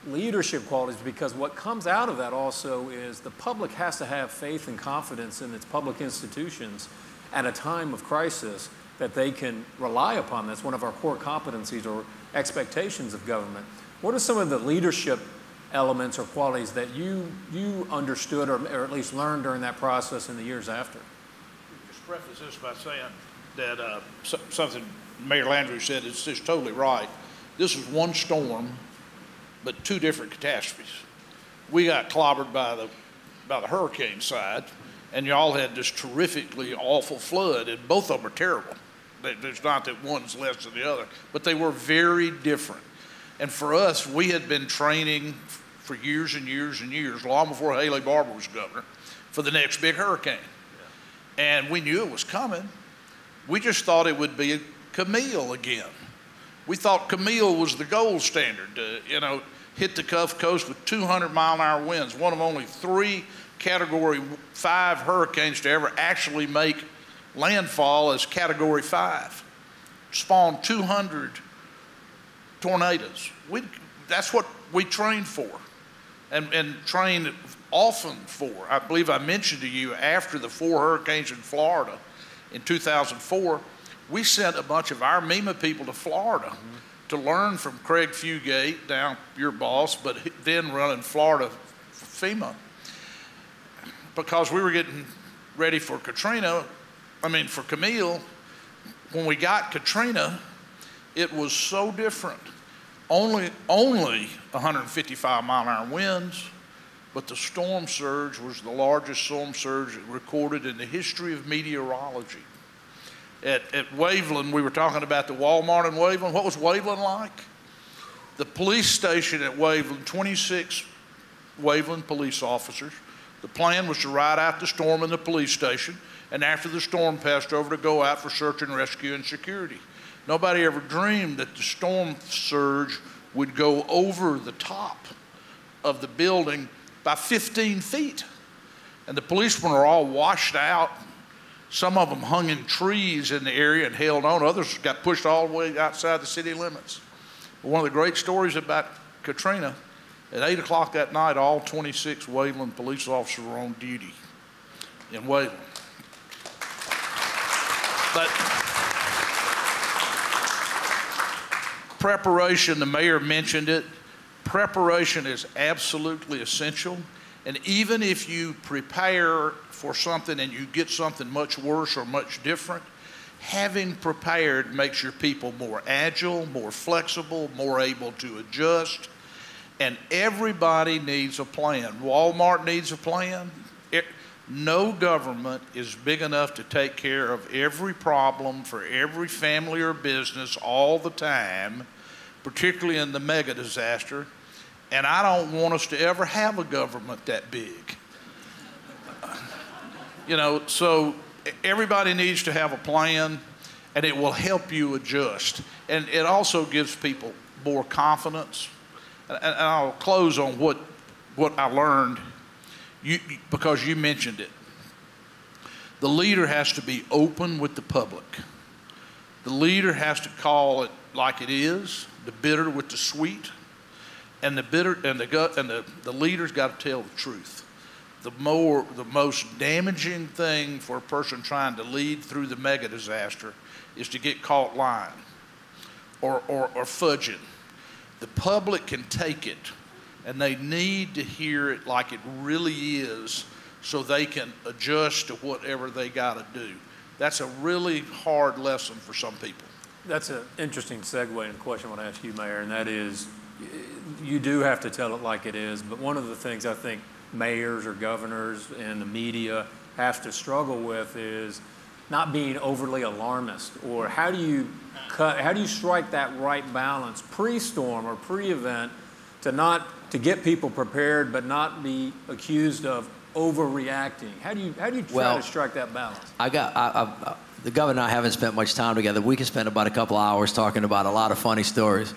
leadership qualities? Because what comes out of that also is the public has to have faith and confidence in its public institutions at a time of crisis that they can rely upon. That's one of our core competencies or expectations of government. What are some of the leadership elements or qualities that you understood or at least learned during that process in the years after? Just preface this by saying that something Mayor Landrieu said is just totally right. This was one storm, but two different catastrophes. We got clobbered by the hurricane side, and y'all had this terrifically awful flood, and both of them are terrible. There's not that one's less than the other, but they were very different. And for us, we had been training for years and years and years, long before Haley Barbour was governor, for the next big hurricane. Yeah. And we knew it was coming. We just thought it would be Camille again. We thought Camille was the gold standard, hit the Gulf Coast with 200-mile-an-hour winds, one of only 3 Category 5 hurricanes to ever actually make landfall as Category 5. Spawned 200 tornadoes. That's what we trained for and trained often for. I believe I mentioned to you after the 4 hurricanes in Florida in 2004, we sent a bunch of our MEMA people to Florida to learn from Craig Fugate, now your boss, but then running Florida FEMA, because we were getting ready for for Camille. When we got Katrina, it was so different. Only 155-mile-an-hour winds, but the storm surge was the largest storm surge recorded in the history of meteorology. At Waveland, we were talking about the Walmart in Waveland. What was Waveland like? The police station at Waveland, 26 Waveland police officers. The plan was to ride out the storm in the police station, and after the storm passed over, to go out for search and rescue and security. Nobody ever dreamed that the storm surge would go over the top of the building by 15 feet. And the policemen are all washed out. Some of them hung in trees in the area and held on. Others got pushed all the way outside the city limits. But one of the great stories about Katrina, at 8 o'clock that night, all 26 Wayland police officers were on duty in Wayland. But preparation, the mayor mentioned it, preparation is absolutely essential. And even if you prepare for something and you get something much worse or much different, having prepared makes your people more agile, more flexible, more able to adjust. And everybody needs a plan. Walmart needs a plan. No government is big enough to take care of every problem for every family or business all the time, particularly in the mega disaster. And I don't want us to ever have a government that big. You know, so everybody needs to have a plan, and it will help you adjust. And it also gives people more confidence. And I'll close on what I learned, because you mentioned it. The leader has to be open with the public. The leader has to call it like it is, the bitter with the sweet. And the leader's got to tell the truth. The most damaging thing for a person trying to lead through the mega disaster is to get caught lying or fudging. The public can take it, and they need to hear it like it really is, so they can adjust to whatever they got to do. That's a really hard lesson for some people. That's an interesting segue in a question I want to ask you, Mayor, and that is, you do have to tell it like it is, but one of the things I think mayors or governors and the media have to struggle with is not being overly alarmist, or how do you strike that right balance pre-storm or pre-event to get people prepared but not be accused of overreacting? How do you try to strike that balance? The governor and I haven't spent much time together. We can spend about a couple hours talking about a lot of funny stories.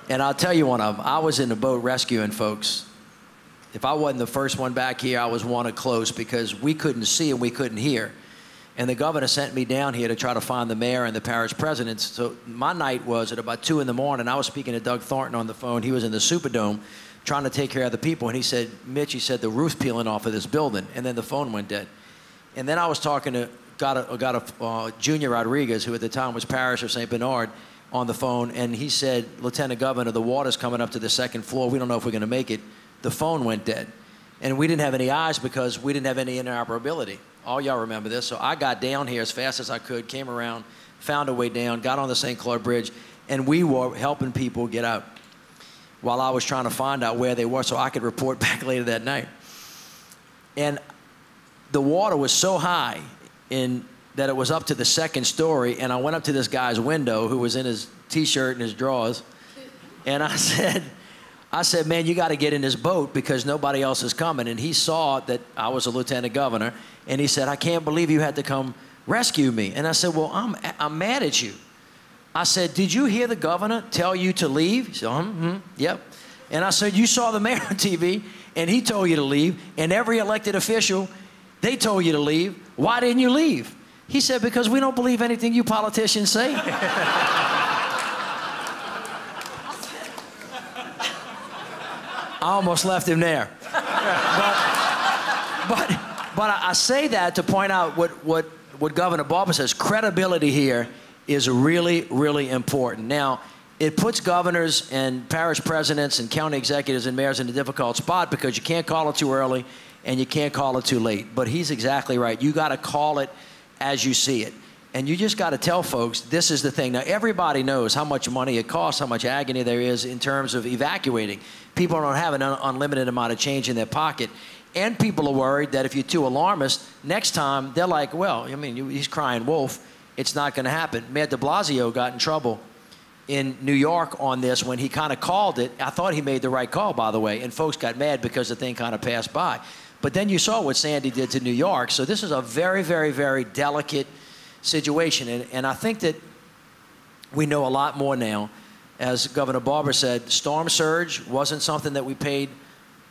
And I'll tell you one of them. I was in the boat rescuing folks. If I wasn't the first one back here, I was wanted close, because we couldn't see and we couldn't hear. And the governor sent me down here to try to find the mayor and the parish presidents. So my night was at about 2 in the morning. I was speaking to Doug Thornton on the phone. He was in the Superdome trying to take care of the people. And he said, Mitch, he said, the roof's peeling off of this building. And then the phone went dead. And then I was talking to Junior Rodriguez, who at the time was parish of St. Bernard, on the phone, and he said, Lieutenant Governor, the water's coming up to the second floor. We don't know if we're going to make it. The phone went dead. And we didn't have any eyes because we didn't have any interoperability. All y'all remember this. So I got down here as fast as I could, came around, found a way down, got on the St. Clair Bridge, and we were helping people get out while I was trying to find out where they were so I could report back later that night. And the water was so high that it was up to the second story, and I went up to this guy's window who was in his T-shirt and his drawers, and I said, man, you got to get in this boat because nobody else is coming. And he saw that I was a lieutenant governor, and he said, I can't believe you had to come rescue me. And I said, well, I'm mad at you. I said, did you hear the governor tell you to leave? He said, yep. And I said, you saw the mayor on TV, and he told you to leave, and every elected official, they told you to leave. Why didn't you leave? He said, because we don't believe anything you politicians say. I almost left him there. But I say that to point out what Governor Barber says. Credibility here is really, really important. Now, it puts governors and parish presidents and county executives and mayors in a difficult spot because you can't call it too early and you can't call it too late. But he's exactly right. You got to call it as you see it. And you just got to tell folks, this is the thing. Now, everybody knows how much money it costs, how much agony there is in terms of evacuating. People don't have an unlimited amount of change in their pocket. And people are worried that if you're too alarmist, next time they're like, well, I mean, he's crying wolf. It's not going to happen. Mayor de Blasio got in trouble in New York on this when he kind of called it. I thought he made the right call, by the way, and folks got mad because the thing kind of passed by. But then you saw what Sandy did to New York. So this is a very, very, very delicate situation. And I think that we know a lot more now. as Governor Barber said, storm surge wasn't something that we paid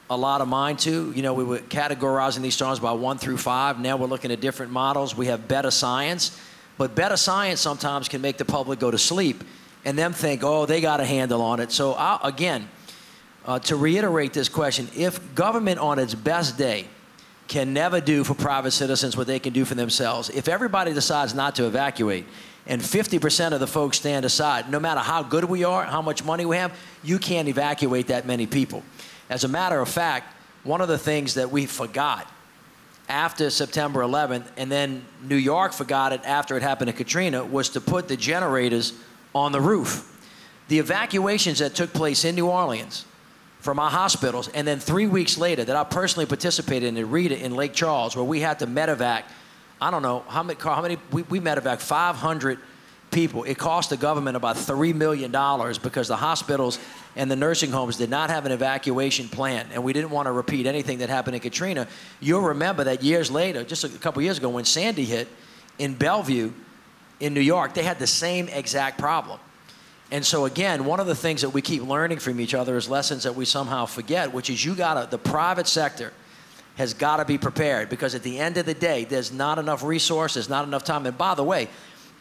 a lot of mind to. You know, we were categorizing these storms by 1 through 5. Now we're looking at different models. We have better science, but better science sometimes can make the public go to sleep and them think, oh, they got a handle on it. So to reiterate this question, if government on its best day can never do for private citizens what they can do for themselves, if everybody decides not to evacuate and 50% of the folks stand aside, no matter how good we are, how much money we have, you can't evacuate that many people. As a matter of fact, one of the things that we forgot after September 11th, and then New York forgot it after it happened to Katrina, was to put the generators on the roof. The evacuations that took place in New Orleans from our hospitals, and then 3 weeks later that I personally participated in Rita in Lake Charles, where we had to medevac, I don't know, how many we medevac 500 people. It cost the government about $3 million because the hospitals and the nursing homes did not have an evacuation plan, and we didn't want to repeat anything that happened in Katrina. You'll remember that years later, just a couple years ago, when Sandy hit in Bellevue in New York, they had the same exact problem. And so again, one of the things that we keep learning from each other is lessons that we somehow forget, which is the private sector has got to be prepared, because at the end of the day, there's not enough resources, not enough time. And by the way,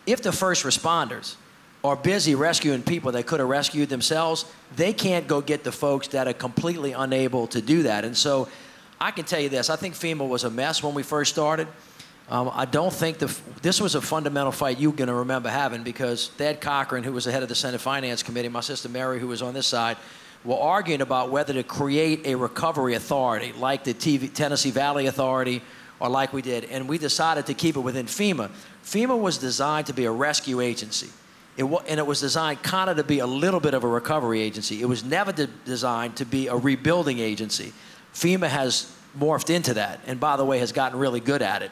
if the first responders are busy rescuing people that could have rescued themselves, they can't go get the folks that are completely unable to do that. And so I can tell you this, I think FEMA was a mess when we first started. I don't think this was a fundamental fight you're going to remember having, because Thad Cochran, who was the head of the Senate Finance Committee, my sister Mary, who was on this side, were arguing about whether to create a recovery authority like the Tennessee Valley Authority or like we did, and we decided to keep it within FEMA. FEMA was designed to be a rescue agency, and it was designed kind of to be a little bit of a recovery agency. It was never designed to be a rebuilding agency. FEMA has morphed into that, and by the way, has gotten really good at it.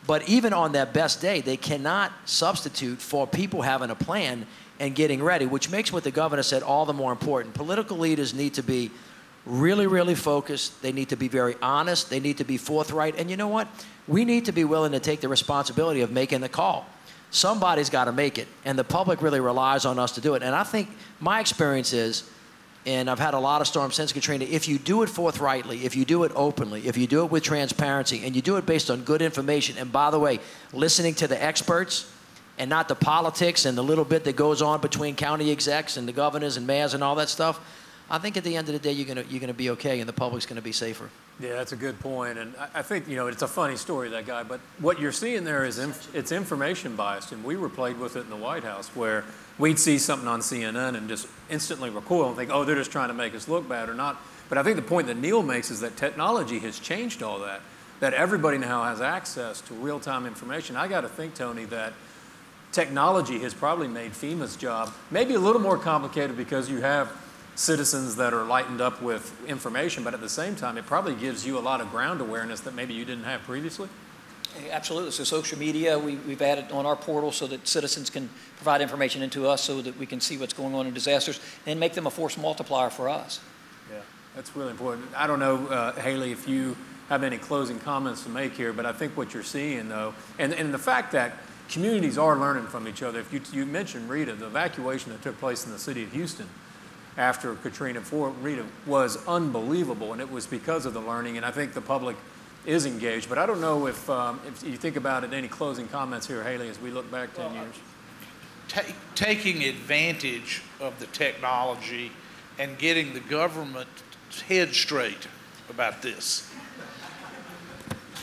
But even on their best day, they cannot substitute for people having a plan and getting ready, which makes what the governor said all the more important. Political leaders need to be really, really focused. They need to be very honest. They need to be forthright. And you know what? We need to be willing to take the responsibility of making the call. Somebody's got to make it, and the public really relies on us to do it. And I think my experience is, and I've had a lot of storms since Katrina, if you do it forthrightly, if you do it openly, if you do it with transparency, and you do it based on good information, and by the way, listening to the experts and not the politics and the little bit that goes on between county execs and the governors and mayors and all that stuff, I think at the end of the day, you're gonna be okay, and the public's gonna be safer. Yeah, that's a good point. And I think, you know, it's a funny story, that guy, but what you're seeing there is it's information biased, and we were plagued with it in the White House, where we'd see something on CNN and just instantly recoil and think, oh, they're just trying to make us look bad or not. But I think the point that Neil makes is that technology has changed all that everybody now has access to real-time information. I got to think, Tony, that technology has probably made FEMA's job maybe a little more complicated, because you have citizens that are lightened up with information, but at the same time, it probably gives you a lot of ground awareness that maybe you didn't have previously. Absolutely. So social media, we've added on our portal so that citizens can provide information into us so that we can see what's going on in disasters and make them a force multiplier for us. Yeah, that's really important. I don't know, Haley, if you have any closing comments to make here, but I think what you're seeing, though, and the fact that communities are learning from each other. If you mentioned Rita, the evacuation that took place in the city of Houston after Katrina, for Rita, was unbelievable, and it was because of the learning, and I think the public is engaged. But I don't know if you think about it, any closing comments here, Haley, as we look back 10 years? Taking advantage of the technology and getting the government's head straight about this.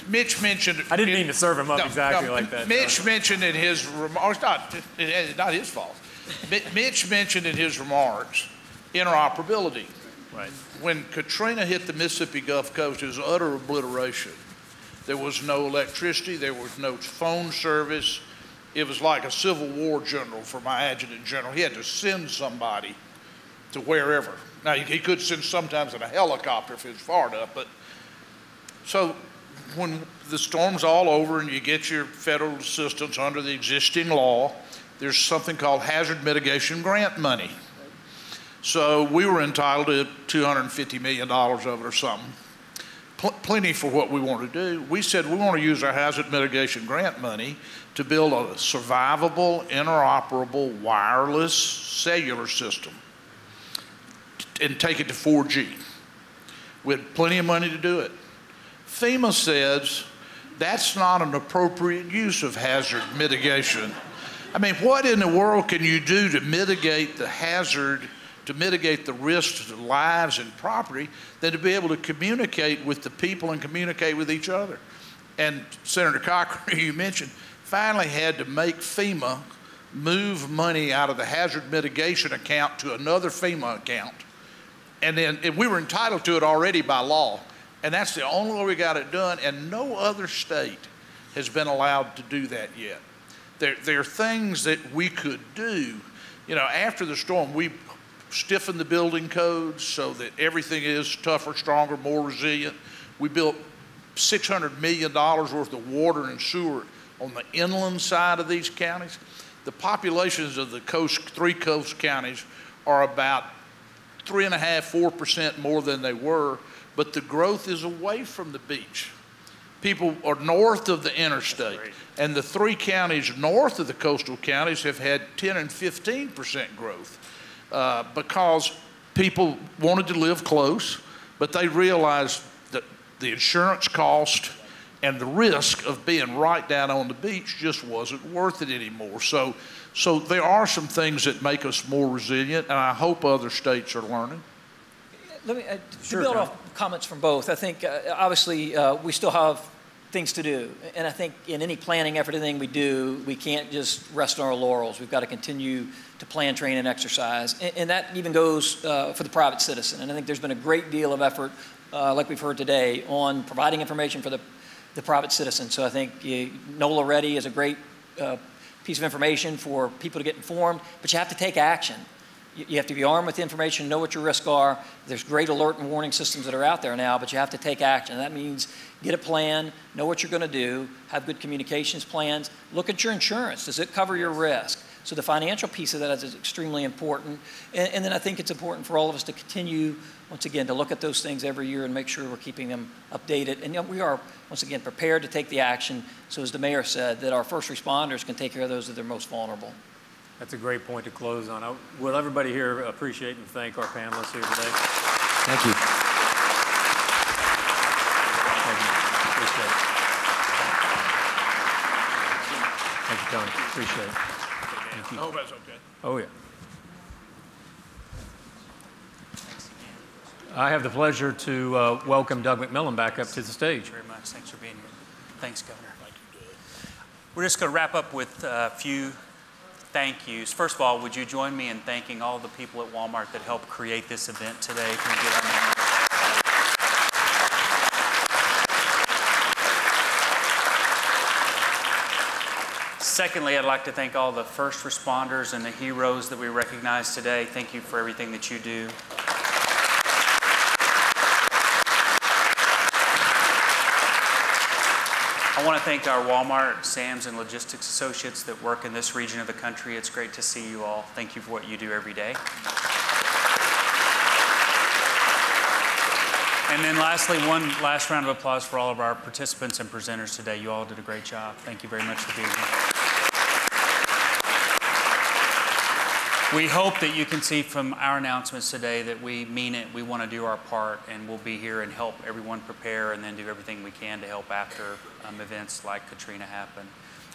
Mitch mentioned... I didn't mean to serve him up exactly like that. Mitch mentioned in his remarks, it's not his fault. Mitch mentioned in his remarks interoperability. Right. When Katrina hit the Mississippi Gulf Coast, it was utter obliteration. There was no electricity, there was no phone service. It was like a Civil War general for my adjutant general. He had to send somebody to wherever. Now, he could send sometimes in a helicopter if it was far enough, but so when the storm's all over and you get your federal assistance under the existing law, there's something called hazard mitigation grant money. So we were entitled to $250 million of it or something. plenty for what we want to do. We said we want to use our hazard mitigation grant money to build a survivable, interoperable, wireless cellular system and take it to 4G. We had plenty of money to do it. FEMA says that's not an appropriate use of hazard mitigation. I mean, what in the world can you do to mitigate the hazard, to mitigate the risk to lives and property, than to be able to communicate with the people and communicate with each other? And Senator Cochran, you mentioned, finally had to make FEMA move money out of the hazard mitigation account to another FEMA account. And we were entitled to it already by law. And that's the only way we got it done. And no other state has been allowed to do that yet. There are things that we could do. You know, after the storm, we stiffened the building codes so that everything is tougher, stronger, more resilient. We built $600 million worth of water and sewer on the inland side of these counties. The populations of the three coast counties are about 3.5%, 4% more than they were, but the growth is away from the beach. People are north of the interstate, and the three counties north of the coastal counties have had 10 and 15% growth because people wanted to live close, but they realized that the insurance cost and the risk of being right down on the beach just wasn't worth it anymore. So there are some things that make us more resilient, and I hope other states are learning. Let me to build off comments from both. I think obviously we still have things to do, and I think in any planning effort, anything we do, we can't just rest on our laurels. We've got to continue to plan, train, and exercise, and that even goes for the private citizen. And I think there's been a great deal of effort, like we've heard today, on providing information for the private citizen. So I think NOLA Ready is a great piece of information for people to get informed, but you have to take action. You have to be armed with information, know what your risks are. There's great alert and warning systems that are out there now, but you have to take action. That means get a plan, know what you're going to do, have good communications plans, look at your insurance. Does it cover your risk? So the financial piece of that is extremely important. And then I think it's important for all of us to continue, once again, to look at those things every year and make sure we're keeping them updated. And we are, once again, prepared to take the action, so as the mayor said, that our first responders can take care of those that are most vulnerable. That's a great point to close on. Will everybody here appreciate and thank our panelists here today? Thank you. Thank you. Appreciate it. Thank you, Tony. Appreciate it. Thank you. I hope that's okay. Oh, yeah. I have the pleasure to welcome Doug McMillon back up to the stage. Thank you very much. Thanks for being here. Thanks, Governor. Thank you, Doug. We're just going to wrap up with a few thank yous. First of all, would you join me in thanking all the people at Walmart that helped create this event today? Can we give them a hand? Secondly, I'd like to thank all the first responders and the heroes that we recognize today. Thank you for everything that you do. I want to thank our Walmart, Sam's, and logistics associates that work in this region of the country. It's great to see you all. Thank you for what you do every day. And then lastly, one last round of applause for all of our participants and presenters today. You all did a great job. Thank you very much for being here. We hope that you can see from our announcements today that we mean it. We want to do our part, and we'll be here and help everyone prepare and then do everything we can to help after events like Katrina happen.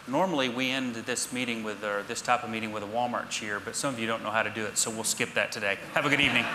Normally, we end this meeting with, or this type of meeting with a Walmart cheer, but some of you don't know how to do it, so we'll skip that today. Have a good evening.